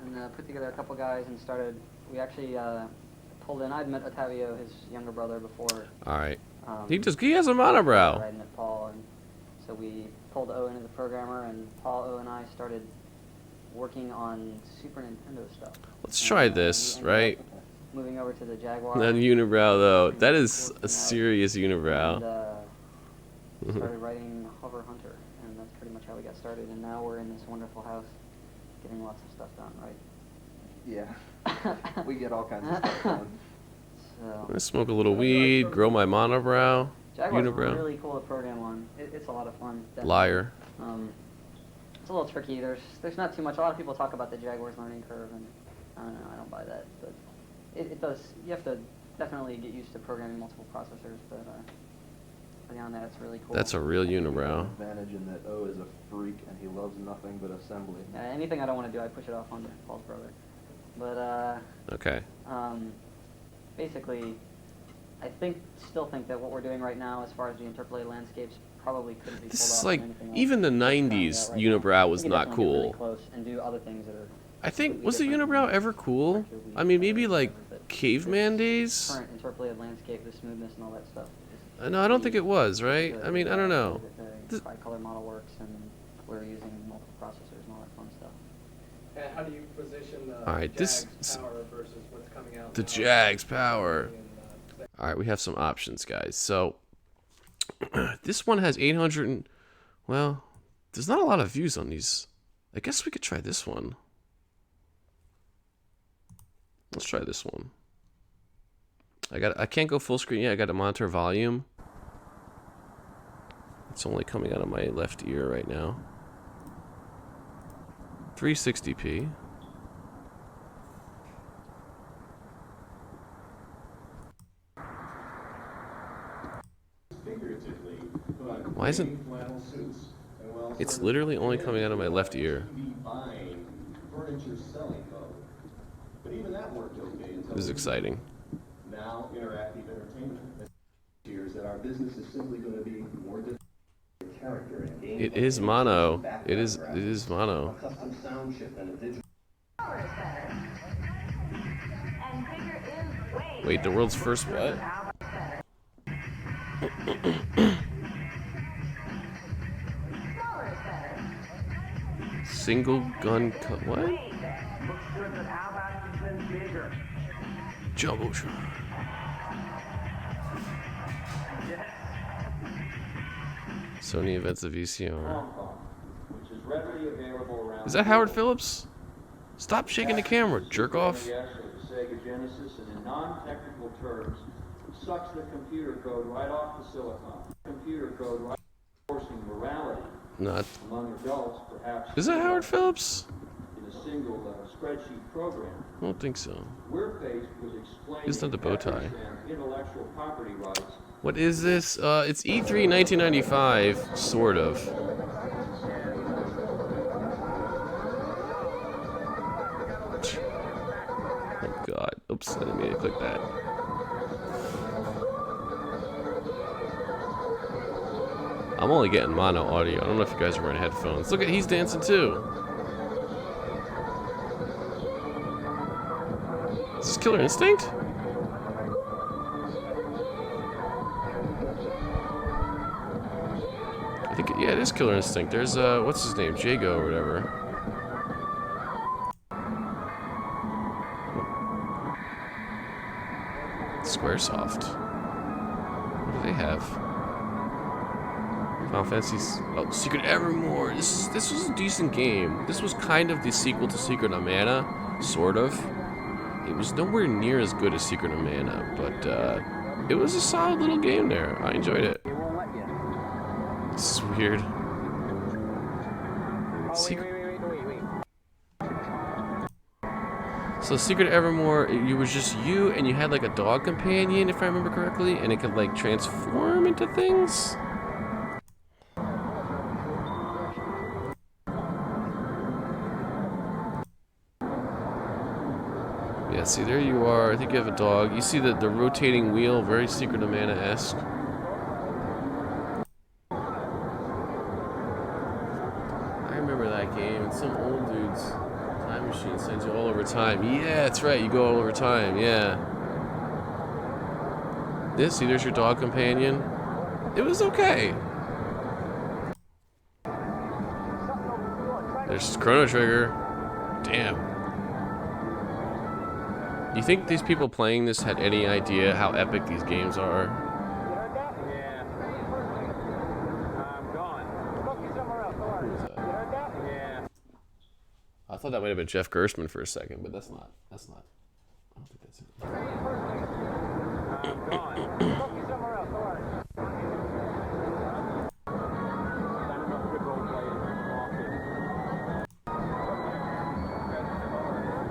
And put together a couple guys and started. We actually pulled in. I'd met Ottavio, his younger brother, before. All right. He has a monobrow. I met Paul, and so we pulled O into the programmer, and Paul, O, and I started working on Super Nintendo stuff. Let's try this, right? Moving over to the Jaguar. That unibrow, though. That is a serious unibrow. And started writing Hover Hunter, and that's pretty much how we got started. And now we're in this wonderful house, getting lots of stuff done, right? Yeah. We get all kinds of stuff done. I'm gonna smoke a little weed, grow my monobrow, Jaguar's unibrow. really cool to program on. It's a lot of fun. Definitely. Liar. It's a little tricky. There's not too much. A lot of people talk about the Jaguar's learning curve, and I don't know. I don't buy that, but it does. You have to definitely get used to programming multiple processors, but beyond that, it's really cool. That's a real unibrow. Advantage in that O is a freak and he loves nothing but assembly. Anything I don't want to do, I push it off onto Paul's brother. But Okay. Basically, I still think that what we're doing right now, as far as the interpolated landscapes, probably couldn't be pulled This off is like, from anything else. even the 90s unibrow was not cool. Close and do other things that are. I think, was the unibrow ever cool? I mean, maybe like caveman days? Current interpolated landscape, the smoothness and all that stuff. No, I don't think it was, right? I mean, I don't know. The tricolor model works, and we're using multiple processors and all that fun stuff. And how do you position the Alright, Jags power versus what's coming out the now? Jags power. Alright, we have some options, guys. So, this one has 800 and, well, there's not a lot of views on these. I guess we could try this one. Let's try this one. I can't go full screen yet. I got to monitor volume. It's only coming out of my left ear right now. 360p. Why isn't... It's literally only coming out of my left ear. This is exciting. Now, interactive entertainment years that our business is simply going to be more character and game. It is mono. It is mono. A custom sound chip and a digital. Wait, the world's first what? Single gun cut. What? Jumbotron. Sony invents the VCR. Is that Howard Phillips? Stop shaking the camera, jerk off. Sega Genesis, and in non-technical terms, sucks the computer code right off the silicon. Computer code right forcing morality Not. among adults, perhaps. Is that Howard Phillips? In a single spreadsheet program. I don't think so. We're faced with explaining He's not the bow tie. intellectual property rights. What is this? It's E3 1995, sort of. Oh god. Oops, I didn't mean to click that. I'm only getting mono audio. I don't know if you guys are wearing headphones. Look at, he's dancing too. Is this Killer Instinct? I think, yeah, it is Killer Instinct. There's, what's his name? Jago or whatever. Squaresoft. What do they have? Final Fantasy's... Oh, Secret Evermore. This was a decent game. This was kind of the sequel to Secret of Mana, sort of. It was nowhere near as good as Secret of Mana, but it was a solid little game there. I enjoyed it. This is weird. So Secret Evermore, it was just you, and you had like a dog companion, if I remember correctly, and it could like transform into things. Yeah, see, there you are. I think you have a dog. You see the rotating wheel, very Secret of Mana-esque. I remember that game, and some old dude's time machine sends you all over time. Yeah, that's right, you go all over time, yeah. See, there's your dog companion. It was okay. There's Chrono Trigger. Damn. You think these people playing this had any idea how epic these games are? Yeah. I'm gone. Fuck you somewhere else. Don't worry. You heard that? Yeah. thought that might have been Jeff Gerstmann for a second, but that's not. That's not. I don't think that's it.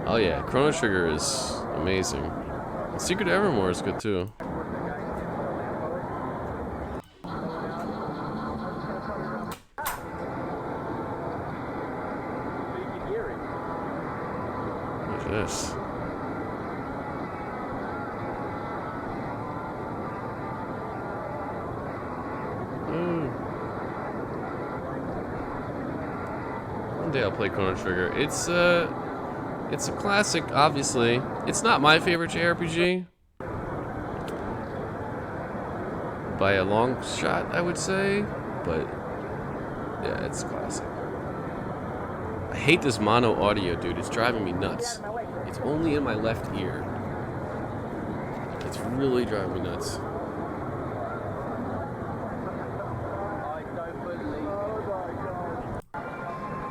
Oh yeah, Chrono Trigger is amazing. And Secret of Evermore is good too. Look at this. One day I'll play Chrono Trigger. It's a classic, obviously. It's not my favorite JRPG. By a long shot, I would say. But, yeah, it's classic. I hate this mono audio, dude. It's driving me nuts. It's only in my left ear. It's really driving me nuts.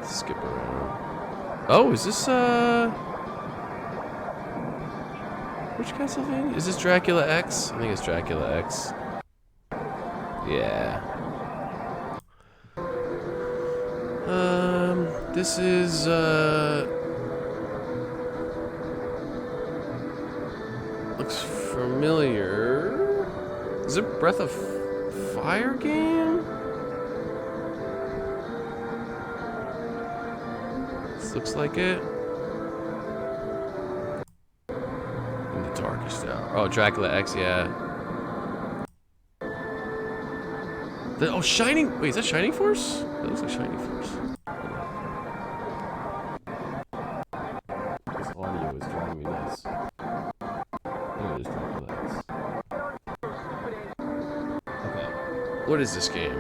Skip around. Oh, is this, which Castlevania? Is this Dracula X? I think it's Dracula X. Yeah. This is, looks familiar. Is it Breath of Fire game? This looks like it. In the darkest hour. Oh, Dracula X, yeah. Oh, Shining. Wait, is that Shining Force? That looks like Shining Force. This audio is driving me nuts. Look at this Dracula X. Okay. What is this game?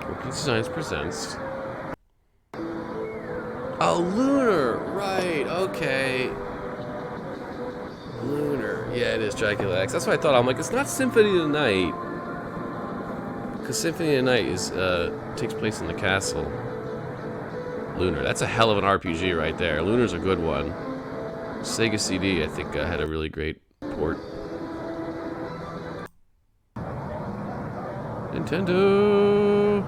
Orchid Designs presents. Oh, Lunar! Right, okay. Lunar. Yeah, it is Dracula X. That's what I thought. I'm like, it's not Symphony of the Night. Because Symphony of the Night is, takes place in the castle. Lunar. That's a hell of an RPG right there. Lunar's a good one. Sega CD, I think, had a really great port. Nintendo!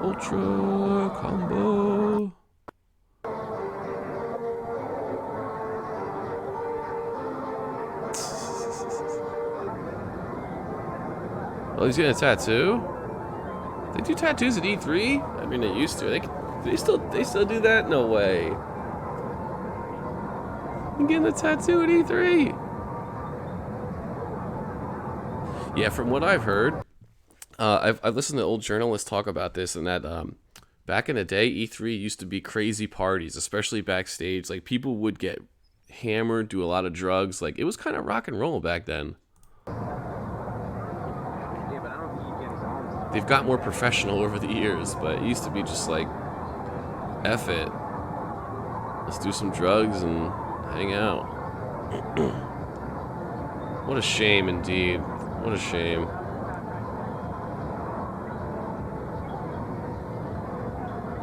Ultra Combo. Oh, he's getting a tattoo? They do tattoos at E3? I mean, they used to. They still do that? No way. You're getting a tattoo at E3? Yeah, from what I've heard, I've listened to old journalists talk about this, and that back in the day, E3 used to be crazy parties, especially backstage. Like, people would get hammered, do a lot of drugs. Like, it was kind of rock and roll back then. They've got more professional over the years, but it used to be just like, F it. Let's do some drugs and hang out. What a shame, indeed. What a shame.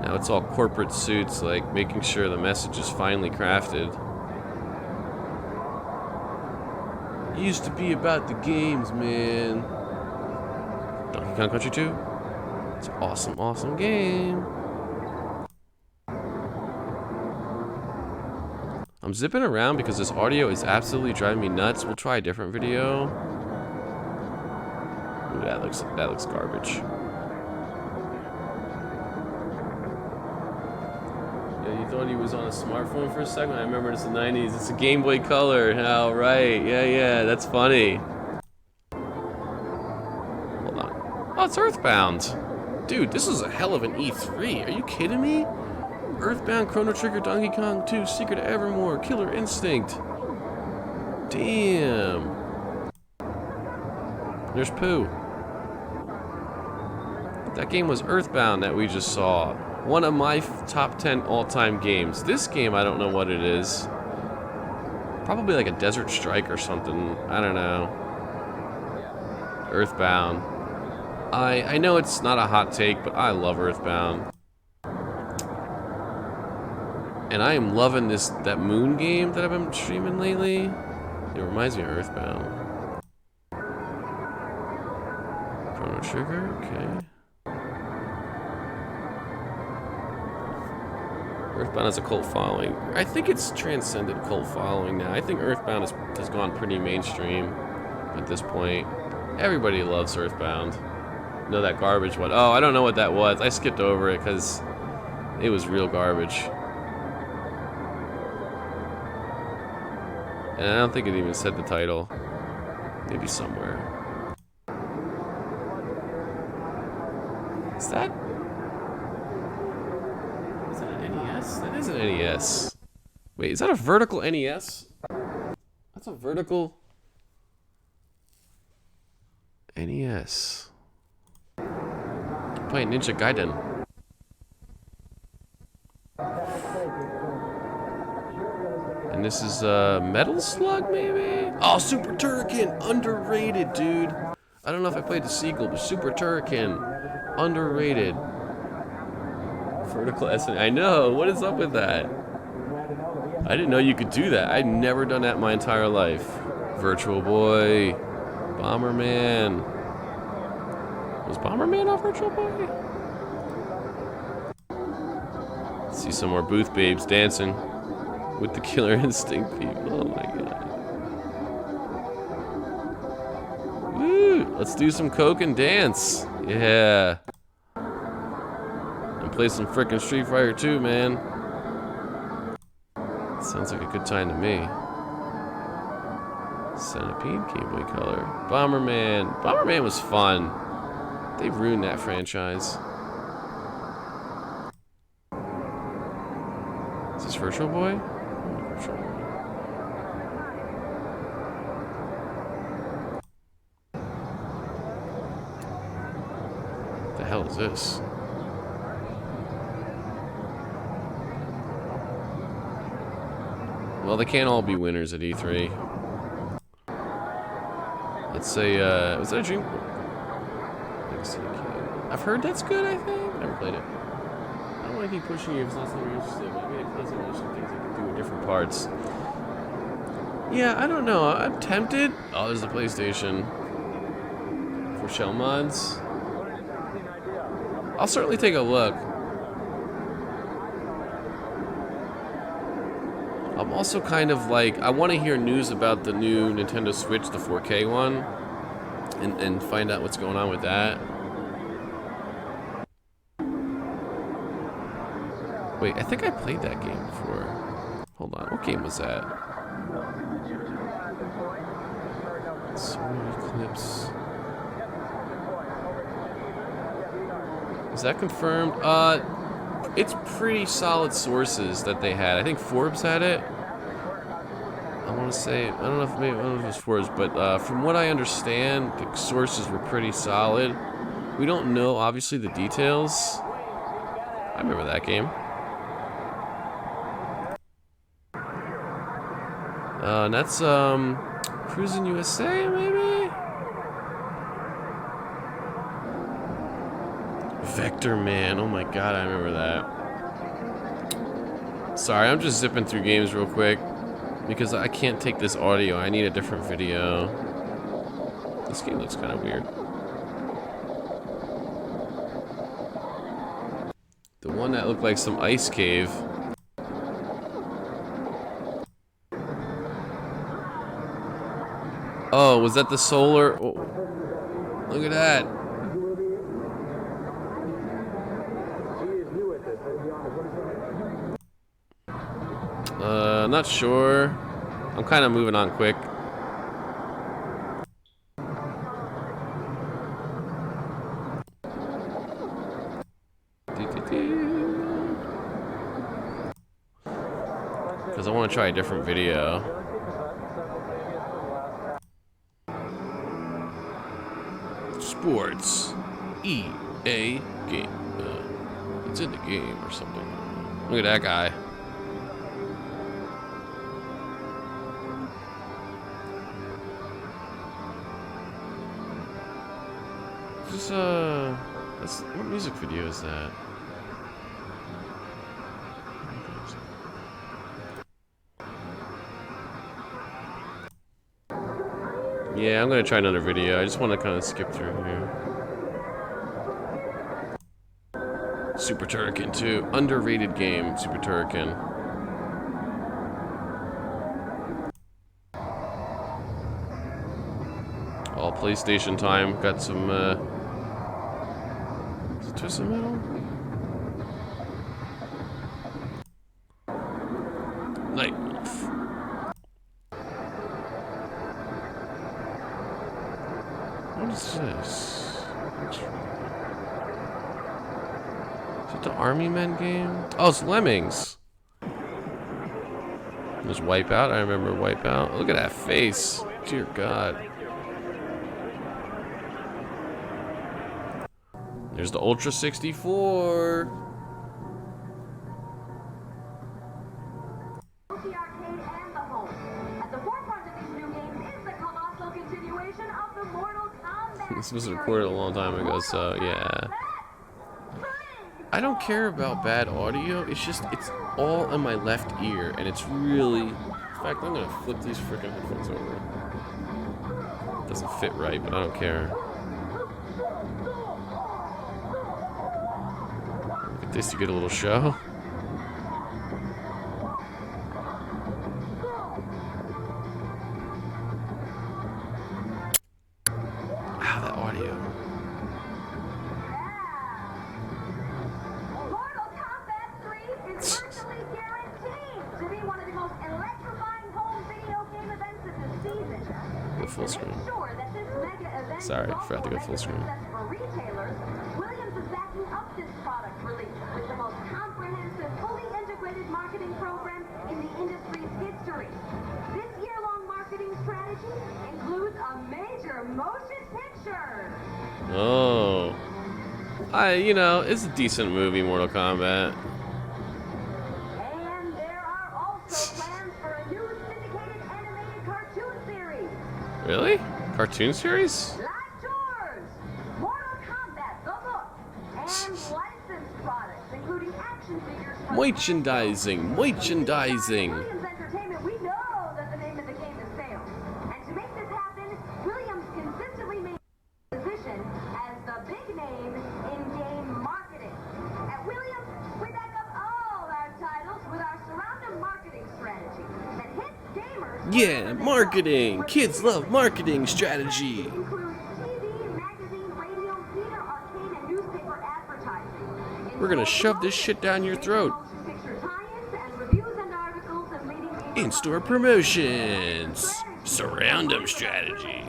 Now it's all corporate suits, like making sure the message is finely crafted. It used to be about the games, man. Donkey Kong Country 2? It's an awesome, awesome game. I'm zipping around because this audio is absolutely driving me nuts. We'll try a different video. Ooh, that looks garbage. Yeah, you thought he was on a smartphone for a second? I remember it's the 90s. It's a Game Boy Color. Oh, right. Yeah, that's funny. Hold on. Oh, it's Earthbound. Dude, this is a hell of an E3. Are you kidding me? Earthbound, Chrono Trigger, Donkey Kong 2, Secret of Evermore, Killer Instinct. Damn. There's Pooh. That game was Earthbound that we just saw. One of my top 10 all-time games. This game, I don't know what it is. Probably like a Desert Strike or something. I don't know. Earthbound. I know it's not a hot take, but I love Earthbound. And I am loving that Moon game that I've been streaming lately. It reminds me of Earthbound. Chrono Trigger, okay. Earthbound has a cult following. I think it's transcended cult following now. I think Earthbound has gone pretty mainstream at this point. Everybody loves Earthbound. No, that garbage one. Oh, I don't know what that was. I skipped over it because it was real garbage. And I don't think it even said the title. Maybe somewhere. Is that an NES? That is an NES. Wait, is that a vertical NES? That's a vertical NES. Playing Ninja Gaiden. And this is Metal Slug, maybe? Oh, Super Turrican! Underrated, dude. I don't know if I played the sequel, but Super Turrican. Underrated. Vertical SN. I know, what is up with that? I didn't know you could do that. I'd never done that in my entire life. Virtual Boy. Bomberman. Was Bomberman on Virtual Boy? Let's see some more booth babes dancing with the Killer Instinct people. Oh my god. Woo! Let's do some coke and dance. Yeah. And play some frickin' Street Fighter 2, man. Sounds like a good time to me. Centipede, Game Boy Color. Bomberman. Bomberman was fun. They ruined that franchise. Is this Virtual Boy? Virtual Boy. What the hell is this? Well, they can't all be winners at E3. Let's say, was that a dream? I've heard that's good, I think. Never played it. I don't want to keep pushing you if it's not something you're interested in, but maybe it doesn't know some things I can do with different parts. Yeah, I don't know. I'm tempted. Oh, there's the PlayStation. For shell mods. I'll certainly take a look. I'm also kind of like, I want to hear news about the new Nintendo Switch, the 4K one, and find out what's going on with that. Wait, I think I played that game before. Hold on, what game was that? Solar Eclipse. Is that confirmed? It's pretty solid sources that they had. I think Forbes had it. I want to say, I don't know if it was Forbes, but from what I understand, the sources were pretty solid. We don't know, obviously, the details. I remember that game. And that's Cruising USA, maybe? Vector Man, oh my god, I remember that. Sorry, I'm just zipping through games real quick because I can't take this audio. I need a different video. This game looks kind of weird. The one that looked like some ice cave. Oh, was that the solar? Oh, look at that. Not sure. I'm kind of moving on quick. Because I want to try a different video. Sports. EA game. It's in the game or something. Look at that guy. Who's what music video is that? Yeah, I'm gonna try another video. I just want to kind of skip through here. Super Turrican 2, underrated game. Super Turrican. All PlayStation time. Got some. Is it Twisted Metal? Nightwolf. What is this? Is it the Army Men game? Oh, it's Lemmings. There's Wipeout. I remember Wipeout. Look at that face. Dear God. There's the Ultra 64. This was recorded a long time ago, so yeah. I don't care about bad audio. It's just, it's all in my left ear, and it's really... In fact, I'm gonna flip these freaking headphones over. Doesn't fit right, but I don't care. Look at this, you get a little show. Ah, that audio. Go full screen. Sorry, forgot to go full screen. Williams is backing up this product release with the most comprehensive, fully integrated marketing program in the industry's history. This year-long marketing strategy includes a major motion picture. Oh. It's a decent movie, Mortal Kombat. And there are also plans for a new syndicated animated cartoon series. Really? Cartoon series? Live tours, Mortal Kombat, the book, and licensed products, including action figures from Merchandising. Williams Entertainment. We know that the name of the game is sales. And to make this happen, Williams consistently made position as the big name in game marketing. At Williams, we back up all our titles with our surrounding marketing strategy that hits gamers. Yeah, marketing. Kids love marketing strategy. Includes TV, magazine, radio, theater, arcade, and newspaper advertising. We're gonna shove this shit down your throat. Picture tie-ins and reviews and articles of leading In-store promotions. Surround 'em strategy.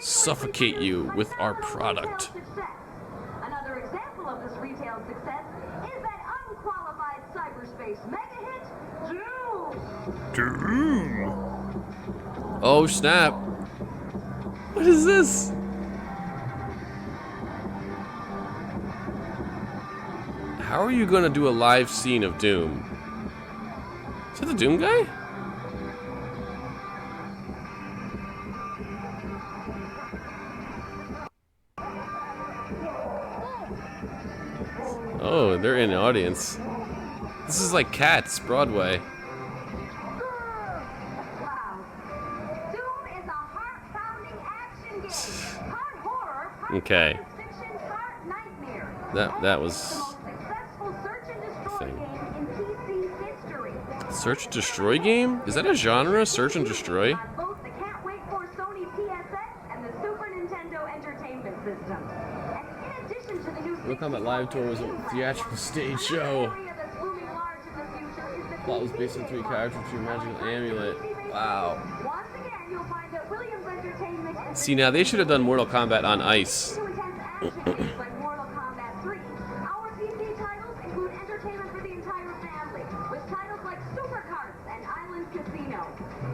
Suffocate you with our product. Another example of this retail success is that unqualified cyberspace mega hit, Doom. Oh snap. What is this? How are you gonna do a live scene of Doom? Is that the Doom guy? Oh, they're in the audience. This is like Cats, Broadway. Okay. That was a thing. Search and destroy game? Is that a genre? Search and destroy? Both the Can't Wait for Sony PSX and the Super Nintendo Entertainment System. And in addition to the new Mortal Kombat Live Tour was a theatrical stage show. Plot was based on 3 characters through a magical amulet. Wow. Once again, you'll find that Williams Entertainment See, now they should have done Mortal Kombat on ice. like Mortal Kombat 3. Our PC titles include entertainment for the entire family, with titles like Super Carts and Island Casino.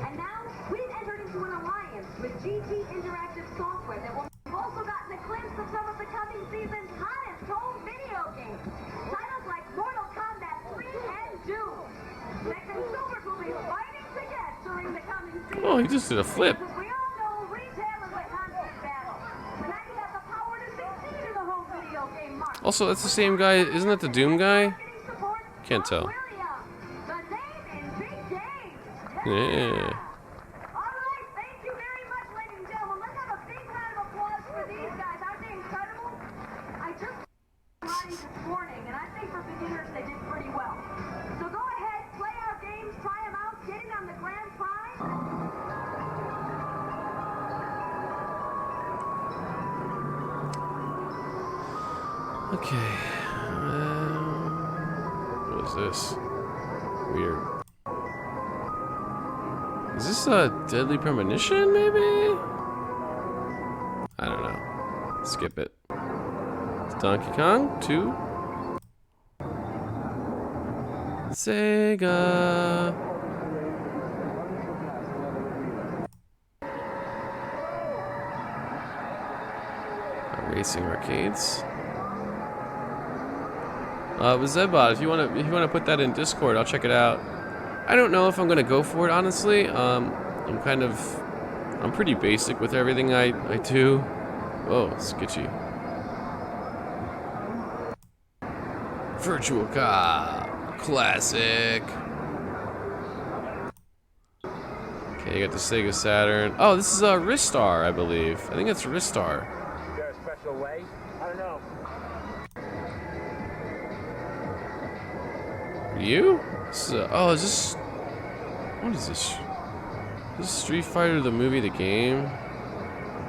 And now, we've entered into an alliance with GT Interactive Software that will have also gotten a glimpse of some of the coming season's hottest home video games. Titles like Mortal Kombat 3 and Doom. That consumers will be fighting to get during the coming season. Oh, he just did a flip. Because we all know retail is a constant battle. Tonight you have the power to also, that's the same guy. Isn't that the Doom guy? Can't tell. Yeah. This morning, and I think for beginners they did pretty well. So go ahead, play our games, try them out, get in on the grand prize. Okay. What is this? Weird. Is this a Deadly Premonition, maybe? I don't know. Skip it. It's Donkey Kong 2. Sega. Racing arcades. Zebot, if you wanna put that in Discord, I'll check it out. I don't know if I'm gonna go for it, honestly. I'm pretty basic with everything I do. Oh, sketchy. Virtual Cop classic. Okay, you got the Sega Saturn. Oh, this is a Ristar, I believe. I think it's Ristar. Is there a special way? I don't know. You? Oh, is this... What is this? Is this Street Fighter the movie, the game?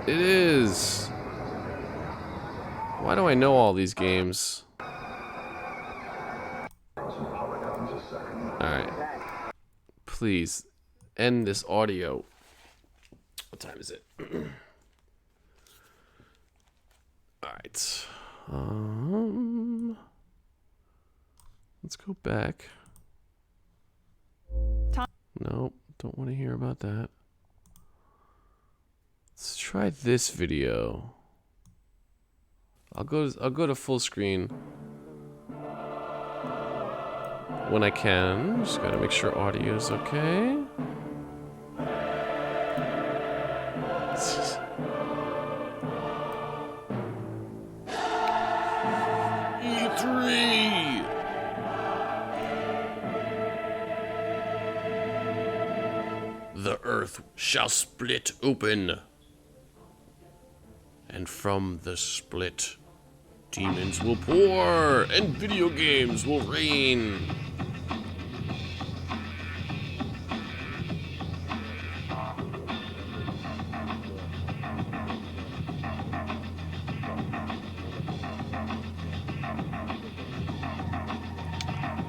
It is! Why do I know all these games? Alright. Please, end this audio. What time is it? Alright. Let's go back. Nope, don't want to hear about that. Let's try this video. I'll go to full screen when I can. Just gotta make sure audio is okay. E3. The earth shall split open, and from the split, demons will pour, and video games will reign.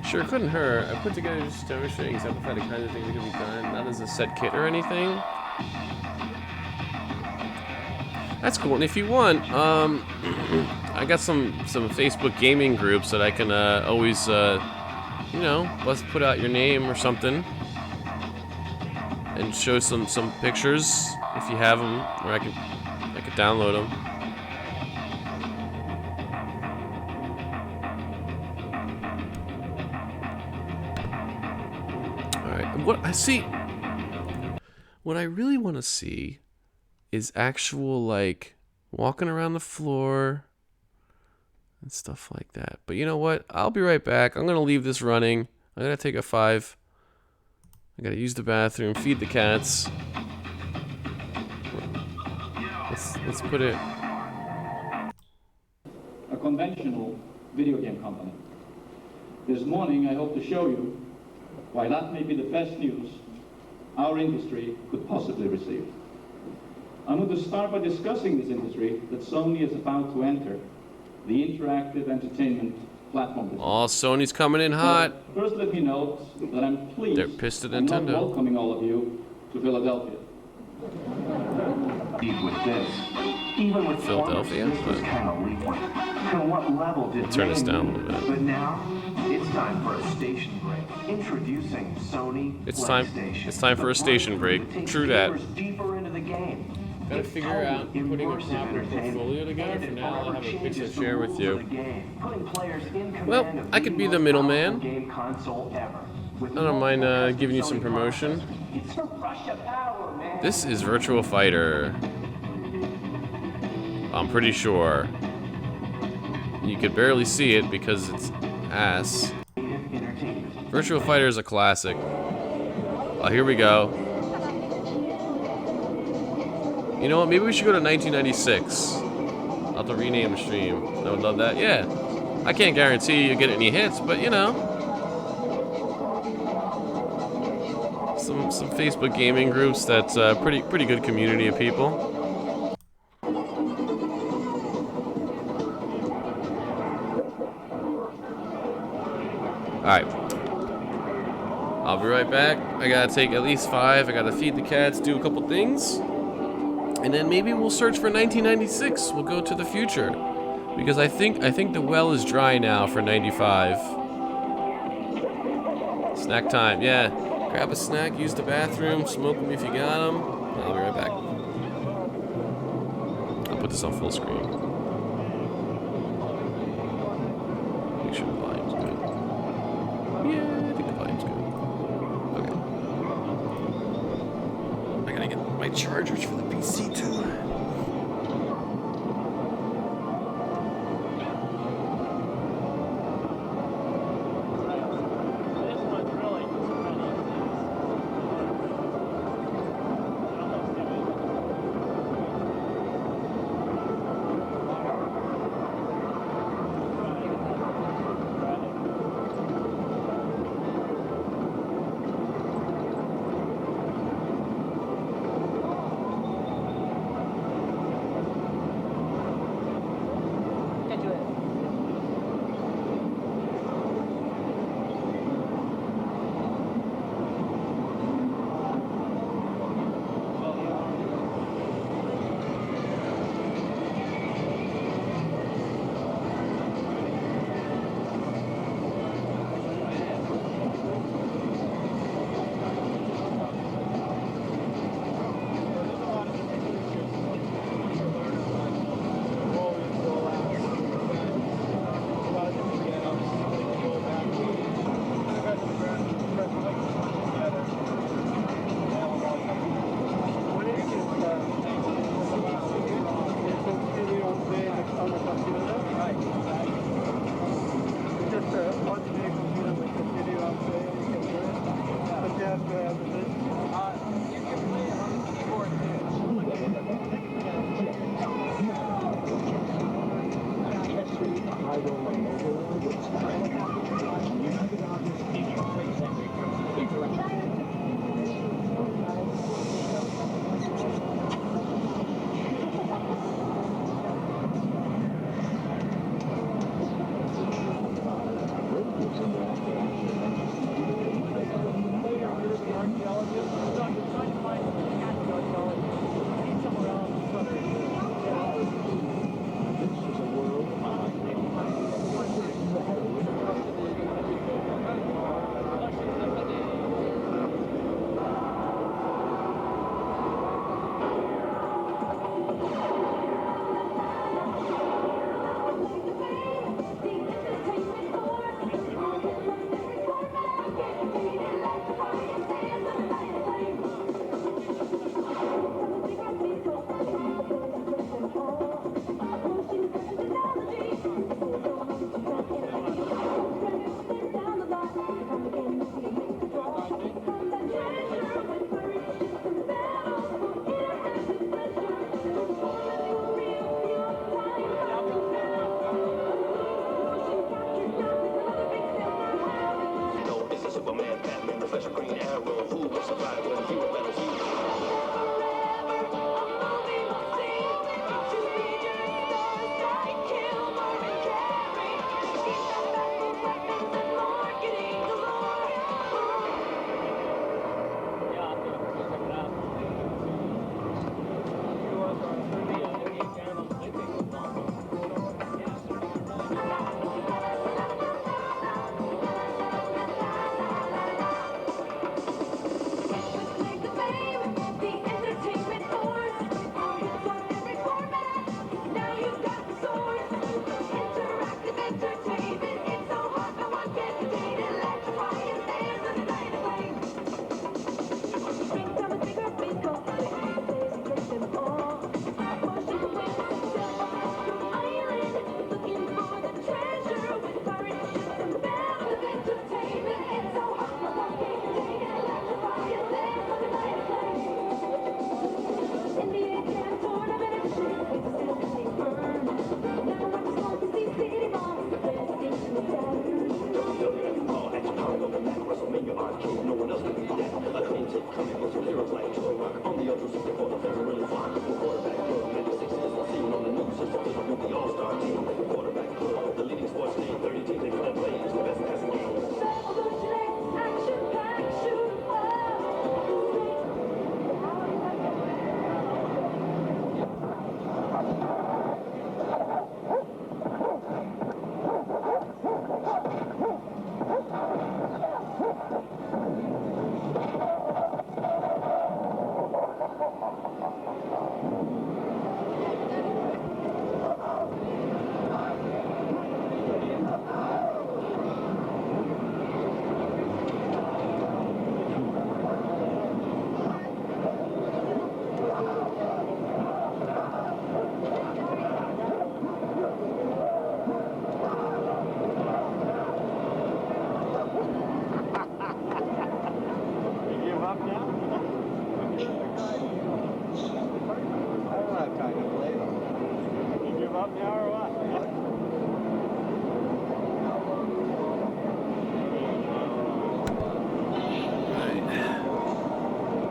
Sure, it couldn't hurt. I put together just demonstrating exemplify the kinds of things that can be done, not as a set kit or anything. That's cool. And if you want, I got some Facebook gaming groups that I can always, you know, let's put out your name or something, and show some pictures if you have them, or I could download them. What I see, what I really want to see is actual, like, walking around the floor and stuff like that. But you know what? I'll be right back. I'm going to leave this running. I'm going to take a 5. I got to use the bathroom, feed the cats. Let's put it... A conventional video game company. This morning I hope to show you why that may be the best news our industry could possibly receive. I'm going to start by discussing this industry that Sony is about to enter, the interactive entertainment platform business. Oh, Sony's coming in hot. But first let me note that I'm pleased They're pissed at I'm Nintendo. not welcoming all of you to Philadelphia. With this, even with Philadelphia? Turn this down a little bit. But now, it's time for a station break. Introducing Sony It's time for a station break. True that. Deeper into the game. Gotta figure out putting a proper portfolio together. For now, I'll have a picture to share with you. Well, I could be the middleman. I don't mind giving you some promotion. This is Virtual Fighter. I'm pretty sure. You could barely see it because it's ass. Virtua Fighter is a classic. Oh, here we go. You know what? Maybe we should go to 1996. I'll have to rename the stream. I would love that. Yeah. I can't guarantee you get any hits, but you know. Some Facebook gaming groups that's pretty good community of people. Alright. I'll be right back. I gotta take at least 5. I gotta feed the cats, do a couple things. And then maybe we'll search for 1996. We'll go to the future. Because I think the well is dry now for 95. Snack time, yeah. Grab a snack, use the bathroom, smoke them if you got them. I'll be right back. I'll put this on full screen. Make sure the volume's good. Yeah, I think the volume's good. Okay. I gotta get my chargers for the PC too.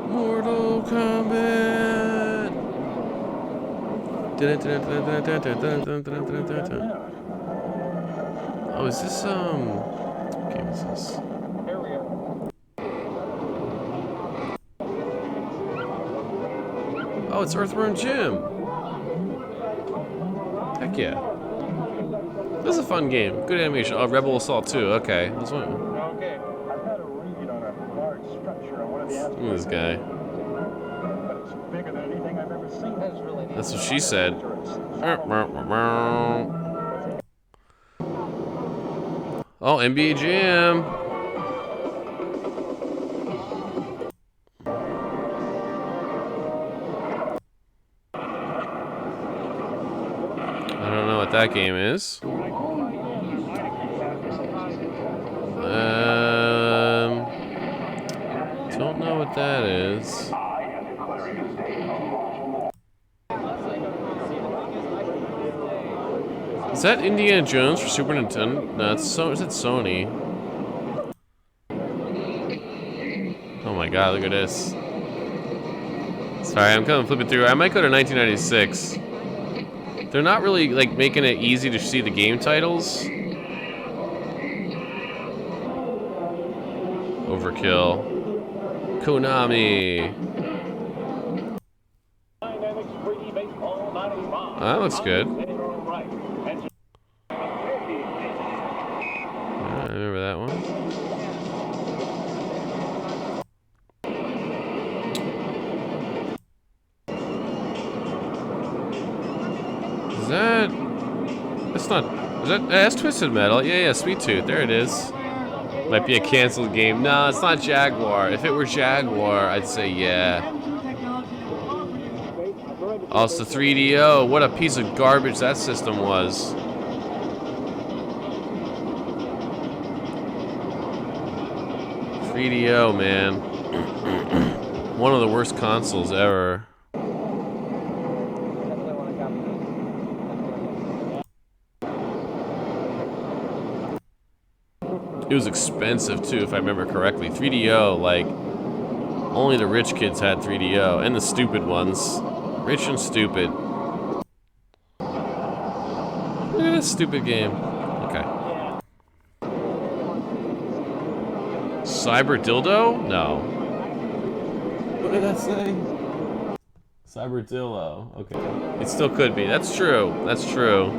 Mortal Kombat. Oh, is this what game is this? Oh, it's Earthworm Jim. Heck yeah. This is a fun game. Good animation. Oh, Rebel Assault 2. Okay. That's one. Okay. I've had a read on a large structure on one of the Look at this guy. but it's bigger than anything I've ever seen. That is really That's what she said. Oh, NBA Jam. I don't know what that game is. Don't know what that is. Is that Indiana Jones for Super Nintendo? No, it's Sony. Oh my god, look at this. Sorry, I'm kind of flipping through. I might go to 1996. They're not really like making it easy to see the game titles. Overkill. Konami. Oh, that looks good. I remember that one. Is that... That's not... Is that... That's Twisted Metal. Yeah, Sweet Tooth. There it is. Might be a canceled game. No, it's not Jaguar. If it were Jaguar, I'd say yeah. Oh, it's the 3DO. What a piece of garbage that system was. .3DO, man. One of the worst consoles ever. It was expensive too, if I remember correctly. 3DO, like, only the rich kids had 3DO, and the stupid ones. Rich and stupid. Look at this stupid game. Okay. Cyber Dildo? No. What did that say? Cyber Dildo. Okay. It still could be. That's true. That's true.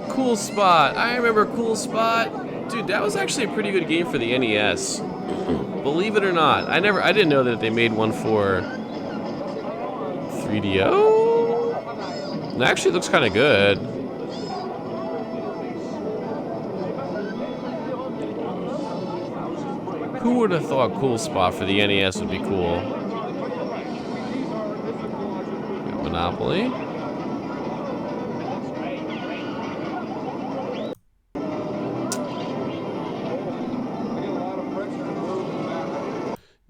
Cool Spot. I remember Cool Spot. Dude, that was actually a pretty good game for the NES. Believe it or not. I didn't know that they made one for 3DO. It actually looks kind of good. Who would have thought Cool Spot for the NES would be cool? Got Monopoly.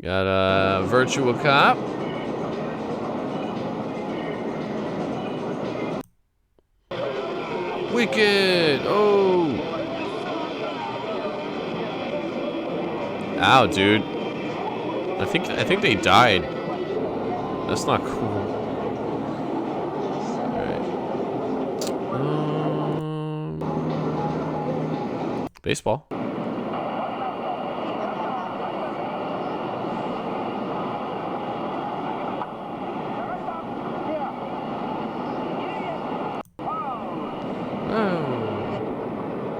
Got a Virtual Cop. Wicked. Oh. Ow, dude. I think they died. That's not cool. Alright. Baseball.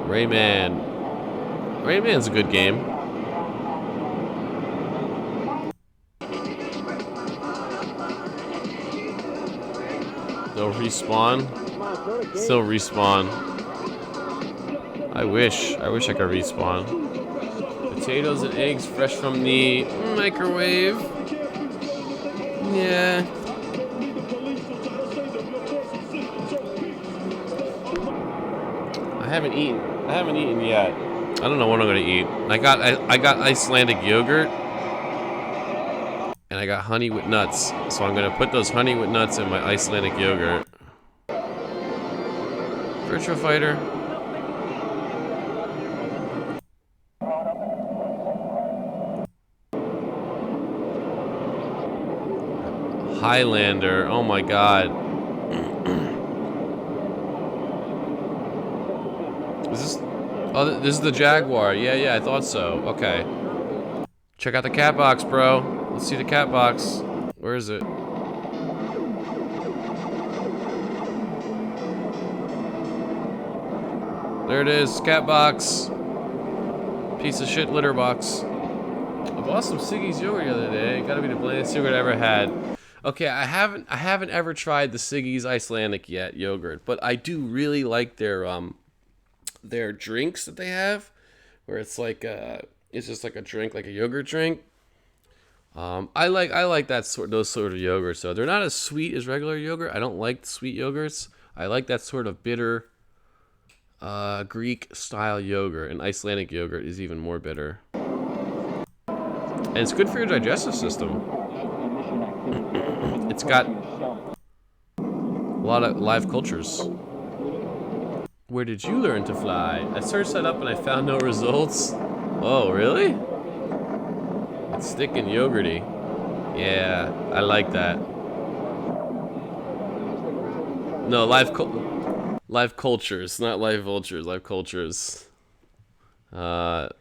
Rayman. Rayman's a good game. They'll respawn. Still respawn. I wish I could respawn. Potatoes and eggs fresh from the microwave. Yeah. I haven't eaten yet. I don't know what I'm gonna eat. I got Icelandic yogurt and I got honey with nuts. So I'm gonna put those honey with nuts in my Icelandic yogurt. Virtua Fighter. Highlander. Oh my god. Is this? Oh, this is the Jaguar. Yeah, I thought so. Okay. Check out the cat box, bro. Let's see the cat box. Where is it? There it is, cat box. Piece of shit litter box. I bought some Siggy's yogurt the other day. Gotta be the blandest yogurt I ever had. Okay, I haven't ever tried the Siggy's Icelandic yogurt, but I do really like their drinks that they have, where it's like it's just like a drink, like a yogurt drink. I like those sort of yogurts. So they're not as sweet as regular yogurt. I don't like sweet yogurts. I like that sort of bitter Greek style yogurt, and Icelandic yogurt is even more bitter. And it's good for your digestive system. It's got a lot of live cultures. Where did you learn to fly? I searched that up and I found no results. Oh, really? It's thick and yogurty. Yeah, I like that. No, live cultures, not live vultures. Live cultures. Kind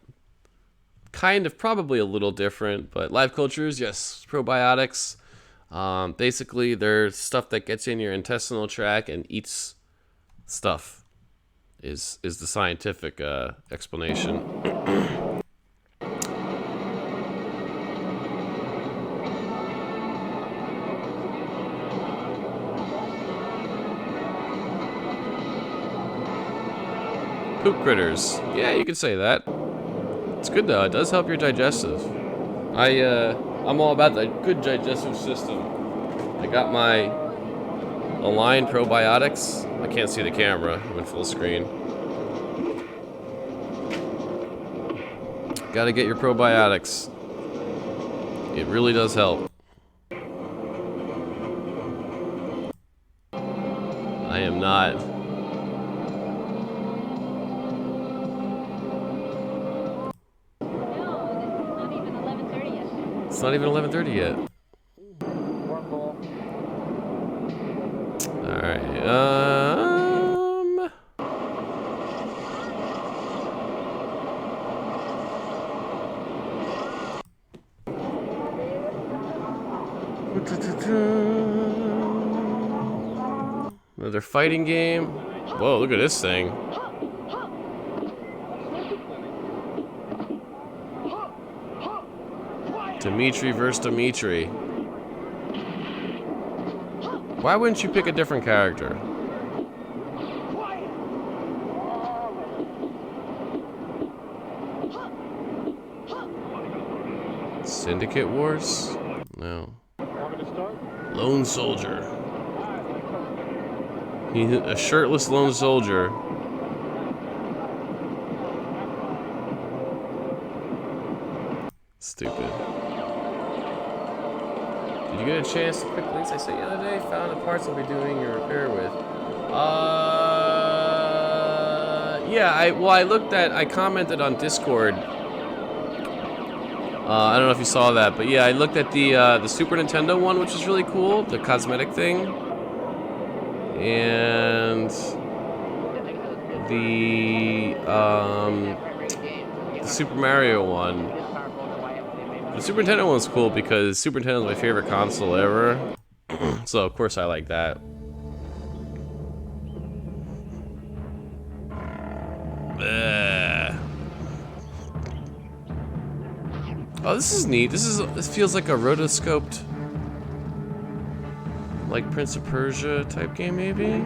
of, probably a little different, but live cultures, yes, probiotics. Basically, they're stuff that gets in your intestinal tract and eats stuff. Is the scientific explanation. Poop critters. Yeah, you could say that. It's good though. It does help your digestive. I'm all about the good digestive system. I got my Align probiotics. I can't see the camera. I'm in full screen. Gotta get your probiotics. It really does help. I am not. It's not even 11:30 yet. Alright, another fighting game. Whoa, look at this thing. Dimitri versus Dimitri. Why wouldn't you pick a different character? Syndicate Wars? No. Lone Soldier. He's a shirtless lone soldier. Stupid. Did you get a chance to pick links I sent you the other day? Found the parts I'll be doing your repair with. Yeah, I commented on Discord I don't know if you saw that, but yeah, I looked at the Super Nintendo one, which was really cool, the cosmetic thing, and the Super Mario one. The Super Nintendo one's cool because Super Nintendo is my favorite console ever, so of course I like that. Oh, this is neat. This feels like a rotoscoped, like Prince of Persia type game, maybe.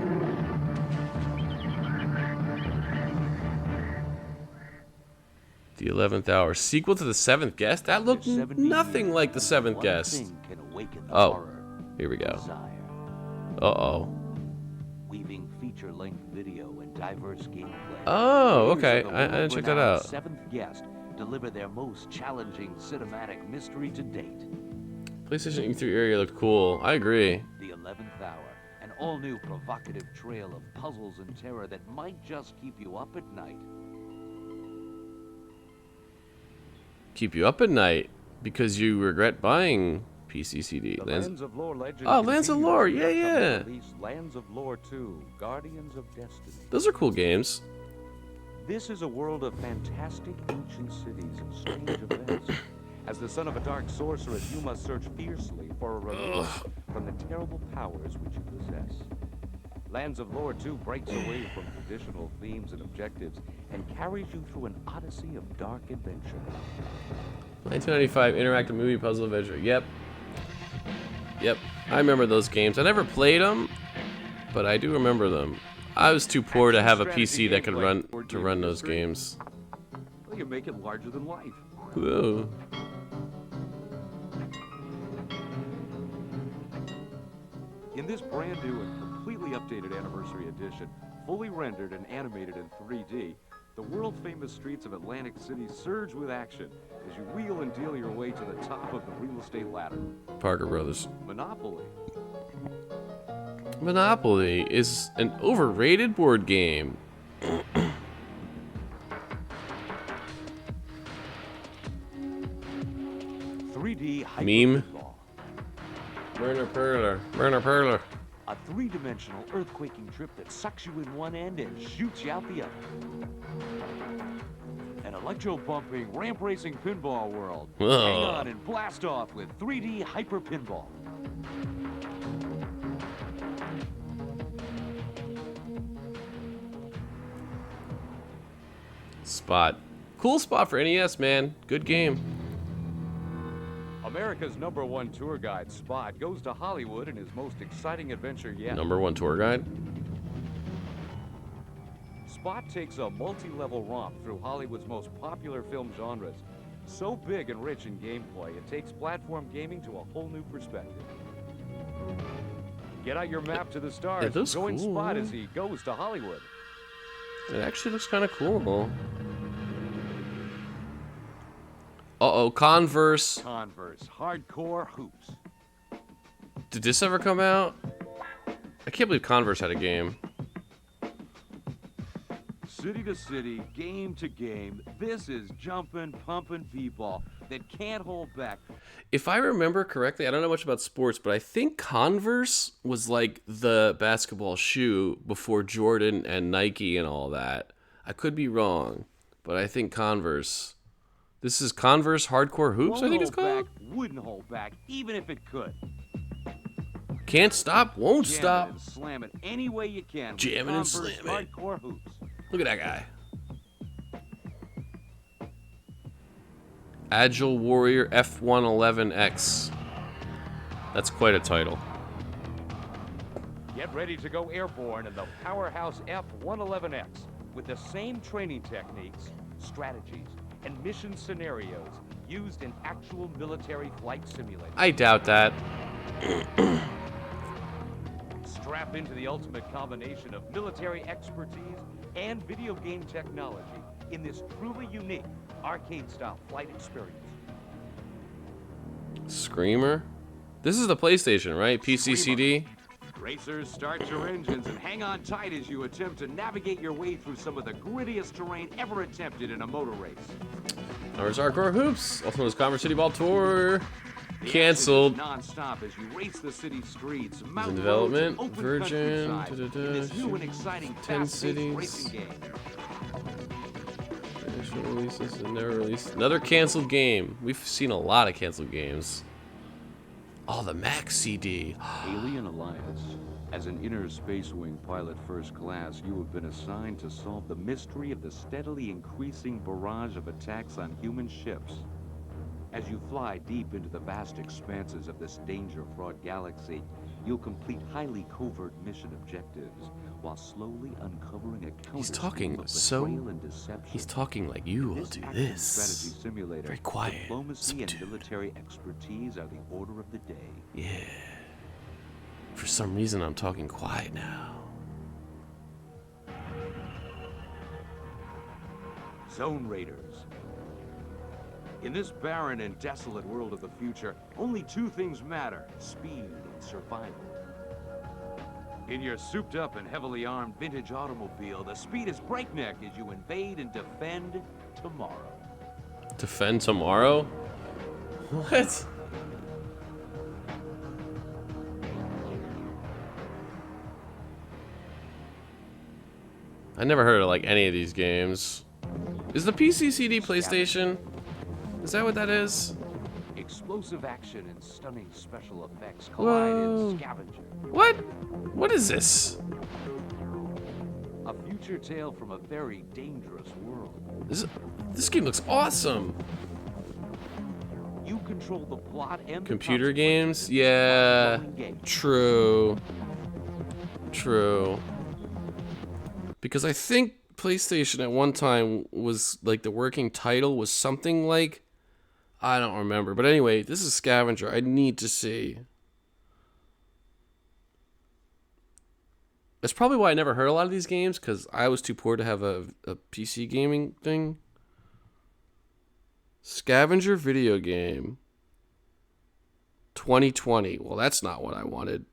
The 11th Hour, sequel to The Seventh Guest. That looked nothing like The Seventh Guest. Oh, here we go. Uh-oh. Weaving feature-length video and diverse gameplay. Oh, okay. I didn't check that out. Seventh Guest deliver their most challenging cinematic mystery to date. PlayStation E3 area looked cool. I agree. The 11th Hour, an all-new provocative trail of puzzles and terror that might just keep you up at night. Keep you up at night because you regret buying PC CD. Lands of Lore Legend. Oh, Lands of Lore. Yeah, yeah. Lands of Lore 2, Guardians of Destiny. Those are cool games. This is a world of fantastic ancient cities and strange events. As the son of a dark sorceress, you must search fiercely for a release from the terrible powers which you possess. Lands of Lore 2 breaks away from traditional themes and objectives and carries you through an odyssey of dark adventure. 1995 interactive movie puzzle adventure. Yep. Yep. I remember those games. I never played them, but I do remember them. I was too poor to have a PC that could run those games. Well, you make it larger than life. Whoa. In this brand new and completely updated Anniversary Edition, fully rendered and animated in 3D, the world-famous streets of Atlantic City surge with action as you wheel and deal your way to the top of the real estate ladder. Parker Brothers. Monopoly. Monopoly is an overrated board game. 3D Meme. hyper-pinball. Werner Perler. A three-dimensional earthquaking trip that sucks you in one end and shoots you out the other. An electro-bumping, ramp-racing pinball world. Whoa. Hang on and blast off with 3D hyper pinball. Spot. Cool spot for NES, man. Good game. America's #1 tour guide, Spot, goes to Hollywood in his most exciting adventure yet. #1 tour guide. Spot takes a multi-level romp through Hollywood's most popular film genres. So big and rich in gameplay, it takes platform gaming to a whole new perspective. Get out your map to the stars. It looks Join cool. Spot as he goes to Hollywood. It actually looks kind of cool. Uh-oh, Converse. Converse, hardcore hoops. Did this ever come out? I can't believe Converse had a game. City to city, game to game, this is jumping, pumping people that can't hold back. If I remember correctly, I don't know much about sports, but I think Converse was like the basketball shoe before Jordan and Nike and all that. I could be wrong, but I think Converse. This is Converse Hardcore Hoops, I think it's called? Wouldn't hold back, even if it could. Can't stop, won't Jam it stop. and slam it any way you can. with Jamming and Converse slamming. Hardcore hoops. Look at that guy. Agile Warrior F111X. That's quite a title. Get ready to go airborne in the powerhouse F111X with the same training techniques, strategies, and mission scenarios used in actual military flight simulators. I doubt that. Strap into the ultimate combination of military expertise and video game technology in this truly unique arcade-style flight experience. Screamer? This is the PlayStation, right? PC CD? Racers, start your engines and hang on tight as you attempt to navigate your way through some of the grittiest terrain ever attempted in a motor race. Ours Hardcore Hoops, also known as Commerce City Ball Tour. Canceled. Non-stop as you race the city streets, In mountain development. roads, and open Virgin. countryside in this new and exciting 10 fast-paced cities. racing game. Initial releases and never released. Another canceled game. We've seen a lot of canceled games. Oh, the Max CD. Alien Alliance. As an inner space wing pilot first class, you have been assigned to solve the mystery of the steadily increasing barrage of attacks on human ships. As you fly deep into the vast expanses of this danger-fraught galaxy, you'll complete highly covert mission objectives while slowly uncovering a counter He's talking of so. betrayal and deception. He's talking like you will do Action this. strategy simulator, Very quiet. diplomacy and military expertise are the order of the day. Yeah. For some reason, I'm talking quiet now. Zone Raiders. In this barren and desolate world of the future, only two things matter: speed and survival. In your souped-up and heavily armed vintage automobile, the speed is breakneck as you invade and defend tomorrow. Defend tomorrow? What? I never heard of like any of these games. Is the PC CD PlayStation? Is that what that is? Explosive action and stunning special effects collide in Scavenger. What? What is this? A future tale from a very dangerous world. This game looks awesome. You control the plot and Computer games? Yeah. True. True. Because I think PlayStation at one time was like the working title was something like, I don't remember. But anyway, this is Scavenger. I need to see. That's probably why I never heard a lot of these games, because I was too poor to have a PC gaming thing. Scavenger video game. 2020. Well, that's not what I wanted.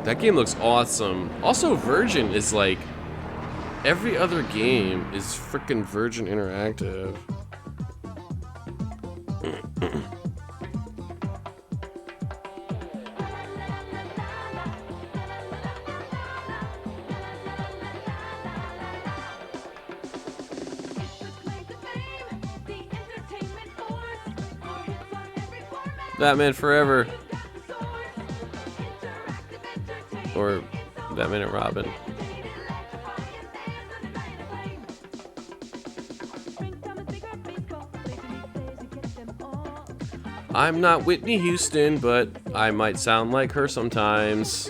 That game looks awesome. Also, Virgin is like... Every other game is frickin' Virgin Interactive. Batman Forever. Or Batman and Robin. I'm not Whitney Houston, but I might sound like her sometimes.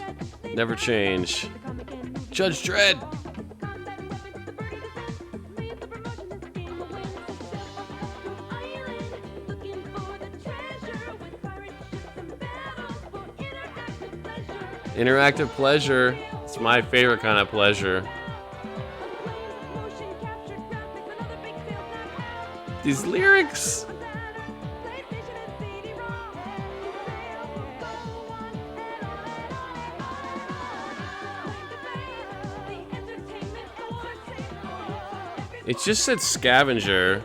Never change. Judge Dredd. Interactive pleasure. It's my favorite kind of pleasure. These lyrics. It just said Scavenger.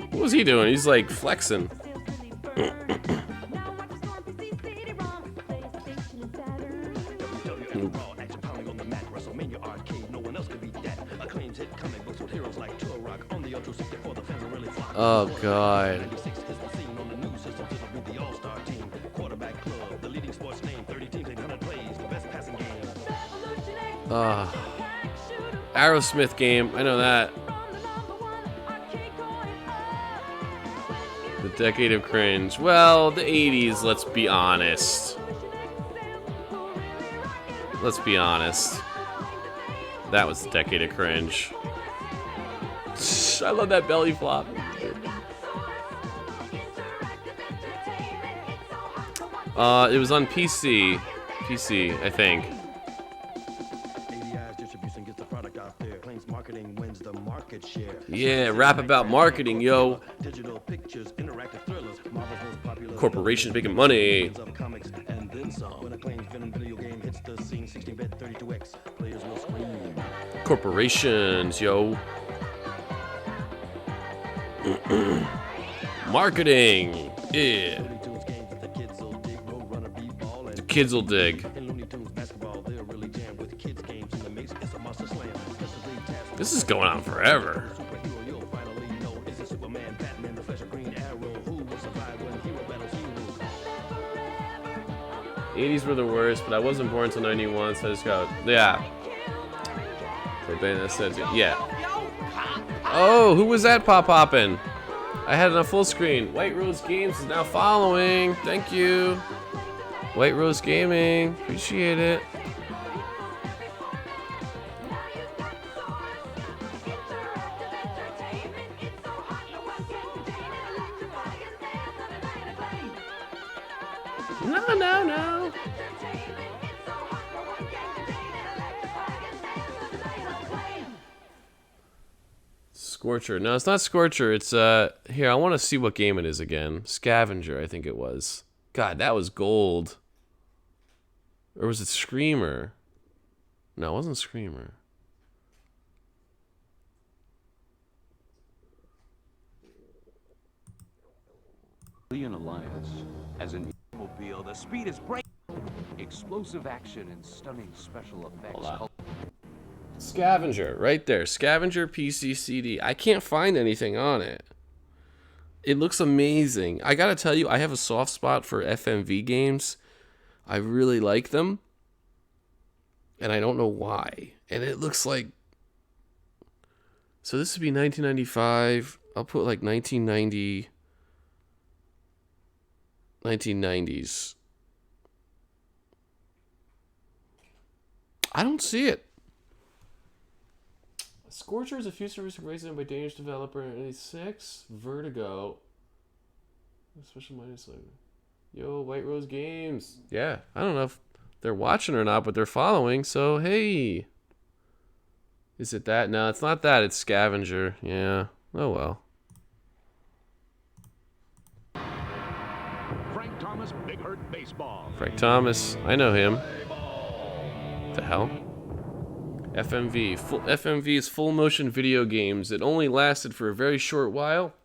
What was he doing? He's like flexing. Oh God. Aerosmith game, I know that. The decade of cringe. Well, the 80s, let's be honest. Let's be honest. That was the decade of cringe. I love that belly flop. It was on PC. PC, I think. Yeah, rap about marketing, yo. Digital pictures, interactive thrillers, Corporations making money. Corporations, yo. Marketing. Yeah. The kids will dig. This is going on forever. '80s were the worst, but I wasn't born until '91, so I just got, yeah. So Dana said, yeah. Oh, who was that pop-popping? I had it on full screen. White Rose Games is now following. Thank you. White Rose Gaming. Appreciate it. No. Scorcher. No, it's not Scorcher. It's, here, I want to see what game it is again. Scavenger, I think it was. God, that was gold. Or was it Screamer? No, it wasn't Screamer. Alien Alliance has an automobile. The speed is break. Explosive action and stunning special effects. Scavenger, right there. Scavenger PC CD. I can't find anything on it. It looks amazing. I gotta tell you, I have a soft spot for FMV games. I really like them. And I don't know why. And it looks like... So this would be 1995. I'll put like 1990... 1990s. I don't see it. Scorcher is a futuristic racing by Danish developer in 86. Vertigo. Special minus like, yo, White Rose Games. Yeah, I don't know if they're watching or not, but they're following. So hey, is it that? No, it's not that. It's Scavenger. Yeah. Oh well. Frank Thomas, Big Hurt Baseball. Frank Thomas, I know him. The hell? FMV. FMV is full motion video games. It only lasted for a very short while.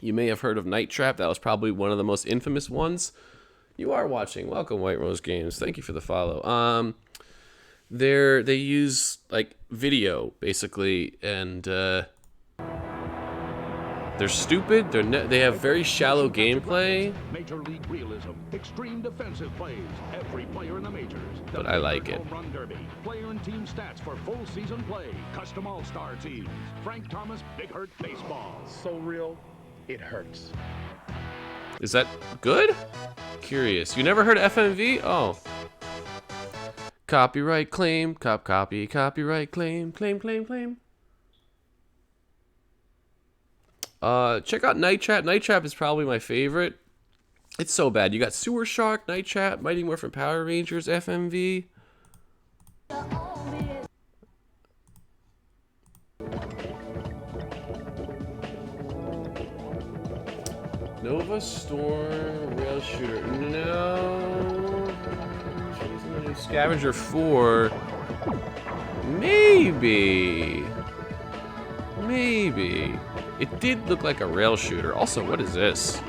You may have heard of Night Trap. That was probably one of the most infamous ones. You are watching. Welcome, White Rose Games. Thank you for the follow. They use like video basically, and they're stupid. They have very shallow gameplay. Major league realism, extreme defensive plays, every player in the majors. But I like it. Home Run Derby, player and team stats for full season play, custom all-star teams. Frank Thomas, Big Hurt Baseball. So real, it hurts. Is that good? Curious. You never heard of FMV? Oh. Copyright claim, copyright claim. Check out Night Trap. Night Trap is probably my favorite. It's so bad. You got Sewer Shark, Night Trap, Mighty Morphin Power Rangers, FMV. Nova Storm Rail Shooter. No. Scavenger 4. Maybe. It did look like a rail shooter. Also, what is this?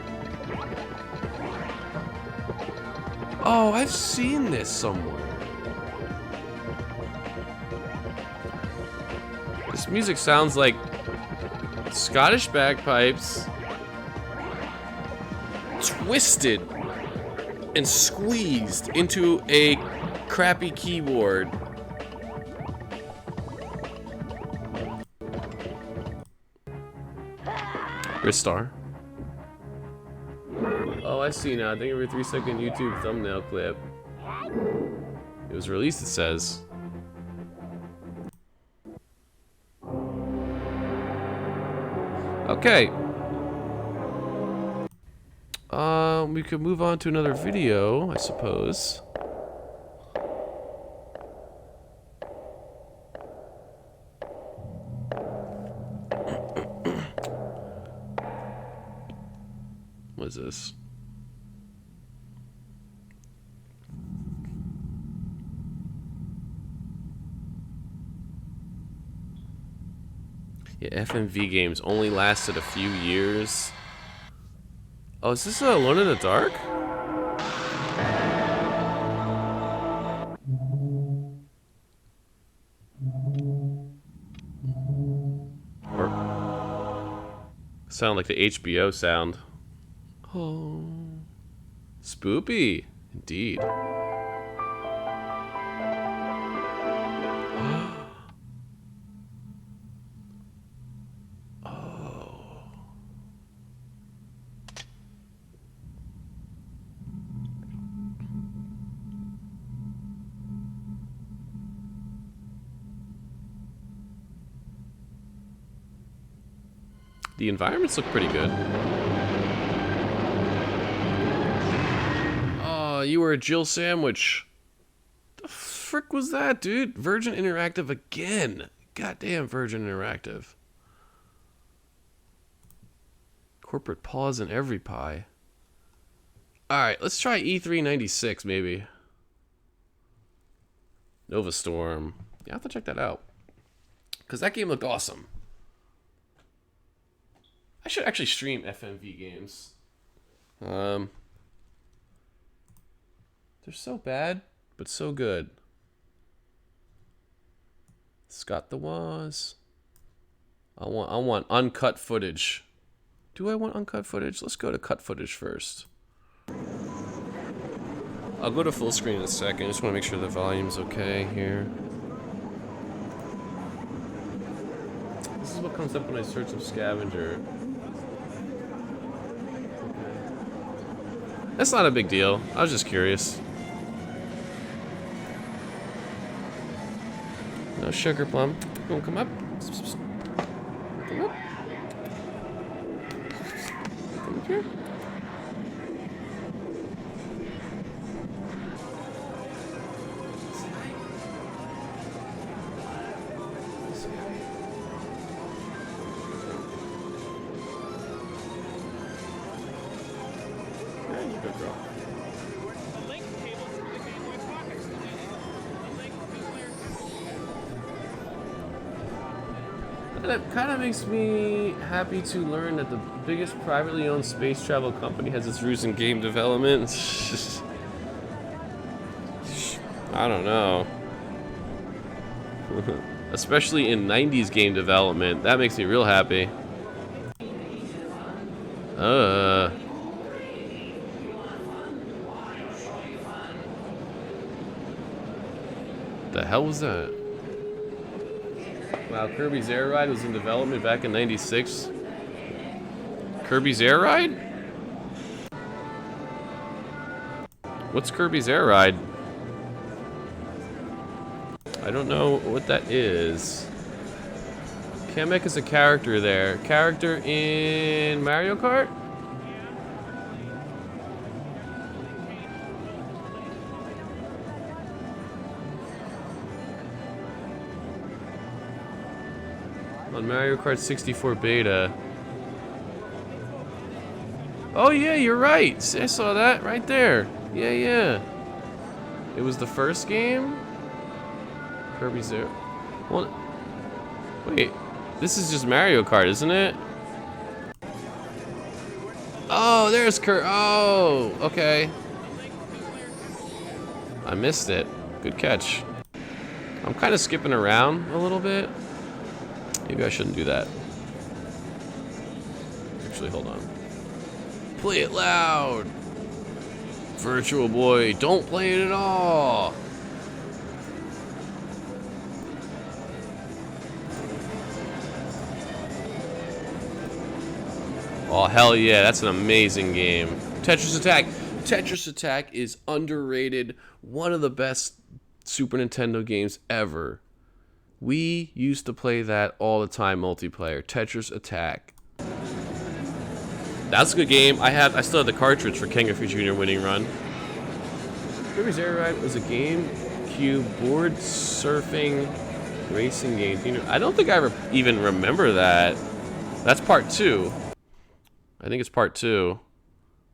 Oh, I've seen this somewhere. This music sounds like Scottish bagpipes twisted and squeezed into a crappy keyboard. Ristar. Oh, I see now. I think every 3-second YouTube thumbnail clip. It was released, it says. Okay. We could move on to another video, I suppose. What is this? Yeah, FMV games only lasted a few years. Oh, is this Alone in the Dark? Or sound like the HBO sound. Oh, spoopy, indeed. The environments look pretty good. Oh, you were a Jill sandwich. The frick was that, dude? Virgin Interactive again. Goddamn Virgin Interactive. Corporate paws in every pie. Alright, let's try E396 maybe. Nova Storm. Yeah, I have to check that out. Because that game looked awesome. I should actually stream FMV games. They're so bad, but so good. Scott the Woz. I want uncut footage. Do I want uncut footage? Let's go to cut footage first. I'll go to full screen in a second. I just want to make sure the volume's okay here. This is what comes up when I search up scavenger. That's not a big deal. I was just curious. No sugar plum. You wanna come up? Come up. Come up here. That kind of makes me happy to learn that the biggest privately owned space travel company has its roots in game development. I don't know. Especially in 90s game development. That makes me real happy. The hell was that? Wow, Kirby's Air Ride was in development back in '96. Kirby's Air Ride? What's Kirby's Air Ride? I don't know what that is. Kamek is a character there. Character in Mario Kart? On Mario Kart 64 beta. Oh yeah, you're right. See, I saw that right there. Yeah, yeah. It was the first game? Kirby Zero. Well, wait. This is just Mario Kart, isn't it? Oh, there's Oh, okay. I missed it. Good catch. I'm kind of skipping around a little bit. Maybe I shouldn't do that. Actually, hold on. Play it loud! Virtual Boy, don't play it at all! Oh, hell yeah, that's an amazing game. Tetris Attack. Tetris Attack is underrated. One of the best Super Nintendo games ever. We used to play that all the time multiplayer. Tetris Attack. That's a good game. I still have the cartridge for King of Jr. Winning Run. Kirby's Air Ride was a GameCube board surfing racing game. I don't think I even remember that. That's part 2. I think it's part 2,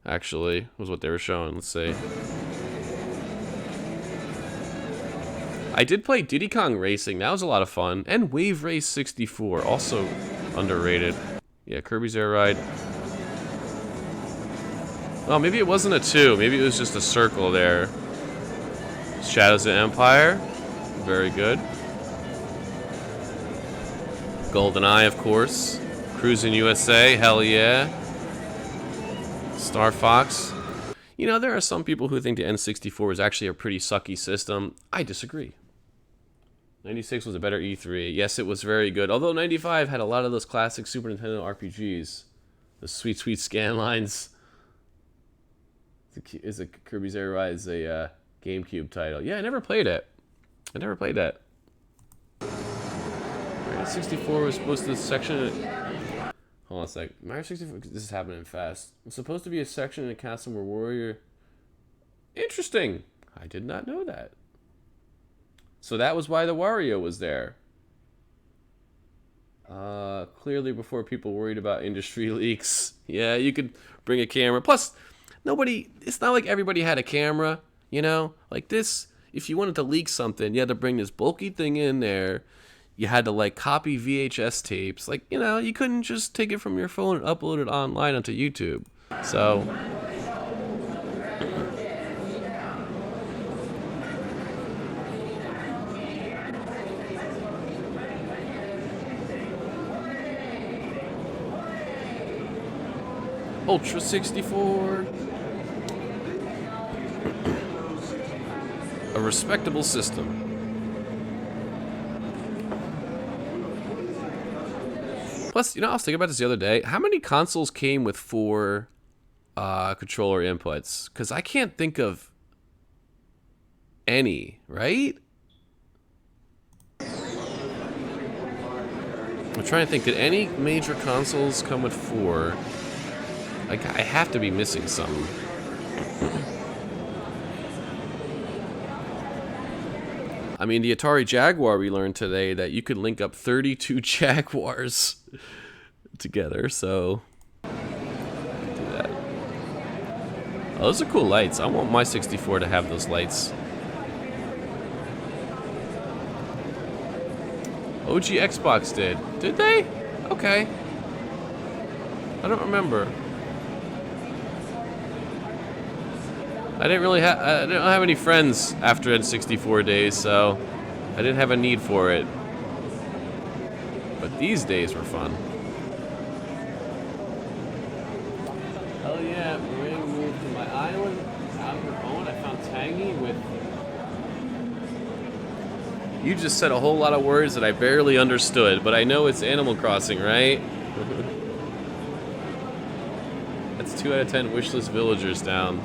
actually, was what they were showing. Let's see. I did play Diddy Kong Racing. That was a lot of fun. And Wave Race 64, also Underrated. Yeah, Kirby's Air Ride. Oh, maybe it wasn't a 2. Maybe it was just a circle there. Shadows of Empire. Very good. GoldenEye, of course. Cruising USA. Hell yeah. Star Fox. You know, there are some people who think the N64 was actually a pretty sucky system. I disagree. 96 was a better E3. Yes, it was very good. Although 95 had a lot of those classic Super Nintendo RPGs. The sweet, sweet scan lines. Is a Kirby's Air Ride is a GameCube title. Yeah, I never played it. I never played that. Mario 64 was supposed to section. Hold on a sec. Mario 64. This is happening fast. It was supposed to be a section in a castle where Warrior. Interesting. I did not know that. So that was why the Wario was there. Clearly before people worried about industry leaks. Yeah, you could bring a camera. Plus, it's not like everybody had a camera, you know? Like this, if you wanted to leak something, you had to bring this bulky thing in there. You had to, like, copy VHS tapes. Like, you know, you couldn't just take it from your phone and upload it online onto YouTube. So... Ultra 64. A respectable system. Plus, you know, I was thinking about this the other day. How many consoles came with 4 controller inputs? Because I can't think of any, right? I'm trying to think. Did any major consoles come with 4? Like, I have to be missing some. I mean, the Atari Jaguar, we learned today that you could link up 32 Jaguars together, so do that. Oh, those are cool lights. I want my 64 to have those lights. OG Xbox did. Did they? Okay. I don't remember. I didn't have any friends after N64 days, so I didn't have a need for it. But these days were fun. Hell yeah, Meringue moved to my island. Out her own, I found Tangy with... You just said a whole lot of words that I barely understood, but I know it's Animal Crossing, right? That's 2 out of 10 wishlist villagers down.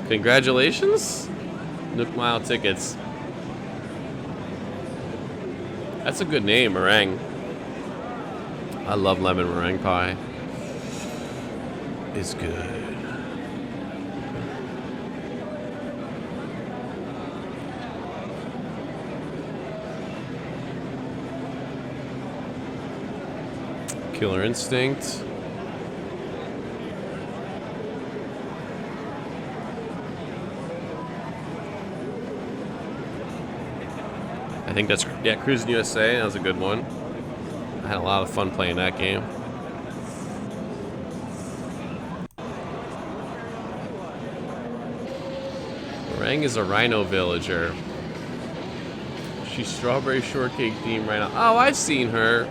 Congratulations, Nook Mile tickets. That's a good name, meringue. I love lemon meringue pie. It's good. Killer Instinct. I think that's, yeah, Cruising USA, that was a good one. I had a lot of fun playing that game. Meringue is a rhino villager. She's Strawberry Shortcake themed right now. Oh, I've seen her.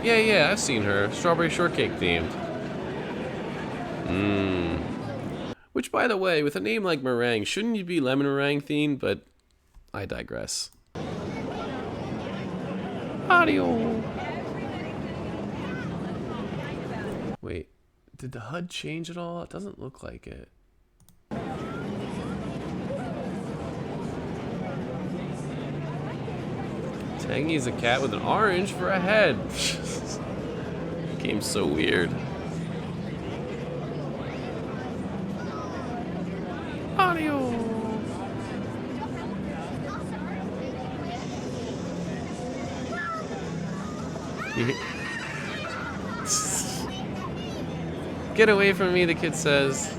Yeah, I've seen her. Strawberry Shortcake themed. Which, by the way, with a name like Meringue, shouldn't you be lemon meringue themed? But I digress. Audio. Wait, did the HUD change at all? It doesn't look like it. Tangy's a cat with an orange for a head. Game's so weird. Audio. Get away from me, the kid says.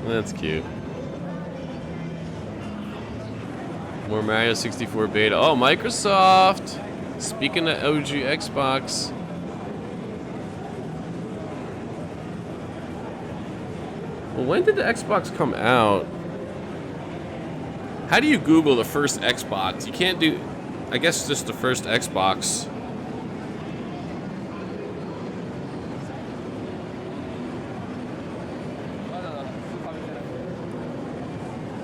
That's cute. More Mario 64 beta. Oh, Microsoft! Speaking of OG Xbox, well, when did the Xbox come out? How do you Google the first Xbox? You can't do, I guess, just the first Xbox.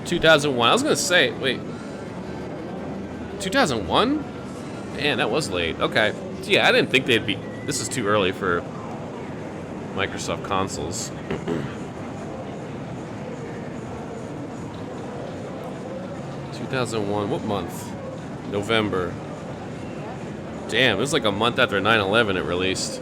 ...2001. I was gonna say, wait. 2001? Man, that was late. Okay. So yeah, I didn't think they'd be... This is too early for Microsoft consoles. ...2001. What month? November. Damn, it was like a month after 9/11 it released.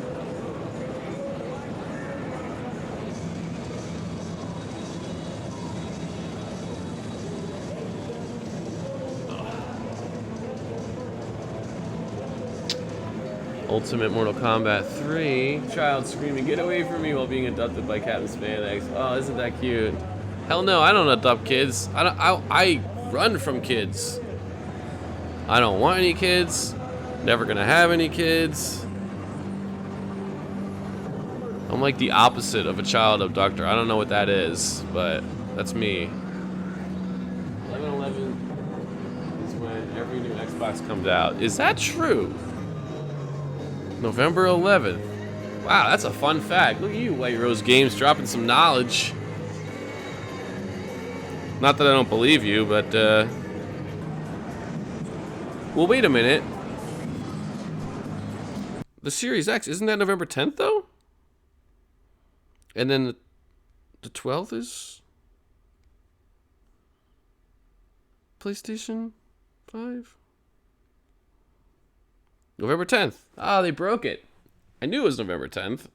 Ultimate Mortal Kombat 3. Child screaming, "Get away from me," while being adopted by Captain Spandex. Oh, isn't that cute? Hell no, I don't adopt kids. I run from kids. I don't want any kids. Never gonna have any kids. I'm like the opposite of a child abductor. I don't know what that is, but that's me. 11/11 is when every new Xbox comes out. Is that true? November 11th. Wow, that's a fun fact. Look at you, White Rose Games, dropping some knowledge. Not that I don't believe you, but, well, wait a minute. The Series X, isn't that November 10th, though? And then the 12th is PlayStation 5? November 10th. Ah, they broke it. I knew it was November 10th.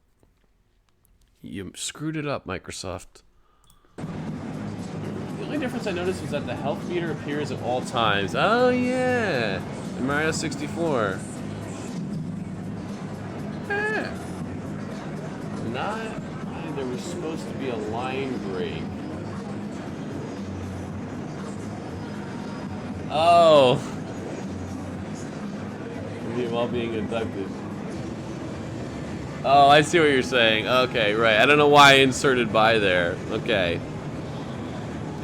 You screwed it up, Microsoft. The only difference I noticed was that the health meter appears at all times. Oh, yeah. In Mario 64. Yeah. There was supposed to be a line break. Oh. While being abducted. Oh, I see what you're saying. Okay, right. I don't know why I inserted by there. Okay.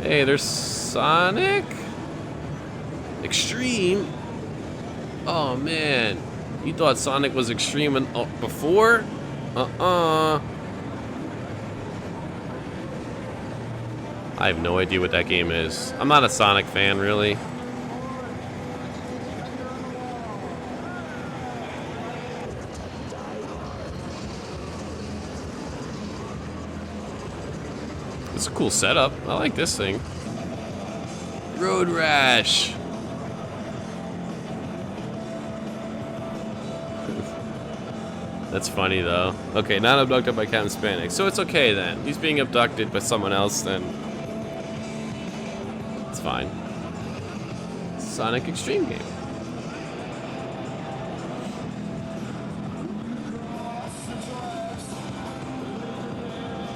Hey, there's Sonic? Extreme? Oh, man. You thought Sonic was extreme before? I have no idea what that game is. I'm not a Sonic fan, really. It's a cool setup. I like this thing. Road Rash. That's funny, though. Okay, not abducted by Captain Spandex. So it's okay, then. He's being abducted by someone else, then it's fine. Sonic Extreme game.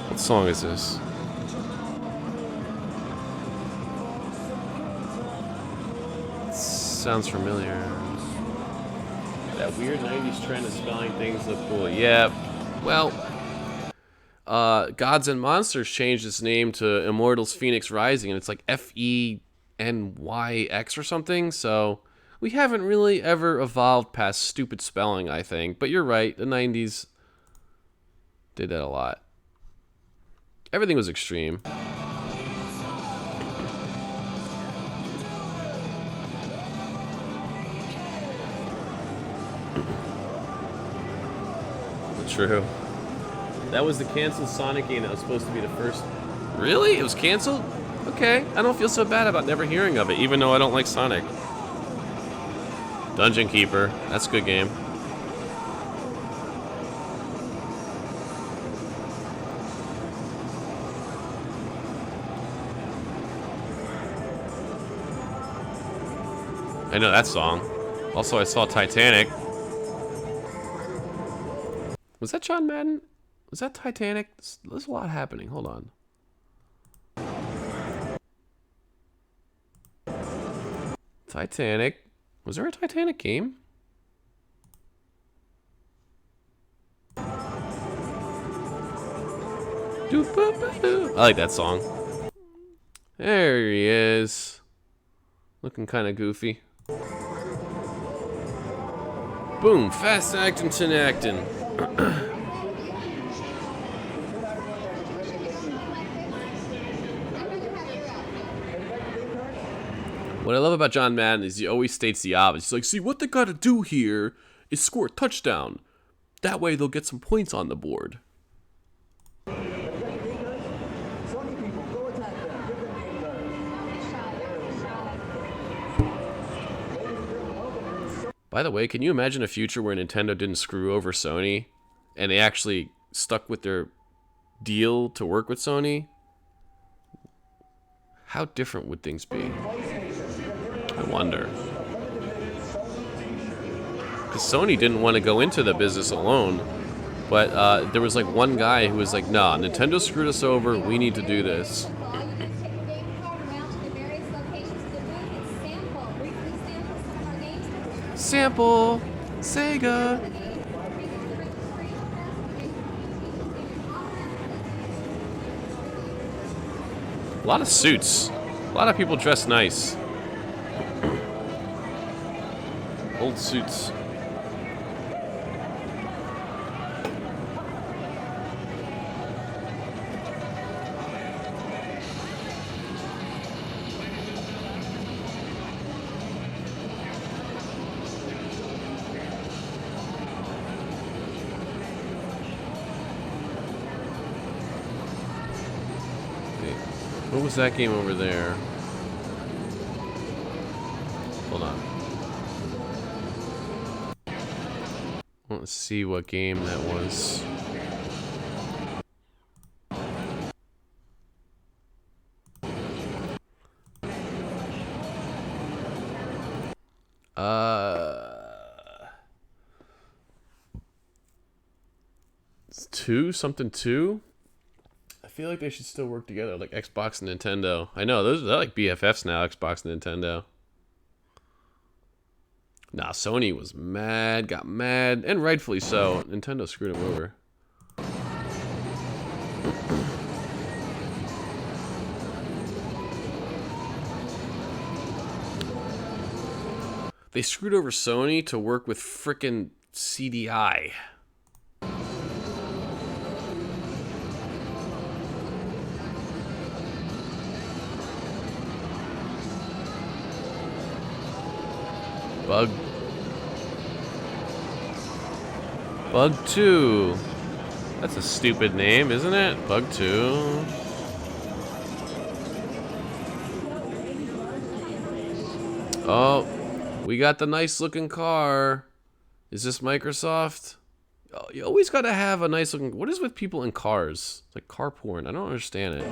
What song is this? Sounds familiar. That weird 90s trend of spelling things look cool. Yeah, well, Gods and Monsters changed its name to Immortals Phoenix Rising, and it's like FENYX or something, so we haven't really ever evolved past stupid spelling, I think. But you're right, the 90s did that a lot. Everything was extreme. True. That was the canceled Sonic game that was supposed to be the first. Really? It was canceled? Okay. I don't feel so bad about never hearing of it, even though I don't like Sonic. Dungeon Keeper. That's a good game. I know that song. Also, I saw Titanic. Was that John Madden? Was that Titanic? There's a lot happening. Hold on. Titanic. Was there a Titanic game? I like that song. There he is. Looking kind of goofy. Boom, fast acting, tin acting. What I love about John Madden is he always states the obvious. He's like, see, what they gotta do here is score a touchdown. That way they'll get some points on the board. By the way, can you imagine a future where Nintendo didn't screw over Sony and they actually stuck with their deal to work with Sony? How different would things be? I wonder. Because Sony didn't want to go into the business alone, but there was like one guy who was like, nah, Nintendo screwed us over, we need to do this. Sample! Sega! A lot of suits. A lot of people dress nice. Old suits. What was that game over there? Hold on. Let's see what game that was. It's 2 something 2. I feel like they should still work together, like Xbox and Nintendo. I know they're like BFFs now, Xbox and Nintendo. Nah, Sony was mad, got mad, and rightfully so. Nintendo screwed him over. They screwed over Sony to work with frickin' CDI. Bug 2. That's a stupid name, isn't it? Bug 2. Oh, we got the nice looking car. Is this Microsoft? Oh, you always gotta have a nice looking... What is with people in cars? It's like car porn. I don't understand it.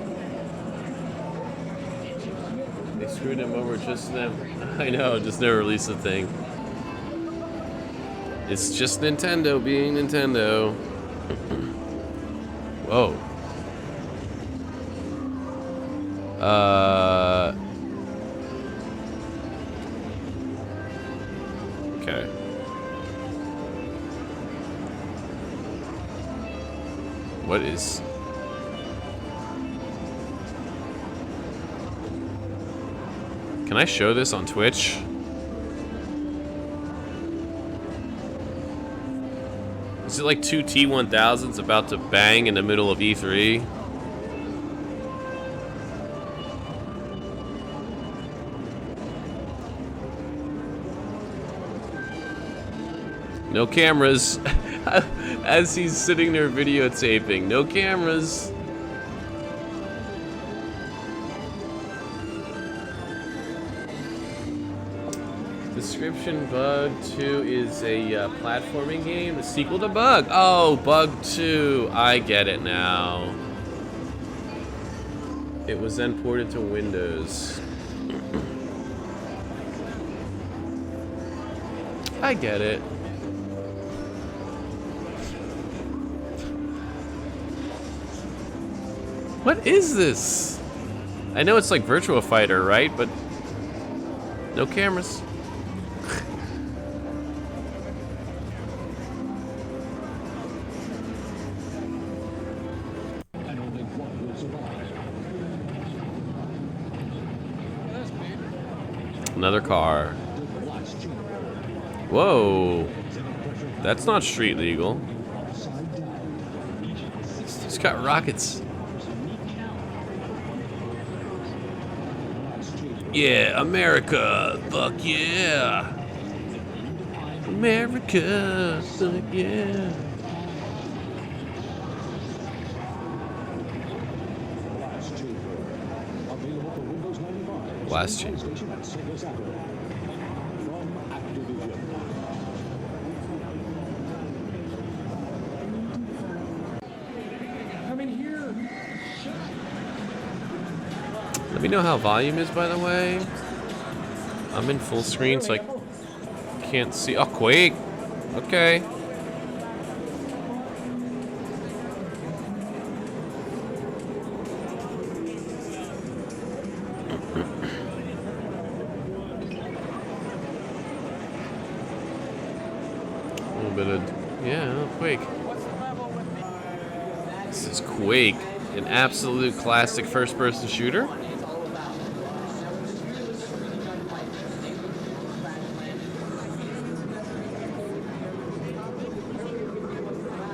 They screwed him over just then. I know, just never released the thing. It's just Nintendo being Nintendo. Whoa. Okay. What is... Can I show this on Twitch? Is it like 2 T-1000s about to bang in the middle of E3? No cameras. As he's sitting there videotaping. No cameras. Description: Bug 2 is a platforming game, the sequel to Bug. Oh, Bug 2. I get it now. It was then ported to Windows. I get it. What is this? I know it's like Virtua Fighter, right? But no cameras. Another car. Whoa. That's not street legal. It's got rockets. Yeah, America. Fuck yeah. America. Fuck yeah. Last chamber. Let me know how volume is, by the way. I'm in full screen, so I can't see. Oh, Quake. Okay. A little bit of, yeah, Quake. This is Quake, an absolute classic first-person shooter.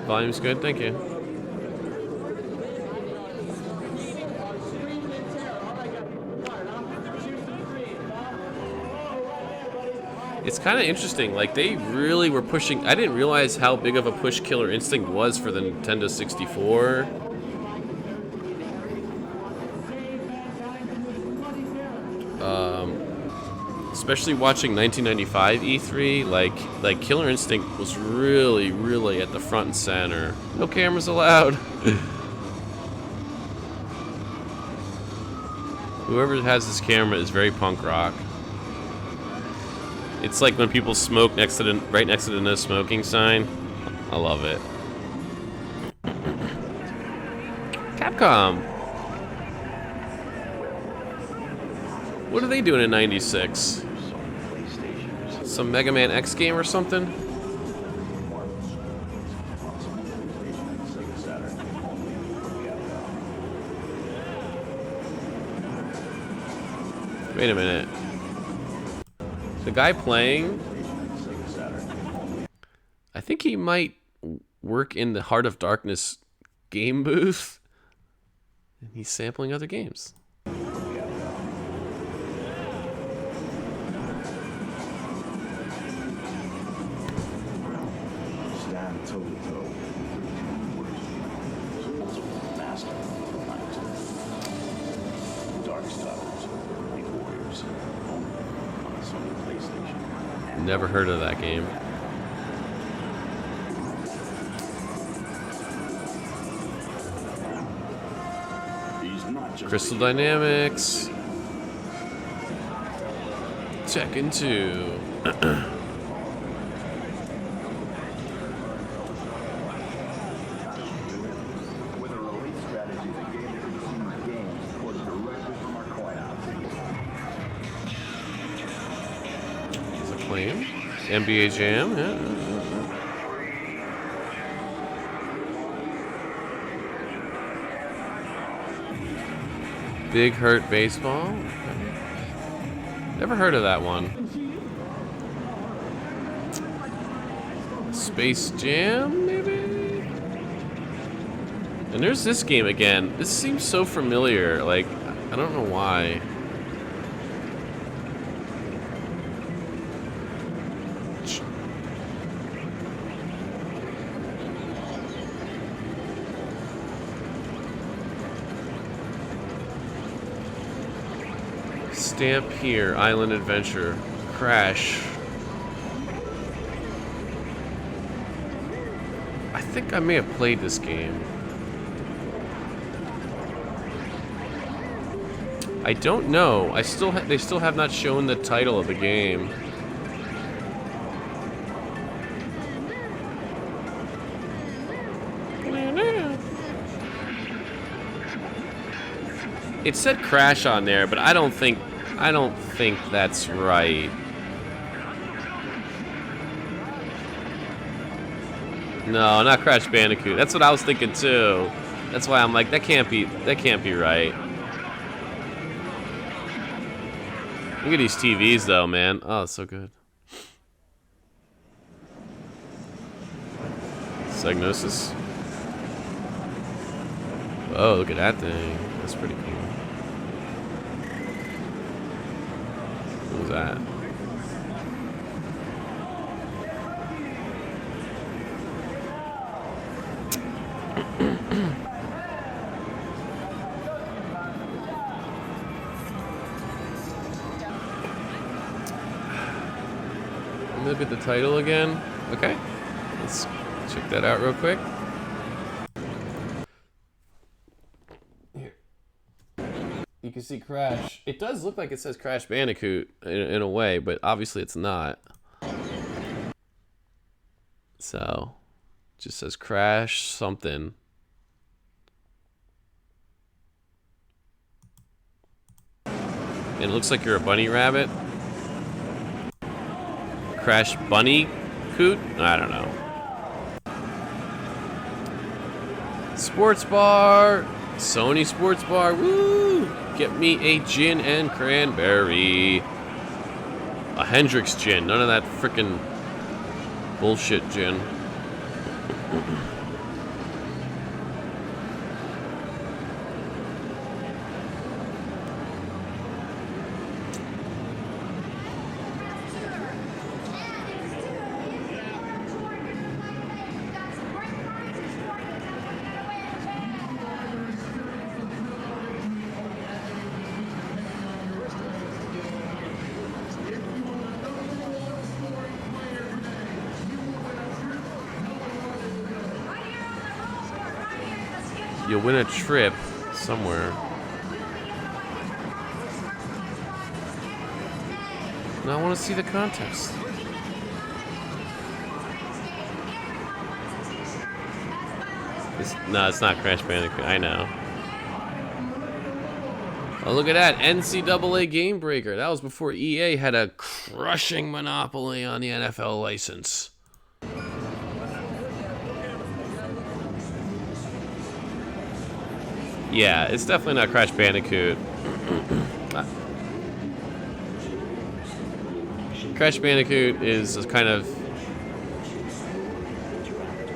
Volume's good, thank you. It's kind of interesting, like they really were pushing. I didn't realize how big of a push Killer Instinct was for the Nintendo 64. Especially watching 1995 E3, like Killer Instinct was really at the front and center. No cameras allowed. Whoever has this camera is very punk rock. It's like when people smoke right next to the no smoking sign. I love it. Capcom. What are they doing in '96? Some Mega Man X game or something? Wait a minute. The guy playing, I think he might work in the Heart of Darkness game booth. And he's sampling other games. Stand toe to toe. Master of the night. Dark Stars, the Warriors. On a Sony PlayStation. Never heard of that game. Crystal Dynamics. Tekken 2. Acclaim. NBA Jam. Yeah. Big Hurt Baseball. Okay. Never heard of that one. Space Jam, maybe? And there's this game again. This seems so familiar. Like, I don't know why. Stamp here, Island Adventure, Crash. I think I may have played this game. I don't know. They still have not shown the title of the game. It said Crash on there, but I don't think that's right. No, not Crash Bandicoot. That's what I was thinking too. That's why I'm like, that can't be right. Look at these TVs, though, man. Oh, it's so good. Psygnosis. Oh, look at that thing. That's pretty cool. What was that? Look at the title again. Okay, let's check that out real quick. Here. You can see Crash. It does look like it says Crash Bandicoot in a way, but obviously it's not. So, it just says Crash something. And it looks like you're a bunny rabbit. Crash Bunny Coot? I don't know. Sports bar. Sony Sports Bar. Woo! Get me a gin and cranberry. A Hendrix gin. None of that frickin' bullshit gin. You'll win a trip somewhere. Now I want to see the contest. No, it's not Crash Bandicoot. I know. Oh, look at that. NCAA Game Breaker. That was before EA had a crushing monopoly on the NFL license. Yeah, it's definitely not Crash Bandicoot. Crash Bandicoot is a kind of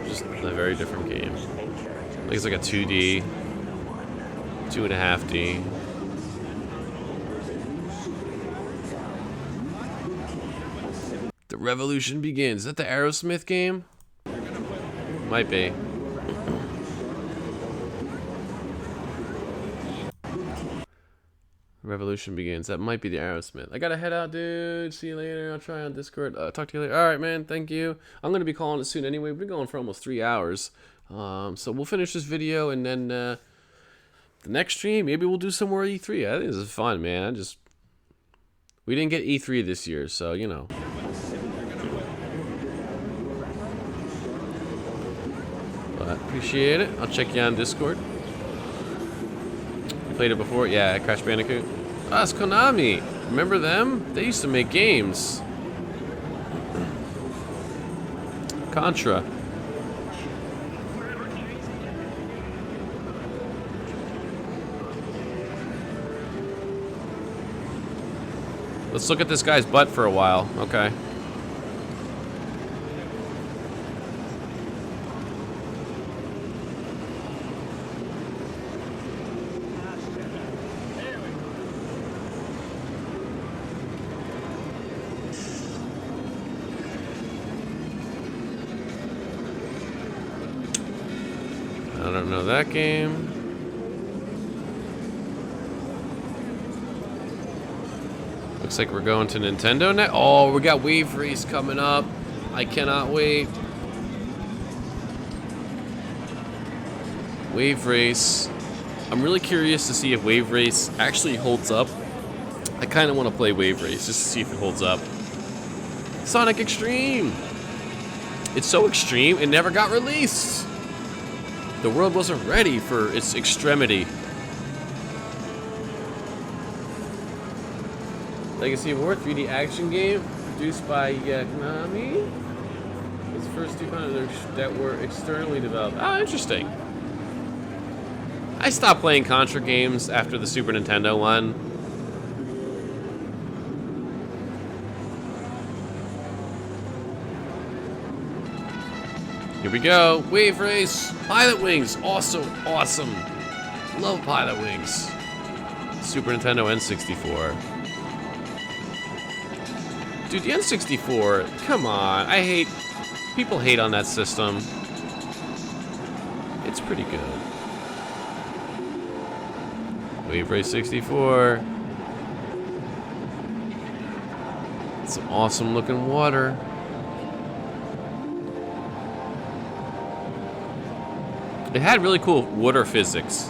just a very different game. Like it's like a 2D, 2.5D. The revolution begins. Is that the Aerosmith game? Might be. Revolution begins. That might be the Aerosmith. I gotta head out, dude. See you later. I'll try on Discord. Talk to you later. All right, man. Thank you. I'm gonna be calling it soon anyway. We've been going for almost 3 hours. So we'll finish this video and then the next stream, maybe we'll do some more E3. I think this is fun, man. We didn't get E3 this year, so you know. But appreciate it. I'll check you on Discord. Played it before? Yeah, Crash Bandicoot. Ah, it's Konami. Remember them? They used to make games. Contra. Let's look at this guy's butt for a while. Okay. I don't know that game. Looks like we're going to Nintendo next. Oh, we got Wave Race coming up. I cannot wait. Wave Race. I'm really curious to see if Wave Race actually holds up. I kind of want to play Wave Race just to see if it holds up. Sonic Extreme. It's so extreme, it never got released. The world wasn't ready for its extremity. Legacy of War 3D action game produced by Konami. It's the first 2 content that were externally developed. Oh, interesting. I stopped playing Contra games after the Super Nintendo one. Here we go. Wave race. Pilot Wings. Also awesome. Love Pilot Wings. Super Nintendo N64. Dude, the N64, come on. People hate on that system. It's pretty good. Wave Race 64. Some awesome looking water. It had really cool water physics.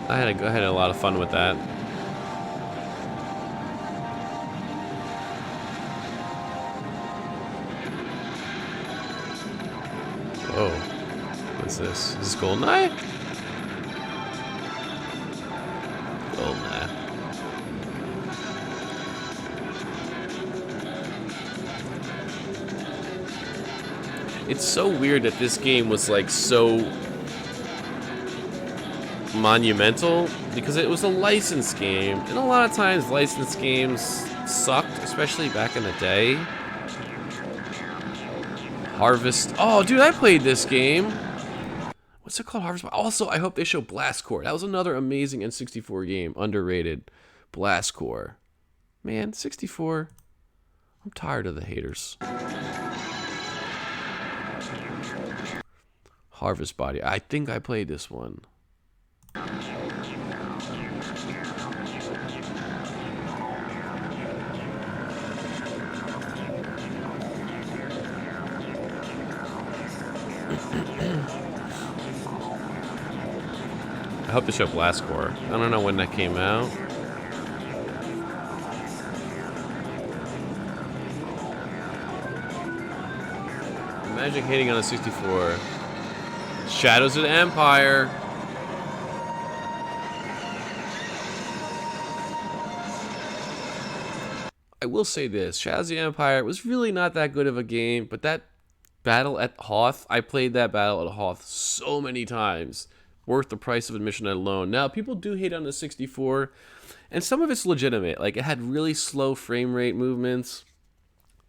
I had a lot of fun with that. Oh, what's this? Is this GoldenEye? GoldenEye. It's so weird that this game was like so monumental because it was a licensed game, and a lot of times licensed games sucked, especially back in the day. Harvest. Oh, dude, I played this game. What's it called? Harvest. Also, I hope they show Blast Corps. That was another amazing N64 game, underrated. Blast Corps. Man, 64. I'm tired of the haters. Harvest Body. I think I played this one. I hope they show Blast Corps. I don't know when that came out. Imagine hating on a 64. Shadows of the Empire. I will say this. Shadows of the Empire was really not that good of a game, but that battle at Hoth, I played that battle at Hoth so many times. Worth the price of admission alone. Now, people do hate on the 64, and some of it's legitimate. Like, it had really slow frame rate movements.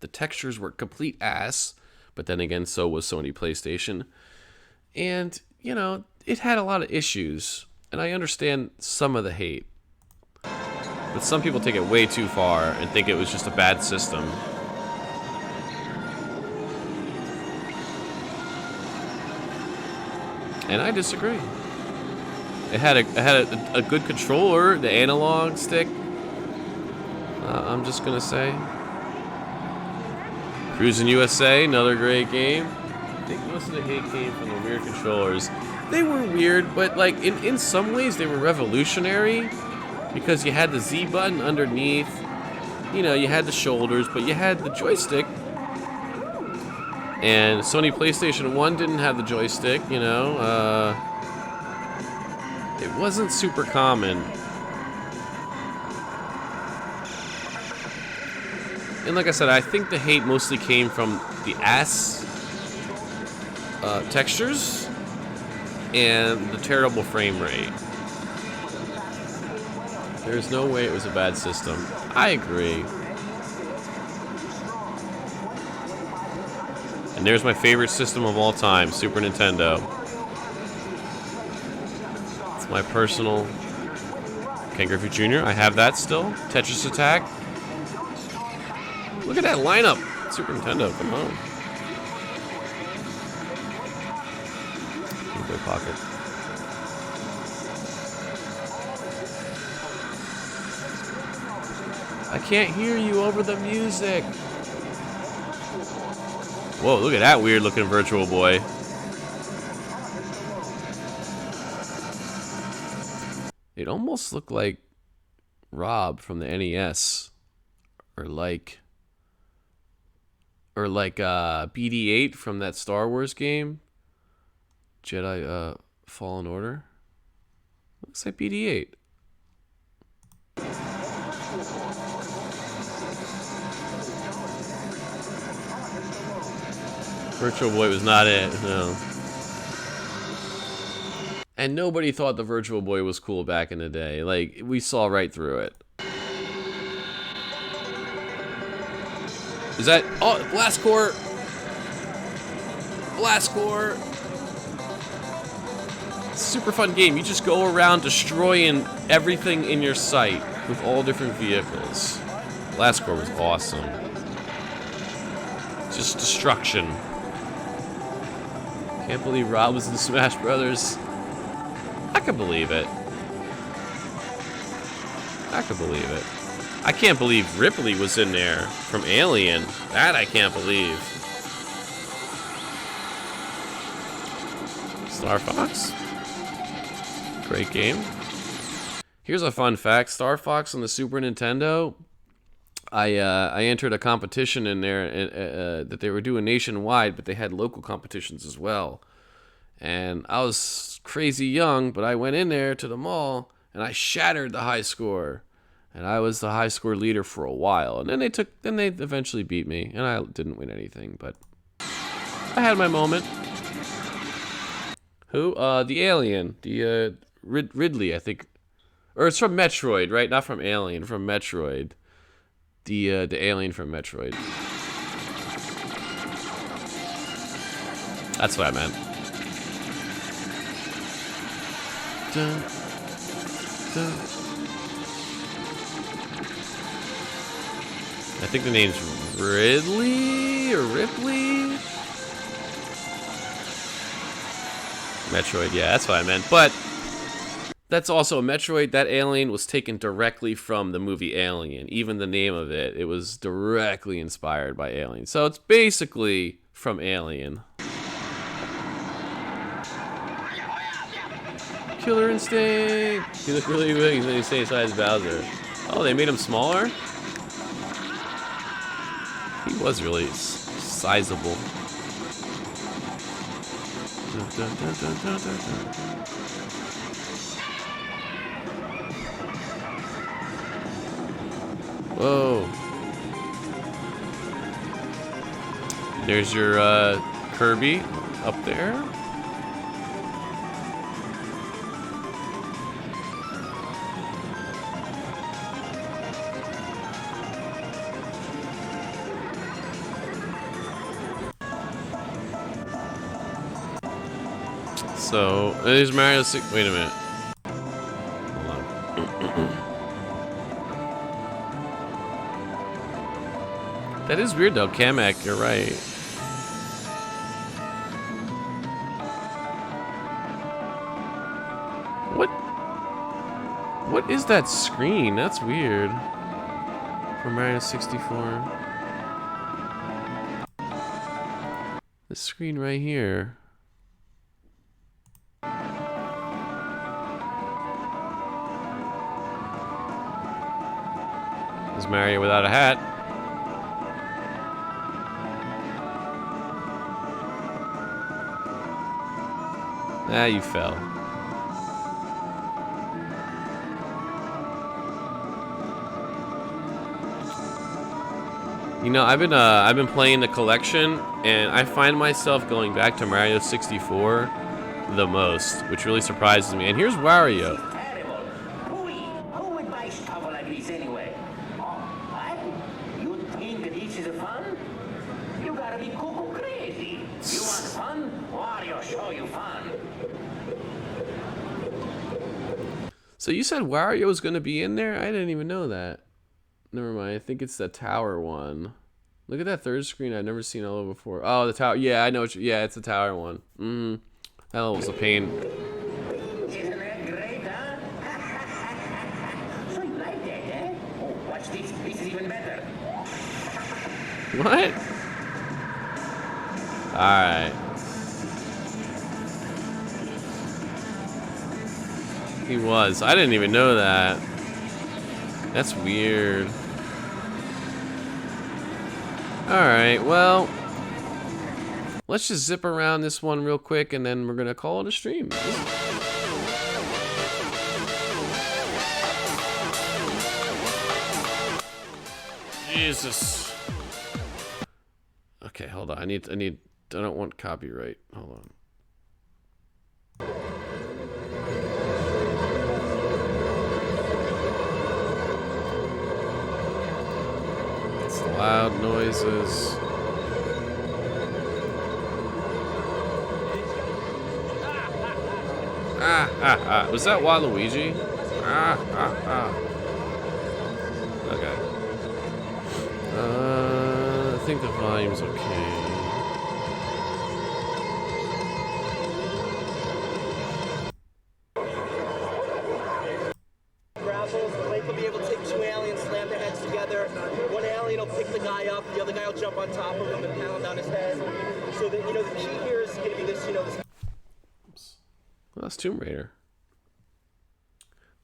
The textures were complete ass, but then again, so was Sony PlayStation. And, you know, it had a lot of issues, and I understand some of the hate. But some people take it way too far and think it was just a bad system. And I disagree. It had a good controller, the analog stick. I'm just gonna say. Cruis'n USA, another great game. I think most of the hate came from the weird controllers. They were weird, but like in some ways they were revolutionary because you had the Z button underneath. You know, you had the shoulders, but you had the joystick. And Sony PlayStation 1 didn't have the joystick, you know. It wasn't super common. And like I said, I think the hate mostly came from the ass textures and the terrible frame rate. There's no way it was a bad system. I agree. And there's my favorite system of all time, Super Nintendo. It's my personal Ken Griffey Jr. I have that still. Tetris Attack. Look at that lineup. Super Nintendo, come on. Game Boy Pocket. I can't hear you over the music. Whoa, look at that weird looking Virtual Boy. It almost looked like Rob from the NES. Or like BD-8 from that Star Wars game. Jedi Fallen Order. Looks like BD-8. Virtual Boy was not it, no. And nobody thought the Virtual Boy was cool back in the day. Like, we saw right through it. Is that... Oh, Blast Core! Blast Core! Super fun game. You just go around destroying everything in your sight with all different vehicles. Blast Core was awesome. Just destruction. Can't believe Rob was in Smash Brothers. I can believe it. I can believe it. I can't believe Ripley was in there from Alien. That I can't believe. Star Fox. Great game. Here's a fun fact. Star Fox on the Super Nintendo. I entered a competition in there that they were doing nationwide, but they had local competitions as well. And I was crazy young, but I went in there to the mall and I shattered the high score. And I was the high score leader for a while. And then they eventually beat me, and I didn't win anything, but I had my moment. Who? The alien. The Ridley, I think. Or it's from Metroid, right? Not from Alien, from Metroid. The alien from Metroid. That's what I meant. Dun, dun. I think the name's Ridley or Ripley. Metroid, yeah, that's what I meant. But that's also a Metroid. That alien was taken directly from the movie Alien. Even the name of it, it was directly inspired by Alien. So it's basically from Alien. Killer Instinct! He looked really big. He's the same size as Bowser. Oh, they made him smaller? He was really sizable. Whoa. There's your Kirby up there. So, there's Mario 6. Wait a minute. Hold on. That is weird though, Kamek, you're right. What is that screen? That's weird. For Mario 64. This screen right here. Is Mario without a hat? Ah, you fell. You know, I've been playing the collection, and I find myself going back to Mario 64 the most, which really surprises me. And here's Wario. So you said Wario was going to be in there? I didn't even know that. Never mind. I think it's the tower one. Look at that third screen. I've never seen all before. Oh, the tower. Yeah, I know. Yeah, it's the tower one. That was a pain. Isn't that great, huh? So you like that, eh? Oh, watch this. This is even better. What? Alright. He was. I didn't even know that. That's weird. Alright, well, let's just zip around this one real quick and then we're gonna call it a stream. Jesus. Okay, hold on. I don't want copyright. Hold on. It's the Loud noises. Was that Waluigi? Okay. I think the volume's okay. Blake will be able to take two aliens, slam their heads together. One alien will pick the guy up, the other guy will jump on top of him and pound on his head. So that, you know, the key here is going to be this, you know, this. Well, that's Tomb Raider.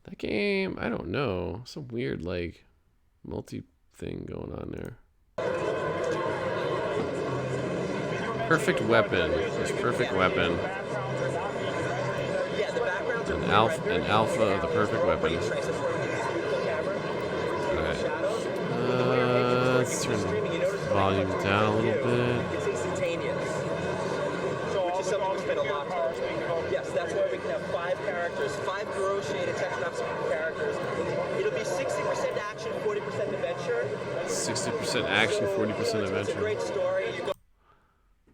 That game, I don't know. Some weird, like, multi-thing going on there. Perfect weapon. This perfect weapon. An alpha of the perfect weapon. Alright. Let's turn the volume down a little bit. It's instantaneous. Which is something we spent a lot of time doing. Yes, that's why we can have 5 characters, 5 shaded text-up characters. It'll be 60% action, 40% adventure. 60% action, 40% adventure. It's a great story.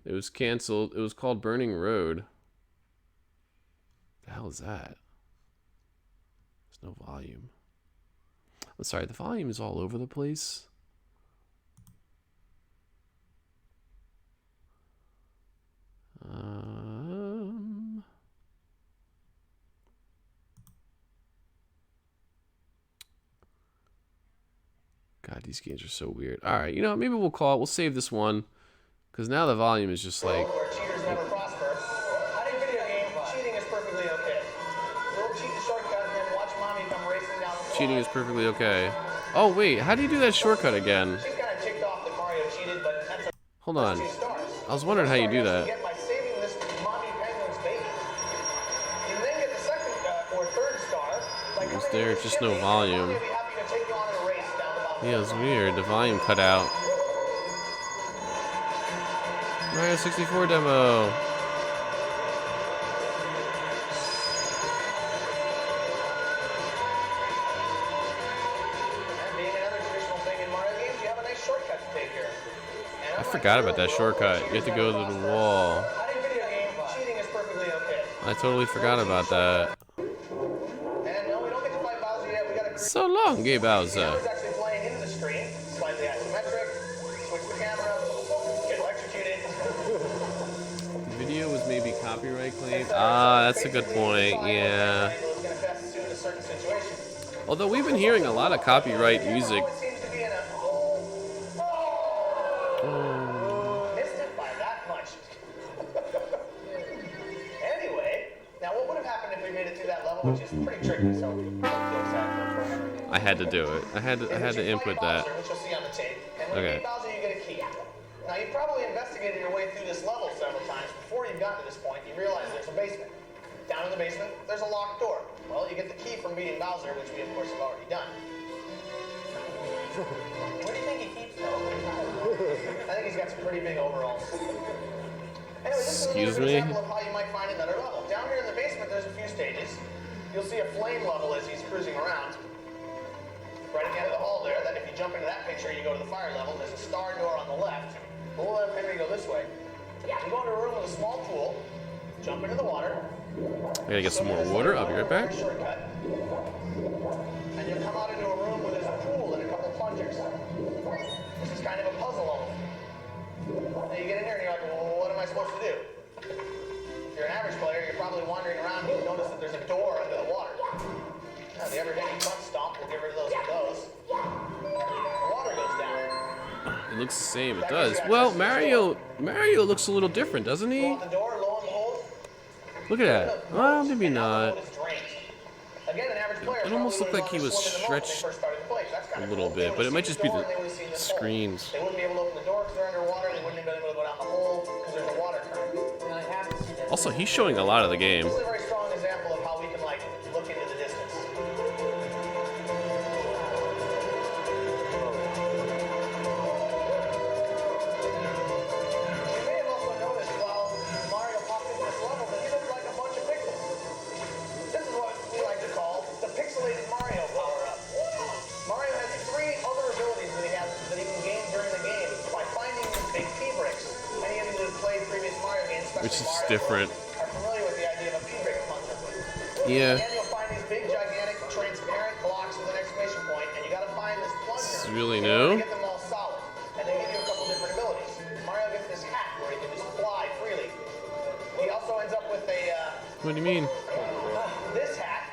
It was canceled. It was called Burning Road. The hell is that? There's no volume. I'm sorry, the volume is all over the place. God, these games are so weird. All right, you know, maybe we'll call it. We'll save this one because now the volume is just like. Cheaters never prosper. How do you video game? Cheating is perfectly okay. Don't cheat the shortcut and then watch mommy come racing down the Cheating is perfectly okay. Oh wait, how do you do that shortcut again? She's kind of ticked off that Mario cheated, but that's Hold on. I was wondering how you do that. by saving this mommy penguin's baby. You then get the second or third star. Is there just no volume? Yeah, it's weird. The volume cut out. Mario 64 demo. I forgot about that shortcut. You have to go to the wall. I totally forgot about that. So long, Gay Bowser. The video was maybe copyright claimed. Ah, that's a good point. Yeah. Although we've been hearing a lot of copyright music. Which is pretty tricky, so I had to do it. I had to input that. which you'll see on the tape. And when Okay. you beat Bowser, you get a key. Now, you've probably investigated your way through this level several times. Before you've gotten to this point, you realize there's a basement. Down in the basement, there's a locked door. Well, you get the key from beating Bowser, which we, of course, have already done. What do you think he keeps, though? I think he's got some pretty big overalls. Anyway, this Excuse is an me? example of how you might find another level. Down here in the basement, there's a few stages. You'll see a flame level as he's cruising around. Right at the end of the hall there, then if you jump into that picture, you go to the fire level. There's a star door on the left. We'll let Henry go this way. You go into a room with a small pool, jump into the water. I gotta get some more water. I'll be right back. Shortcut. And you'll come out into a room where there's a pool and a couple plungers. This is kind of a puzzle element. Now you get in here and you're like, well, what am I supposed to do? If you're an average player, you're probably wandering around and you notice that there's a door under the water. Now, the ever-getting butt stomp will get rid of those with those. The water goes down. It looks the same. It does. Well, Mario looks a little different, doesn't he? The door, lo and behold, Look at that. Well, maybe not. again, an average player It almost looked like he was stretched stretched a little bit, but it might just be the screens. They wouldn't be able to open the door because they're underwater. They wouldn't have been able to go down the hole because there's a water current. Also, he's showing a lot of the game. This is a very strong example of how we can like look into the distance. You may have also noticed while Mario popped into this level that he looked like a bunch of pixels. This is what we like to call the pixelated Mario power-up. Mario has 3 other abilities that he can gain during the It's just different. Are familiar with the idea of a V-rig plunger. Yeah. And you'll find these big, gigantic, transparent blocks with an exclamation point, and you got to find this plunger. This is really in order to new. get them all solid. And they give you a couple different abilities. Mario gets this hat where he can just fly freely. He also ends up with a What do you mean? this hat,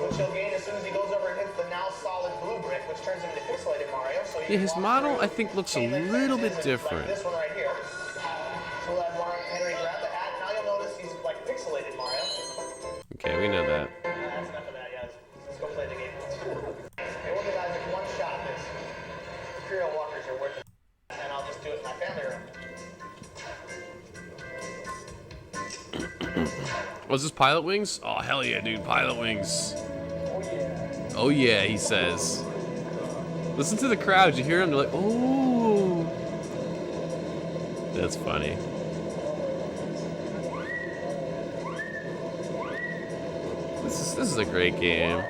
which he'll gain as soon as he goes over and hits the now solid blue brick, which turns him into pixelated Mario. So Yeah, his model I think looks a little bit different. like this one right here. So we'll have Mario Henry grab the hat. Now you'll notice he's like pixelated Mario. Okay, we know that. That's enough of that, guys. Let's go play the game. Okay, we'll give Isaac one shot at this. Imperial walkers are worth it, and I'll just do it in my family room. Was this Pilot Wings? Oh, hell yeah, dude. Pilot Wings. Oh, yeah, he says. Listen to the crowd. You hear them? They're like, oh. That's funny. This is a great game.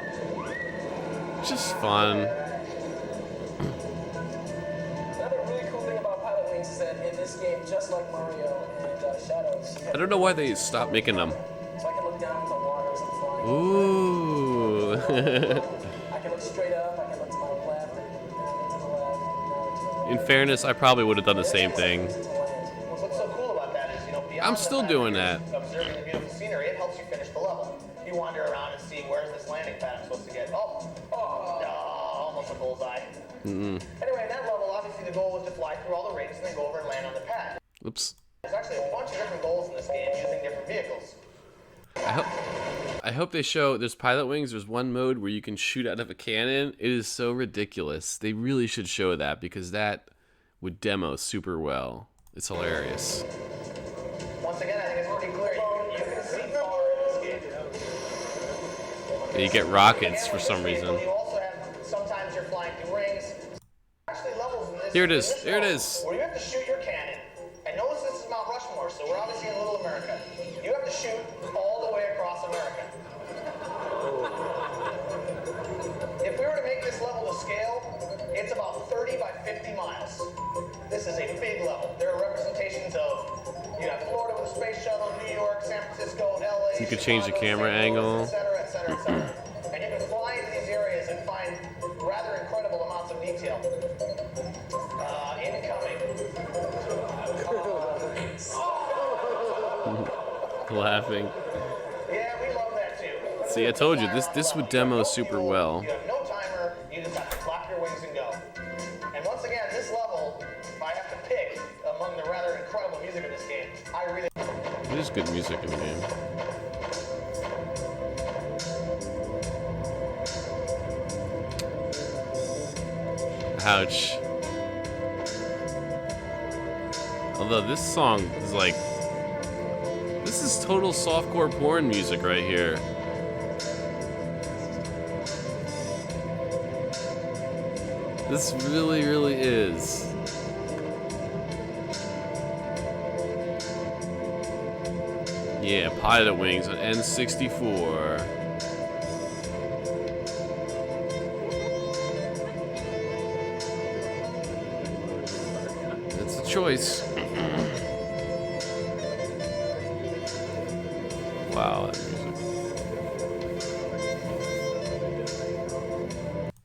Just fun. Another really cool thing about Pilot Wings is that in this game, just like Mario and Shadows, I don't know why they stopped making them. so I can look down into the water as I'm flying. Ooh. I can look straight up, I can look to my left, and down to the left, and down to In fairness, I probably would have done the same thing. What's so cool about that is, beyond I'm still doing that. observing the beautiful scenery, it helps you finish the level. You wander around and see where's this landing pad I'm supposed to get. Oh, almost a bullseye. Mm-mm. Anyway, in that level, obviously the goal was to fly through all the rings and then go over and land on the pad. Oops. There's actually a bunch of different goals in this game using different vehicles. I hope they show. There's Pilot Wings. There's one mode where you can shoot out of a cannon. It is so ridiculous. They really should show that because that would demo super well. It's hilarious. Once again, I think it's pretty clear. You can see far in this game. Yeah, you get rockets for some reason. You also have, sometimes you're flying through rings. Actually, levels in this. Here it is. in this There it level is. Where you have to shoot your cannon. And notice this is Mount Rushmore, so we're obviously in Little America. You have to shoot all the way across America. If we were to make this level to scale, it's about 30 by 50 miles. This is a big level. There are representations of, you got Florida with a space shuttle, New York, San Francisco, LA. You could change the camera angle. Et cetera, et cetera, et cetera. And you can fly into these areas and find rather incredible amounts of detail. Incoming. Laughing. Yeah, we love that too. See, I told you this would demo super well. You have no timer, you just have to flap your wings and go. And once again, this level, if I have to pick among the rather incredible music in this game, I really... It is good music in the game. Ouch. Although this song is like... This is total softcore porn music right here. This really, really is. Yeah, Pilot Wings on N64. It's a choice. Wow, that music.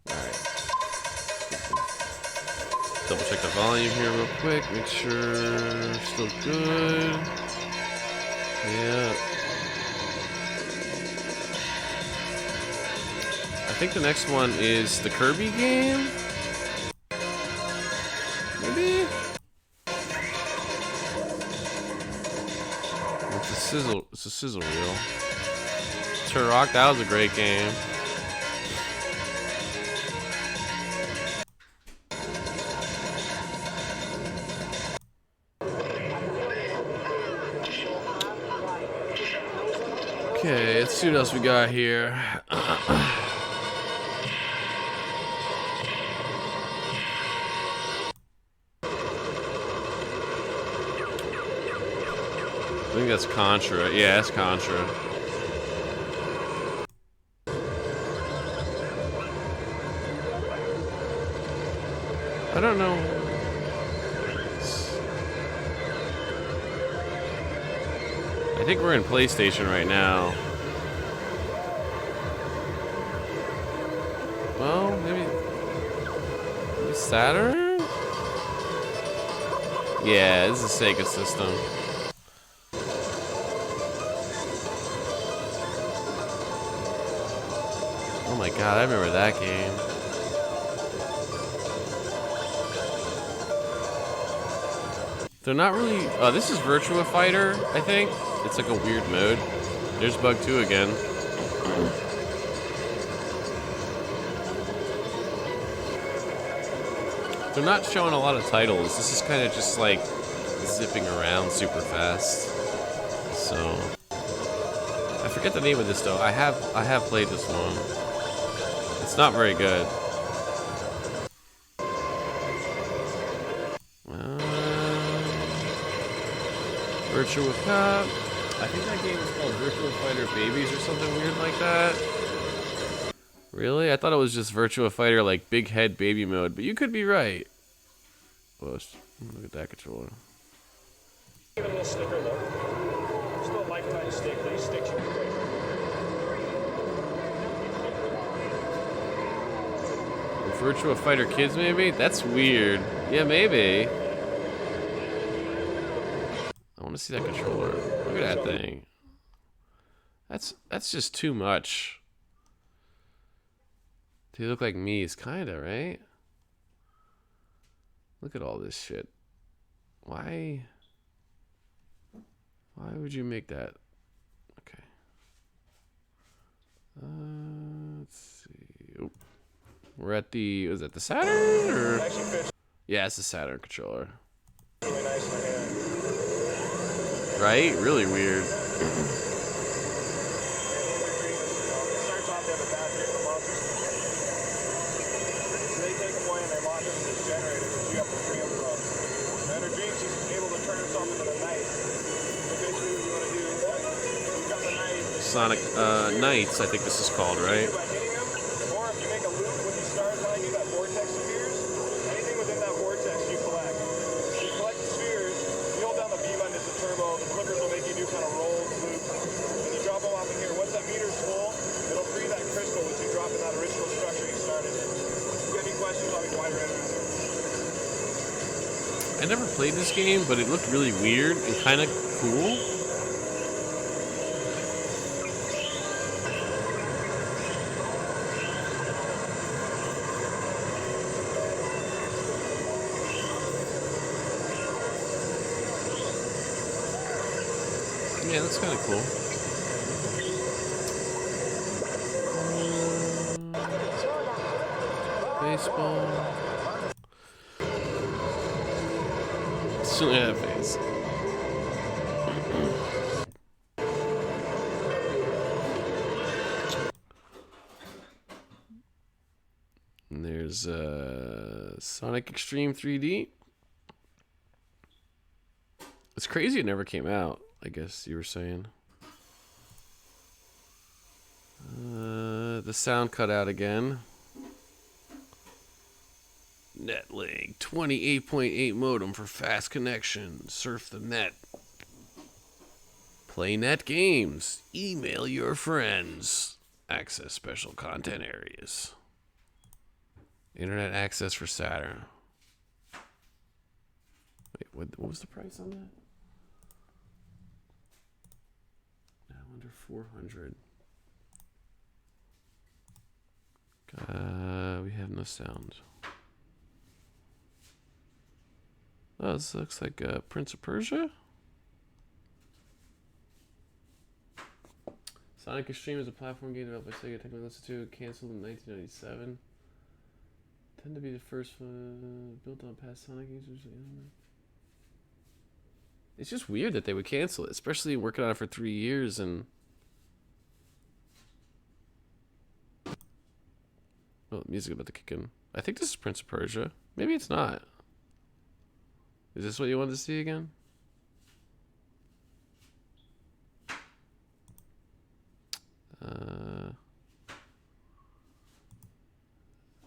Alright. Double check the volume here real quick. Make sure still good. Yeah. I think the next one is the Kirby game? Maybe? It's a sizzle reel. Turok, that was a great game. Okay, let's see what else we got here. I think that's Contra. Yeah, that's Contra. I don't know. think we're in PlayStation right now. Well, maybe Saturn? Yeah, this is a Sega system. Oh my god, I remember that game. They're not really... Oh, this is Virtua Fighter, I think. It's like a weird mode. There's Bug 2 again. They're not showing a lot of titles. This is kind of just like zipping around super fast. So I forget the name of this though. I have played this one. It's not very good. Virtua Cop. I think that game is called Virtua Fighter Babies or something weird like that. Really? I thought it was just Virtua Fighter like big head baby mode, but you could be right. Well, look at that controller. Give it a little sticker look. Still a lifetime stick. These sticks are great. Virtua Fighter Kids maybe? That's weird. Yeah, maybe. I want to see that controller. Look at that thing. That's just too much. They look like me's, kinda, right? Look at all this shit. Why would you make that? Okay. Let's see. Oop. We're at the... Was that the Saturn? Or? Yeah, it's the Saturn controller. Really nice in the hand. Right? Really weird. Sonic Knights, I think this is called, right? Or if you make a loop with the stars behind you, that vortex appears. Anything within that vortex you collect. You collect the spheres, you hold down the B button, it's a turbo, the clippers will make you do kind of rolls, loops, and you drop them off in here. Once that meter's full, it'll free that crystal which you drop in that original structure you started in. If you have any questions, I'll be wider in. I never played this game, but it looked really weird and kind of cool. Yeah, that's kind of cool. Baseball. Still that face. And there's Sonic Extreme 3D. It's crazy it never came out, I guess you were saying. The sound cut out again. Netlink 28.8 modem for fast connection. Surf the net. Play net games. Email your friends. Access special content areas. Internet access for Saturn. Wait, what was the price on that? Now under 400. We have no sound. Oh, this looks like Prince of Persia. Sonic Extreme is a platform game developed by Sega Technical Institute, canceled in 1997. Tend to be the first built on past Sonic users. It's just weird that they would cancel it, especially working on it for 3 years and. Oh, music about to kick in. I think this is Prince of Persia. Maybe it's not. Is this what you wanted to see again?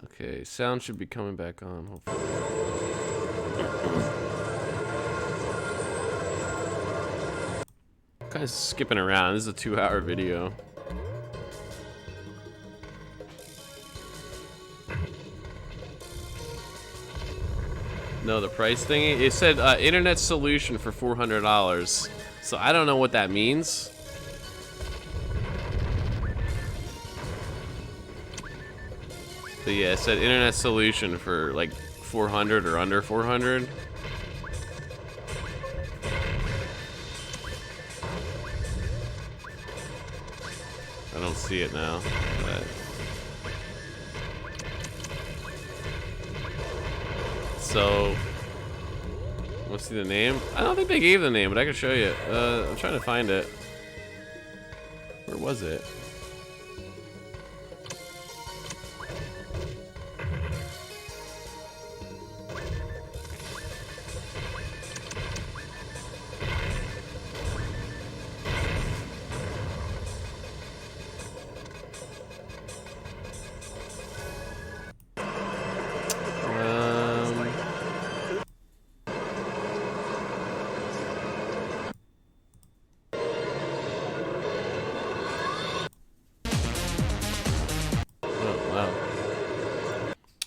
Okay, sound should be coming back on, hopefully. kind of skipping around. This is a 2-hour video. No, the price thing. It said internet solution for $400. So I don't know what that means. But yeah, it said internet solution for like 400 or under 400. I don't see it now. But so, let's see the name. I don't think they gave the name, but I can show you. I'm trying to find it. Where was it?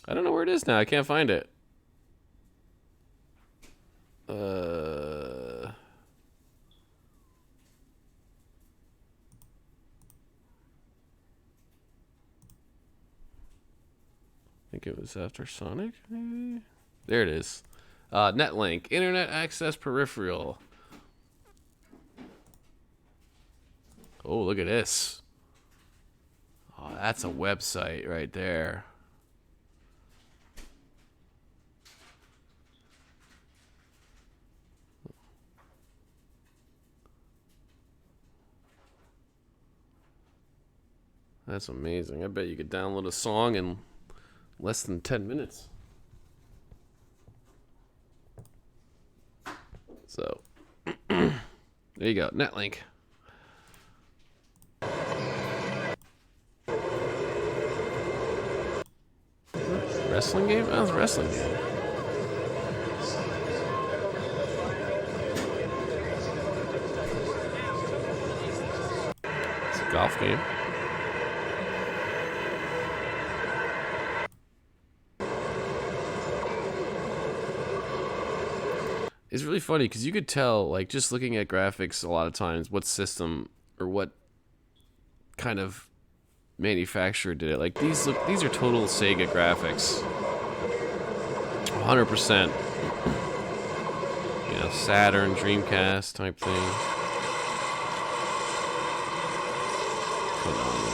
I don't know where it is now. I can't find it. I think it was after Sonic, maybe? There it is. Netlink, Internet Access Peripheral. Oh, look at this. Oh, that's a website right there. That's amazing. I bet you could download a song in less than 10 minutes. So, there you go. Netlink. Wrestling game? Oh, it's a wrestling game. It's a golf game. It's really funny because you could tell, like, just looking at graphics a lot of times, what system or what kind of manufacturer did it. Like, these are total Sega graphics. 100%. You know, Saturn, Dreamcast type thing. Phenomenal.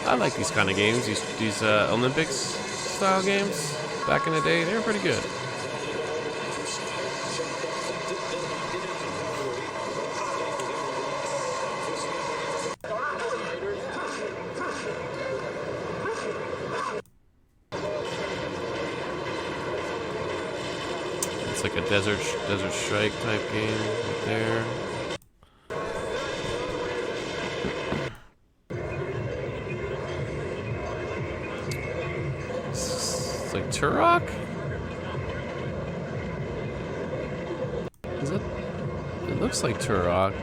I like these kind of games, these Olympics style games. Back in the day, they were pretty good. It's like a Desert Strike type game right there. Like Turok? Is it? It looks like Turok.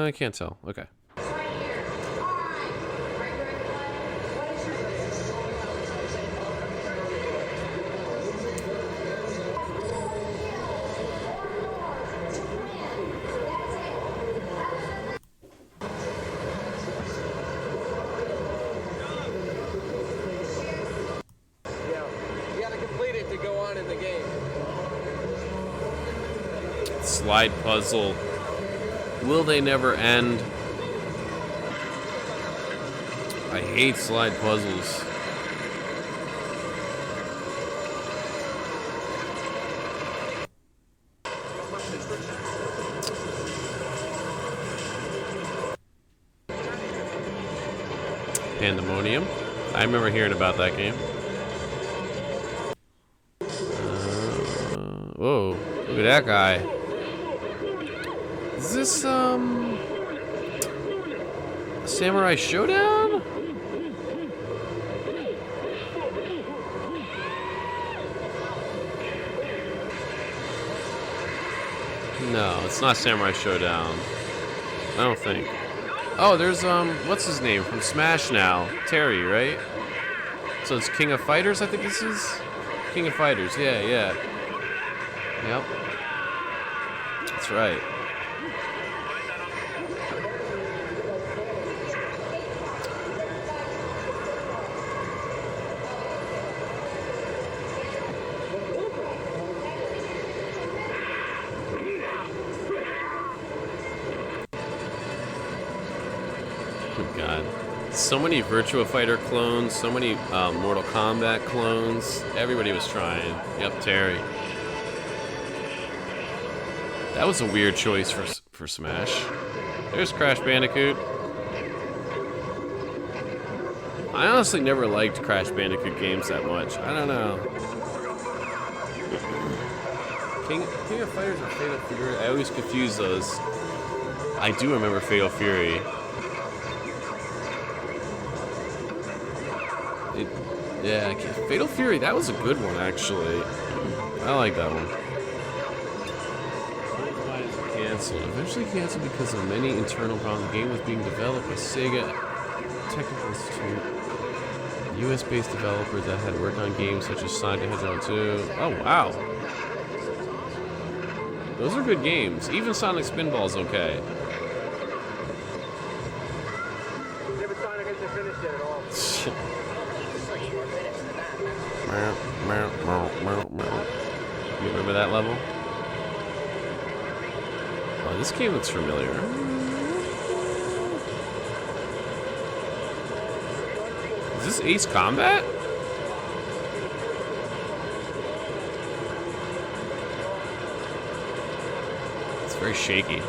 I can't tell. Okay. Slide puzzle. Will they never end? I hate slide puzzles. Pandemonium. I remember hearing about that game. Whoa, look at that guy. Is this, Samurai Showdown? No, it's not Samurai Showdown. I don't think. Oh, there's, what's his name from Smash now? Terry, right? So it's King of Fighters, I think this is? King of Fighters, yeah, yeah. Yep. That's right. Oh god. So many Virtua Fighter clones, so many Mortal Kombat clones. Everybody was trying. Yep, Terry. That was a weird choice for Smash. There's Crash Bandicoot. I honestly never liked Crash Bandicoot games that much. I don't know. King of Fighters or Fatal Fury? I always confuse those. I do remember Fatal Fury. Yeah, Fatal Fury, that was a good one, actually. I like that one. Canceled. Eventually canceled because of many internal problems. The game was being developed by Sega Technical Institute, a US-based developer that had worked on games such as Sonic the Hedgehog 2. Oh, wow. Those are good games. Even Sonic Spinball's okay. Never Sonic hasn't finished it at all. You remember that level? Oh, this game looks familiar. Is this Ace Combat? It's very shaky.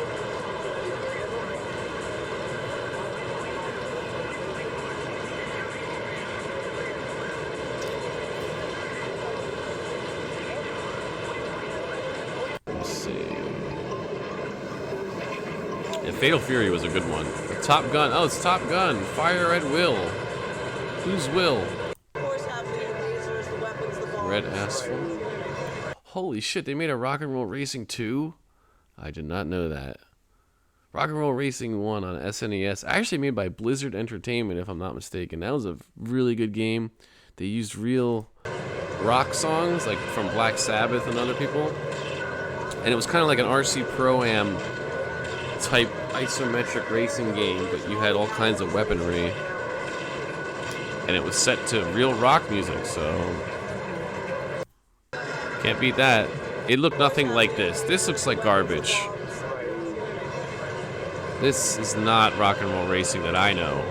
Fatal Fury was a good one. Top Gun. Oh, it's Top Gun. Fire at will. Who's Will? Red Asphalt. Holy shit, they made a Rock and Roll Racing 2? I did not know that. Rock and Roll Racing 1 on SNES. Actually made by Blizzard Entertainment, if I'm not mistaken. That was a really good game. They used real rock songs, like from Black Sabbath and other people. And it was kind of like an RC Pro-Am type isometric racing game, but you had all kinds of weaponry, and it was set to real rock music, so can't beat that. It looked nothing like this. This looks like garbage. This is not Rock and Roll Racing that I know.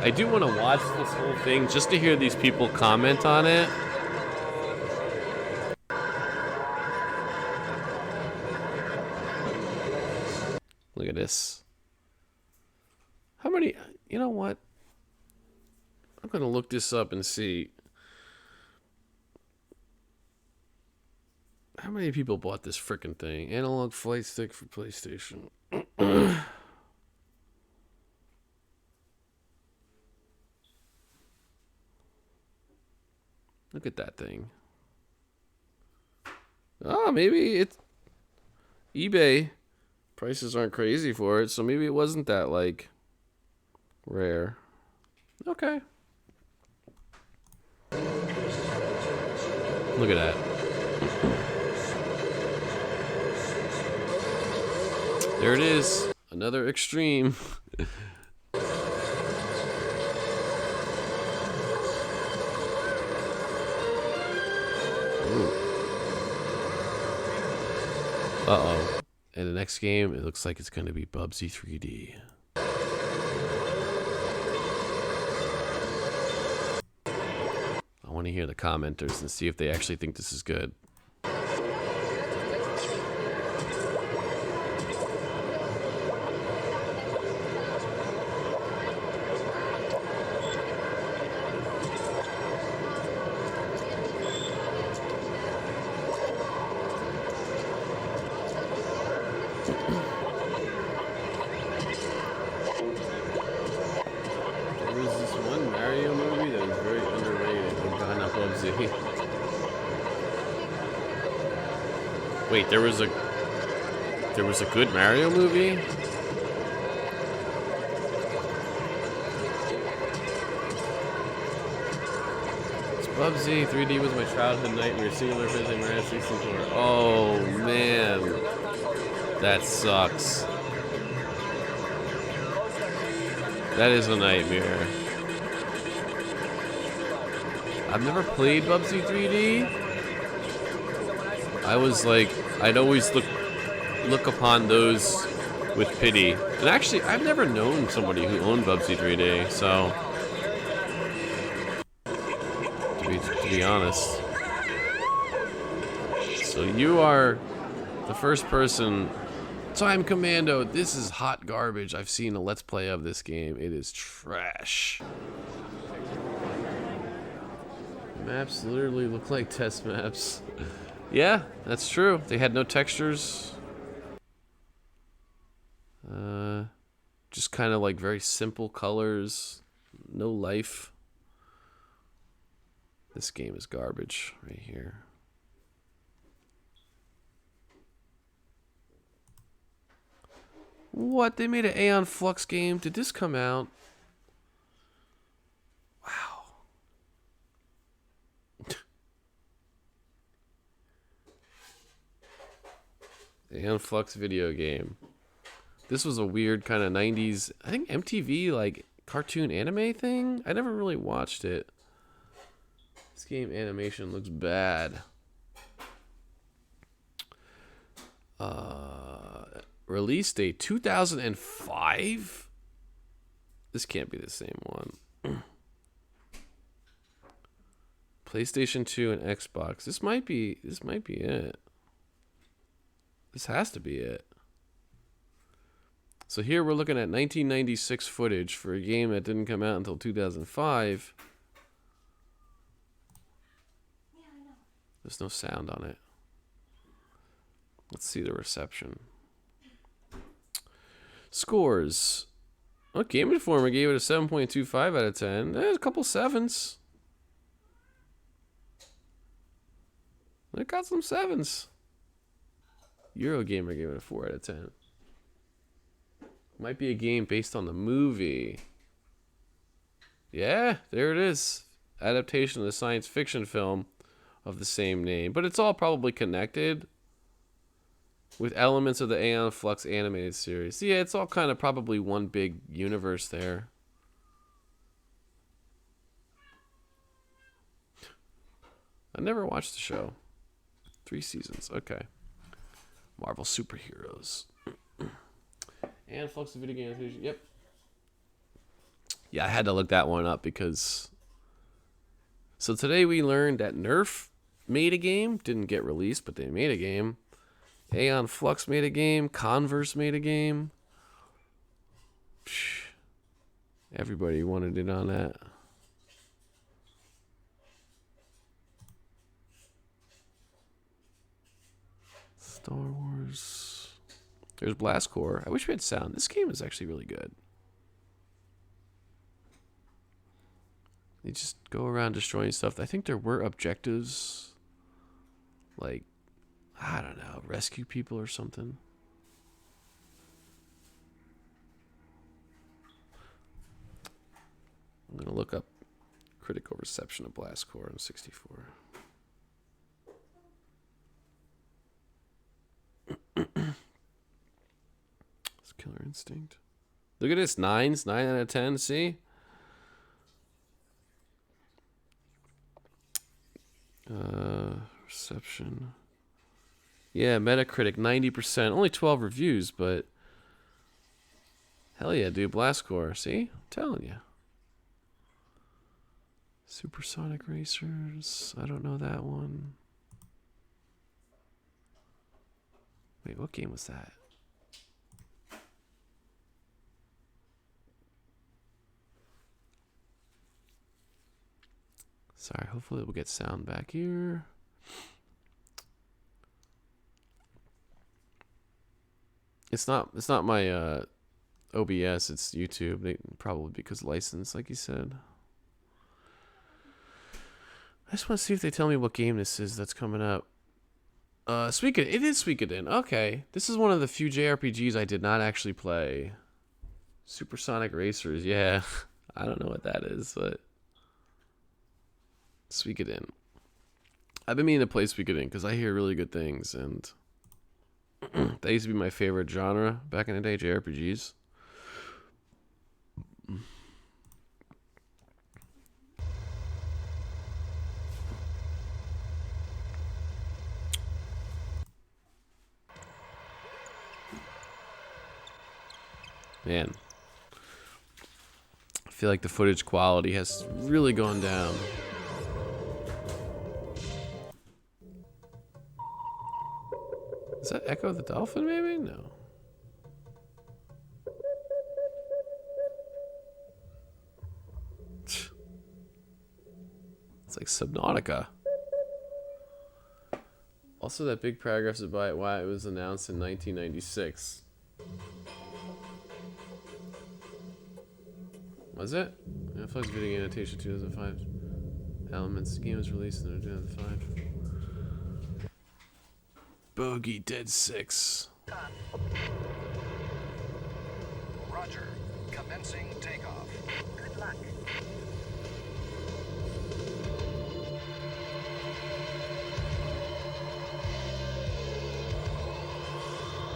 I do want to watch this whole thing just to hear these people comment on it. Look at this. How many... You know what? I'm going to look this up and see. How many people bought this frickin' thing? Analog flight stick for PlayStation. Look at that thing. Oh, maybe it's eBay. Prices aren't crazy for it, so maybe it wasn't that, like, rare. Okay. Look at that. There it is. Another extreme. Uh-oh. In the next game, it looks like it's going to be Bubsy 3D. want to hear the commenters and see if they actually think this is good. Wait, there was a good Mario movie? It's Bubsy. 3D was my childhood nightmare. Singular visiting Mario 64. Oh man, that sucks. That is a nightmare. I've never played Bubsy 3D. I was like, I'd always look upon those with pity. And actually, I've never known somebody who owned Bubsy 3D, so to be honest. So you are the first person. Time Commando, this is hot garbage. I've seen a Let's Play of this game. It is trash. Maps literally look like test maps. Yeah, that's true. They had no textures. Just kind of like very simple colors. No life. This game is garbage right here. What? They made an Aeon Flux game? Did this come out? Wow. Aeon Flux video game. This was a weird kind of 90s, I think MTV like cartoon anime thing. I never really watched it. This game animation looks bad. Release date 2005? This can't be the same one. PlayStation 2 and Xbox. This might be it. This has to be it. So here we're looking at 1996 footage for a game that didn't come out until 2005. There's no sound on it. Let's see the reception. Scores. Oh, Game Informer gave it a 7.25 out of 10. There's a couple sevens. It got some sevens. Eurogamer gave it a 4 out of 10. Might be a game based on the movie. Yeah, there it is. Adaptation of the science fiction film of the same name. But it's all probably connected with elements of the Aeon Flux animated series. Yeah, it's all kind of probably one big universe there. I never watched the show. 3 seasons. Okay. Marvel superheroes. And Flux of video games. Yep. Yeah, I had to look that one up because... So today we learned that Nerf made a game. Didn't get released, but they made a game. Aeon Flux made a game. Converse made a game. Psh, everybody wanted it on that. Star Wars. There's Blast Corps. I wish we had sound. This game is actually really good. You just go around destroying stuff. I think there were objectives. Like, I don't know, rescue people or something. I'm going to look up critical reception of Blast Corps in 64. It's Killer Instinct. Look at this, 9s, 9 out of 10, see? Reception. Yeah, Metacritic 90%. Only 12 reviews, but hell yeah, dude. Blast Corps. See? I'm telling you. Supersonic Racers. I don't know that one. Wait, what game was that? Sorry, hopefully we'll get sound back here. It's not my OBS, it's YouTube. Probably because license, like you said. I just want to see if they tell me what game this is that's coming up. Suikoden. It is Suikoden. Okay. This is one of the few JRPGs I did not actually play. Supersonic Racers, yeah. I don't know what that is, but Suikoden. I've been meaning to play Suikoden because I hear really good things, and that used to be my favorite genre back in the day, JRPGs. Man, I feel like the footage quality has really gone down. Is that Echo the Dolphin, maybe? No. It's like Subnautica. Also, that big paragraph about why it was announced in 1996. Was it? Netflix video game adaptation 2005. Elements. The game was released in 2005. Bogey Dead 6. Roger. Commencing takeoff. Good luck.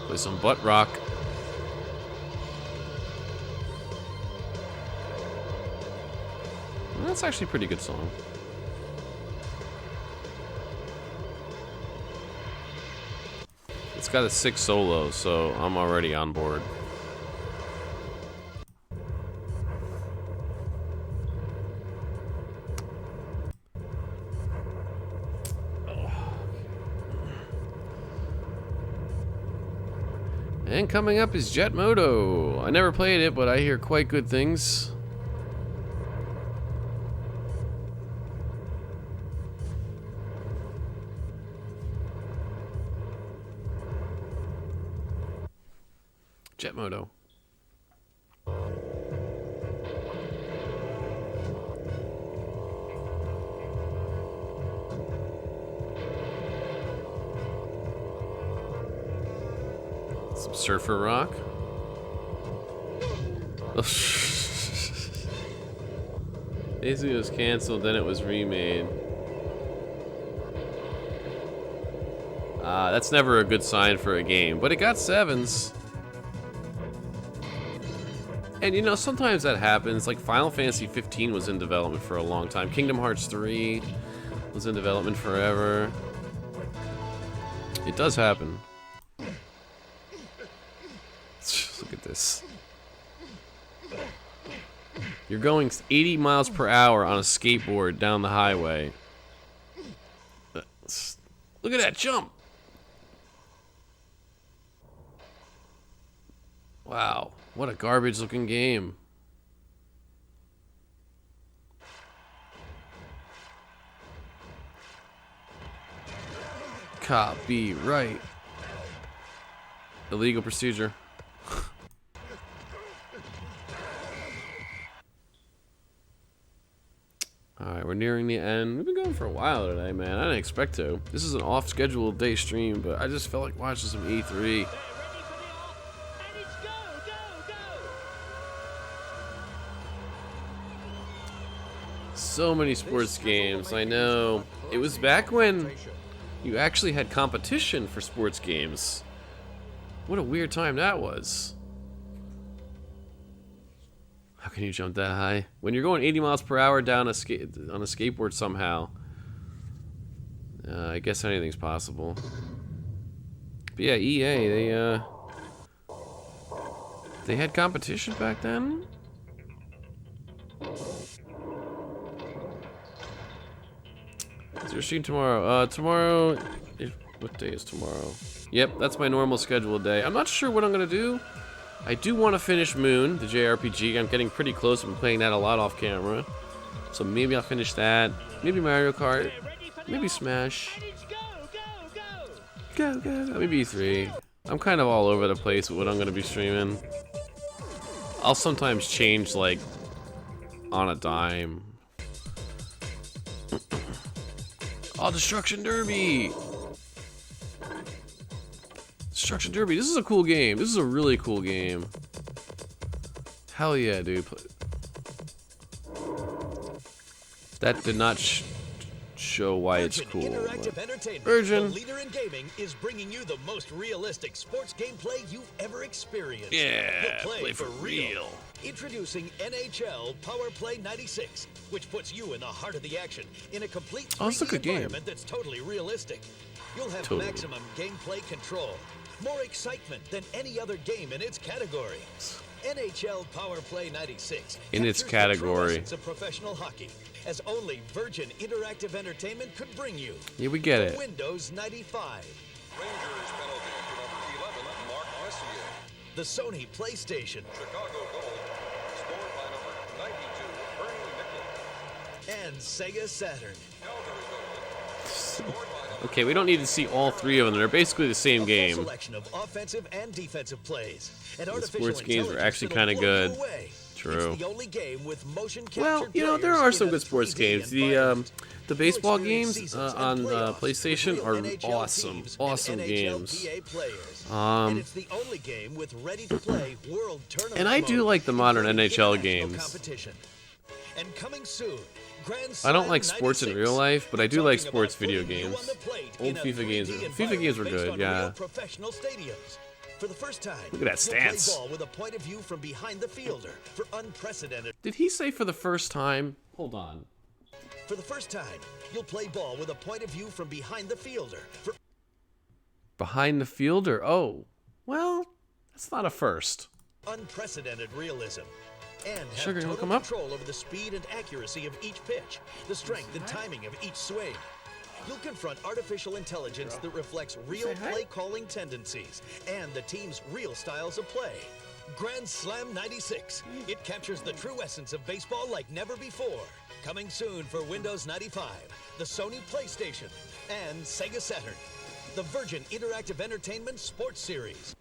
Play some butt rock. That's actually a pretty good song. It's got a 6 solo, so I'm already on board. And coming up is Jet Moto. I never played it, but I hear quite good things. Jet Moto. Some surfer rock. Basically it was canceled, then it was remade. That's never a good sign for a game, but it got 7s. And you know, sometimes that happens. Like Final Fantasy 15 was in development for a long time. Kingdom Hearts 3 was in development forever. It does happen. Look at this. You're going 80 miles per hour on a skateboard down the highway. Look at that jump. Wow, what a garbage looking game. Copyright. Illegal procedure. Alright, we're nearing the end. We've been going for a while today, man. I didn't expect to. This is an off-scheduled day stream, but I just felt like watching some E3. So many sports games, I know. It was back when you actually had competition for sports games. What a weird time that was. How can you jump that high? When you're going 80 miles per hour down on a skateboard somehow. I guess anything's possible. But yeah, EA, they had competition back then? Is there a stream tomorrow? Tomorrow... What day is tomorrow? Yep, that's my normal scheduled day. I'm not sure what I'm gonna do. I do want to finish Moon, the JRPG. I'm getting pretty close. I've been playing that a lot off camera. So maybe I'll finish that. Maybe Mario Kart. Maybe Smash. Go, go, go. Maybe E3. I'm kind of all over the place with what I'm going to be streaming. I'll sometimes change, like, on a dime. Oh, Destruction Derby! Destruction Derby. This is a cool game. This is a really cool game. Hell yeah, dude. That did not show why it's cool. Interactive Entertainment, Virgin. the leader in gaming, is bringing you the most realistic sports gameplay you've ever experienced. Yeah, You'll play for real. Introducing NHL Power Play 96, which puts you in the heart of the action in a complete 3D environment that's totally realistic. You'll have maximum gameplay control, more excitement than any other game in its category. NHL Power Play 96 in its captures the true category essence of professional hockey, as only Virgin Interactive Entertainment could bring you. Yeah, we get For it. Windows 95. Rangers penalty to number 11, Mark Messier. The Sony PlayStation. Chicago goal, scored by number 92, Bernie Nickel. And Sega Saturn. Okay, we don't need to see all three of them. They're basically the same game. Selection of offensive and defensive plays. And The artificial sports games are actually kind of intelligence good. that'll blow you away. True. It's the only game with motion Well, captured you know, there players are some in a good sports 3D games. The baseball games on PlayStation are awesome. Awesome games. And it's the only game with ready-to-play world tournament And I do mode like the modern featuring NHL international games. competition. And coming soon, Grand I Slam don't like sports in 96. real life, but I do like Talking sports about video putting you games. on the plate Old in a FIFA games. 3D FIFA games were environment based good, on yeah. real professional stadiums. For the first time, Look at that stance. you'll play ball with a point of view from behind the fielder for unprecedented. Did he say for the first time? Hold on. For the first time, you'll play ball with a point of view from behind the fielder for Behind the fielder? Oh. Well, that's not a first. unprecedented realism. And have Sugar, you wanna total come up? control over the speed and accuracy of each pitch, the strength and timing of each swing. You'll confront artificial intelligence that reflects real play calling tendencies and the team's real styles of play. Grand Slam 96. It captures the true essence of baseball like never before. Coming soon for Windows 95, the Sony PlayStation, and Sega Saturn. The Virgin Interactive Entertainment Sports Series.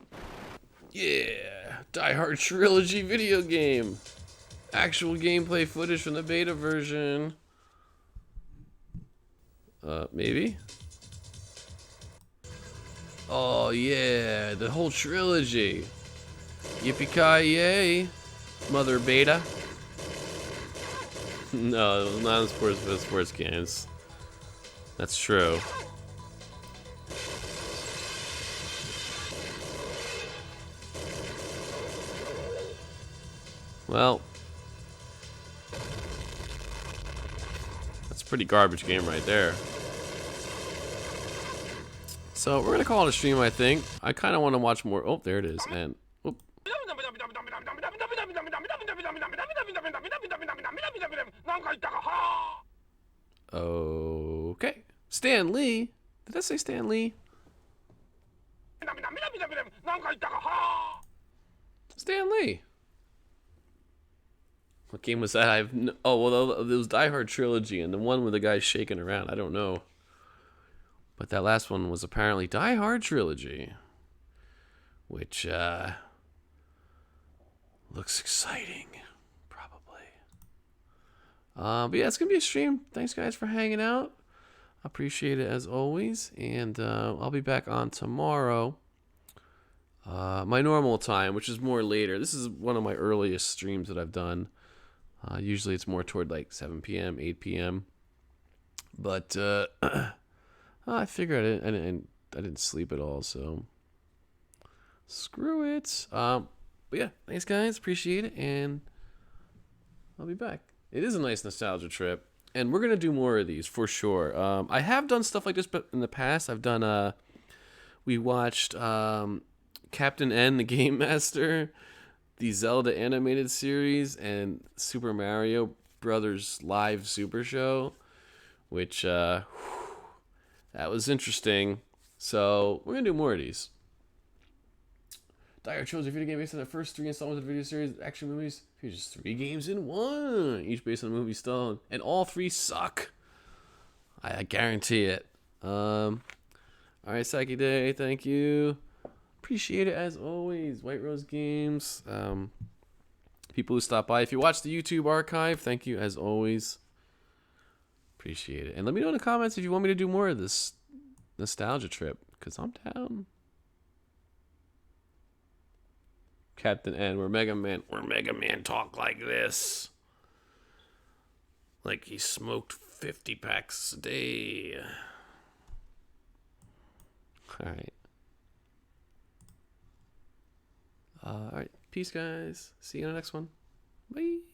Yeah. Die Hard Trilogy video game. Actual gameplay footage from the beta version. Maybe? Oh, yeah. The whole trilogy. Yippee-ki-yay, Mother Beta. No, not in sports games. That's true. Well, that's a pretty garbage game right there. So we're gonna call it a stream, I think. I kind of want to watch more. Oh, there it is. And oop. Okay, Stan Lee. Did I say Stan Lee? Stan Lee. What game was that? Oh, well, it was Die Hard Trilogy, and the one with the guy shaking around. I don't know. But that last one was apparently Die Hard Trilogy. Which, looks exciting. Probably. But yeah, it's going to be a stream. Thanks, guys, for hanging out. Appreciate it, as always. And I'll be back on tomorrow. My normal time, which is more later. This is one of my earliest streams that I've done. Usually it's more toward like 7 p.m., 8 p.m. But I figured I didn't sleep at all, so screw it. But yeah, thanks guys, appreciate it, and I'll be back. It is a nice nostalgia trip, and we're gonna do more of these for sure. I have done stuff like this, but in the past I've done. We watched Captain N, the Game Master, the Zelda animated series, and Super Mario Brothers Live Super Show, which that was interesting. So we're gonna do more of these. Dyer chose a video game based on the first 3 installments of the video series action movies. Here's 3 games in 1, each based on the movie style, and all 3 suck. I guarantee it. All right, Psyche Day, thank you. Appreciate it as always. White Rose Games. People who stop by. If you watch the YouTube archive, thank you as always. Appreciate it. And let me know in the comments if you want me to do more of this nostalgia trip, because I'm down. Captain N, we're Mega Man. We're Mega Man talk like this. Like he smoked 50 packs a day. Alright. Alright. Peace, guys. See you in the next one. Bye.